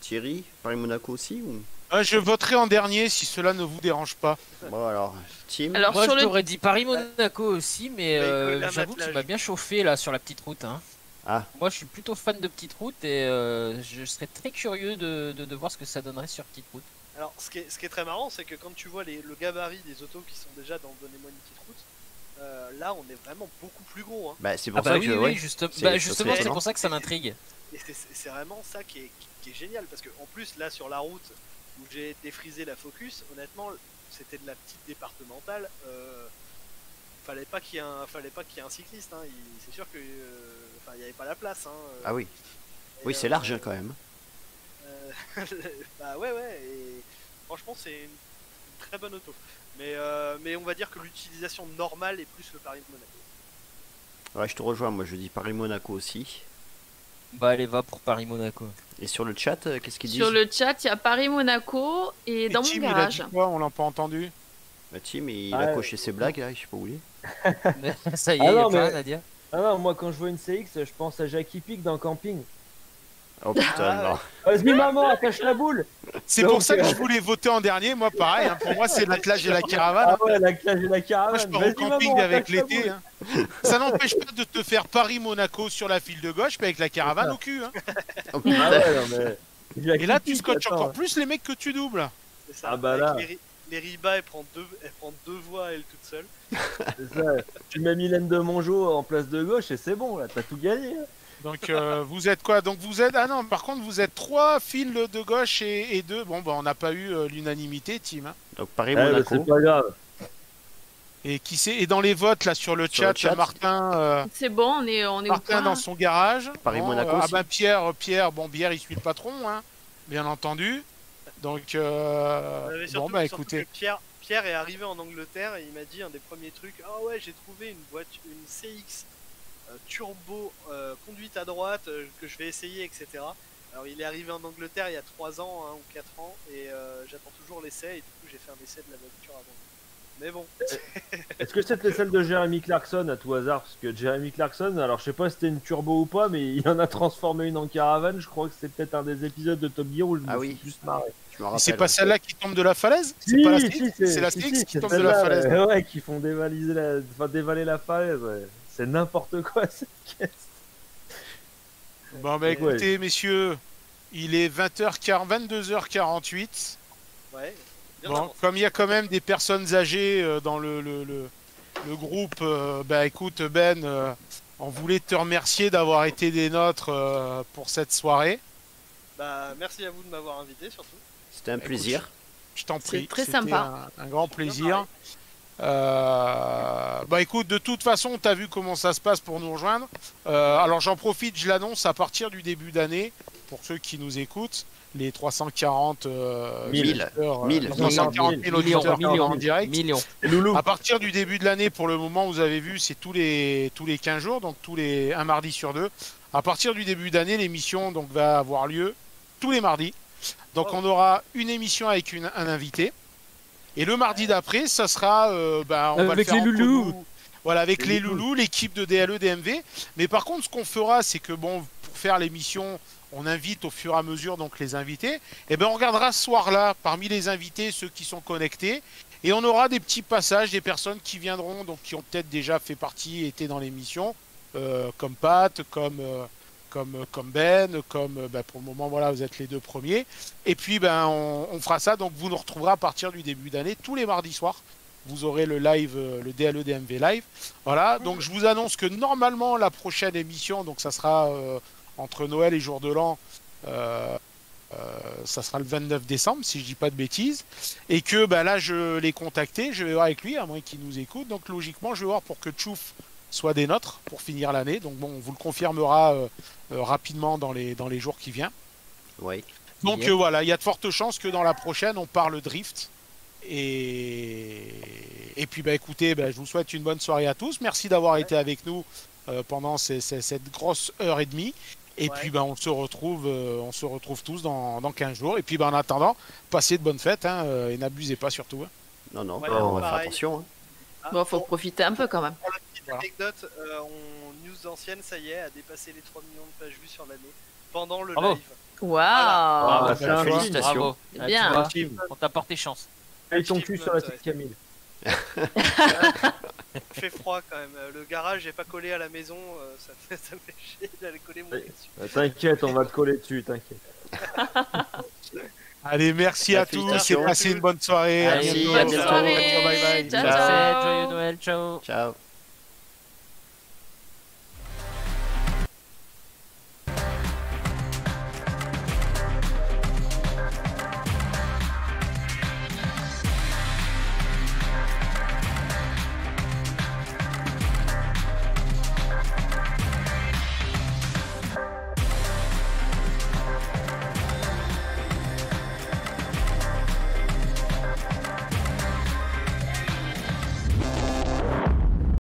Thierry? Paris-Monaco aussi ou... Je voterai en dernier si cela ne vous dérange pas. Bon alors, Team? Alors Moi, sur je le t'aurais dit Paris-Monaco aussi, mais Mais il colle la j'avoue matelas, qu'il m'a bien chauffé là sur la petite route. Hein. Ah. Moi, je suis plutôt fan de petite route et je serais très curieux de voir ce que ça donnerait sur petite route. Alors ce qui est très marrant, c'est que quand tu vois le gabarit des autos qui sont déjà dans Donnez-moi une petite route, là on est vraiment beaucoup plus gros. Hein. Bah, c'est pour Ah bah ça oui, que... oui, ouais. oui, ça justement, serait c'est pour ça que ça m'intrigue. Et c'est vraiment ça qui est génial, parce que en plus là sur la route où j'ai défrisé la Focus, honnêtement c'était de la petite départementale. Fallait pas qu'il y ait un cycliste. Hein. C'est sûr que il n'y avait pas la place. Hein. Ah oui. Et, Oui, c'est large hein, quand même. bah ouais. Et franchement c'est une très bonne auto. Mais on va dire que l'utilisation normale est plus le Paris-Monaco. Ouais, je te rejoins. Moi, je dis Paris-Monaco aussi. Bah, allez, va pour Paris-Monaco. Et sur le chat, qu'est-ce qu'ils disent? sur le chat, il y a Paris-Monaco et dans mon Tim, il a garage. dit quoi? On l'a pas entendu. Bah, Tim, il Ah, a coché ses blagues, là, je sais pas où il est. Ça y est, Ah il y a non, plus mais- rien à dire. Ah non, moi quand je vois une CX, je pense à Jackie Pic dans Camping. Oh putain, Ah, non. Vas-y maman, attache la boule. C'est Donc, pour ça que je voulais voter en dernier. Moi, pareil. Hein. Pour moi, c'est l'attelage et la caravane. Ah ouais, la cage et la Moi, je caravane. pars au Vas-y, camping maman, avec attache la l'été. boule. Hein. Ça n'empêche pas de te faire Paris-Monaco sur la file de gauche, mais avec la caravane au cul. Hein. Oh, Ah putain. ouais, non, mais... Jackie Et là, tu Pic, scotches attends. encore plus les mecs que tu doubles. C'est ça. Ah bah Avec là. les Riba, elle prend deux voies elle toute seule. C'est ça. Tu mets Mylène de Mongeau en place de gauche et c'est bon, là, t'as tout gagné. hein. Donc, vous êtes quoi? Donc, vous êtes. Ah non, par contre, vous êtes 3 files de gauche et 2. Bon, bah, on n'a pas eu l'unanimité, Tim. Hein. Donc Ouais, Paris-Monaco. c'est pas grave. Et qui sait? Et dans les votes, là, sur le Sur le chat, chat. Martin. C'est bon, on est au Martin point. dans son garage. Paris-Monaco Ah aussi. bah Pierre, bon Pierre il suit le patron, hein, bien entendu. Donc Mais bon surtout- bah surtout écoutez, que Pierre est arrivé en Angleterre et il m'a dit un des premiers trucs. Ah ouais, j'ai trouvé une voiture, une CX turbo conduite à droite que je vais essayer, etc. Alors il est arrivé en Angleterre il y a 3 ans hein, ou 4 ans et j'attends toujours l'essai et du coup j'ai fait un essai de la voiture avant. Mais bon, Est-ce que c'était celle de Jeremy Clarkson à tout hasard? Parce que Jeremy Clarkson, alors je sais pas si c'était une turbo ou pas, mais il en a transformé une en caravane. Je crois que c'est peut-être un des épisodes de Top Gear où je me Ah suis oui. plus marré. Je me rappelle. c'est pas celle-là qui tombe de la falaise? Si, C'est pas la si, CX? c'est C'est la si, CX si, qui c'est tombe de la celle-là, falaise. ouais, qui font dévaler la falaise. Ouais. C'est n'importe quoi cette caisse. Bon bah écoutez messieurs, il est 22h48. ouais. Bien Bon, avancé. comme il y a quand même des personnes âgées dans le groupe, bah écoute Ben, on voulait te remercier d'avoir été des nôtres pour cette soirée. Bah merci à vous de m'avoir invité surtout. C'était un Écoute, plaisir. Je t'en C'est prie. très C'était sympa. un grand plaisir. Bah écoute, de toute façon, tu as vu comment ça se passe pour nous rejoindre. Alors j'en profite, je l'annonce à partir du début d'année, pour ceux qui nous écoutent, les 340 Mille. auditeurs, Mille. 340 000 auditeurs en direct. Millions. Loulou. À partir du début de l'année, pour le moment, vous avez vu, c'est tous les 15 jours, donc un mardi sur 2. À partir du début d'année, l'émission donc va avoir lieu tous les mardis. Donc on aura une émission avec un invité. Et le mardi d'après, ça sera, on va le Avec faire les entre loulous. nous. Voilà, avec C'est les cool. loulous, l'équipe de DLE, DMV. Mais par contre, ce qu'on fera, c'est que bon, pour faire l'émission, on invite au fur et à mesure donc les invités. Et ben, on regardera ce soir-là, parmi les invités, ceux qui sont connectés. Et on aura des petits passages, des personnes qui viendront, donc qui ont peut-être déjà fait partie, été dans l'émission, comme Pat, comme Ben, ben, pour le moment, voilà, vous êtes les deux premiers. Et puis, ben, on fera ça. Donc, vous nous retrouverez à partir du début d'année, tous les mardis soirs. Vous aurez le live, le DLE DMV live. Voilà. Donc, je vous annonce que normalement, la prochaine émission, donc ça sera entre Noël et Jour de l'An. Ça sera le 29 décembre, si je dis pas de bêtises. Et que ben là, je l'ai contacté, je vais voir avec lui, à moins qu'il nous écoute. Donc logiquement, je vais voir pour que Tchouf soit des nôtres pour finir l'année. Donc bon, on vous le confirmera rapidement dans les jours qui viennent. Oui. Donc voilà, il y a de fortes chances que dans la prochaine, on parle drift. Et puis bah écoutez, bah, je vous souhaite une bonne soirée à tous. Merci d'avoir été avec nous pendant cette grosse heure et demie. Et puis ben, on se retrouve tous dans 15 jours. Et puis ben, en attendant, passez de bonnes fêtes hein, et n'abusez pas surtout. Hein. Non, non, Ouais, on va faire pareil. attention. Hein. Bon, faut profiter un peu quand même. Pour la petite Voilà. anecdote, news ancienne, ça y est, a dépassé les 3 millions de pages vues sur l'année pendant le Bravo. live. Waouh. Ah, bah, c'est un film. félicitations. Bravo. C'est Ah, bien. tu vois, Film. on t'a porté chance. Avec ton cul sur la petite Camille. Il fait froid quand même. Le garage n'est pas collé à la maison, ça me fait chier d'aller coller mon Ouais. nez dessus. T'inquiète, on va te coller dessus, t'inquiète. Allez, merci Bah, à tous et félicitations. passez une bonne soirée. Allez, Merci, bonne à bientôt. soirée. Ciao, bye bye. Ciao, Bonne ciao. fête, joyeux Noël, ciao. Ciao.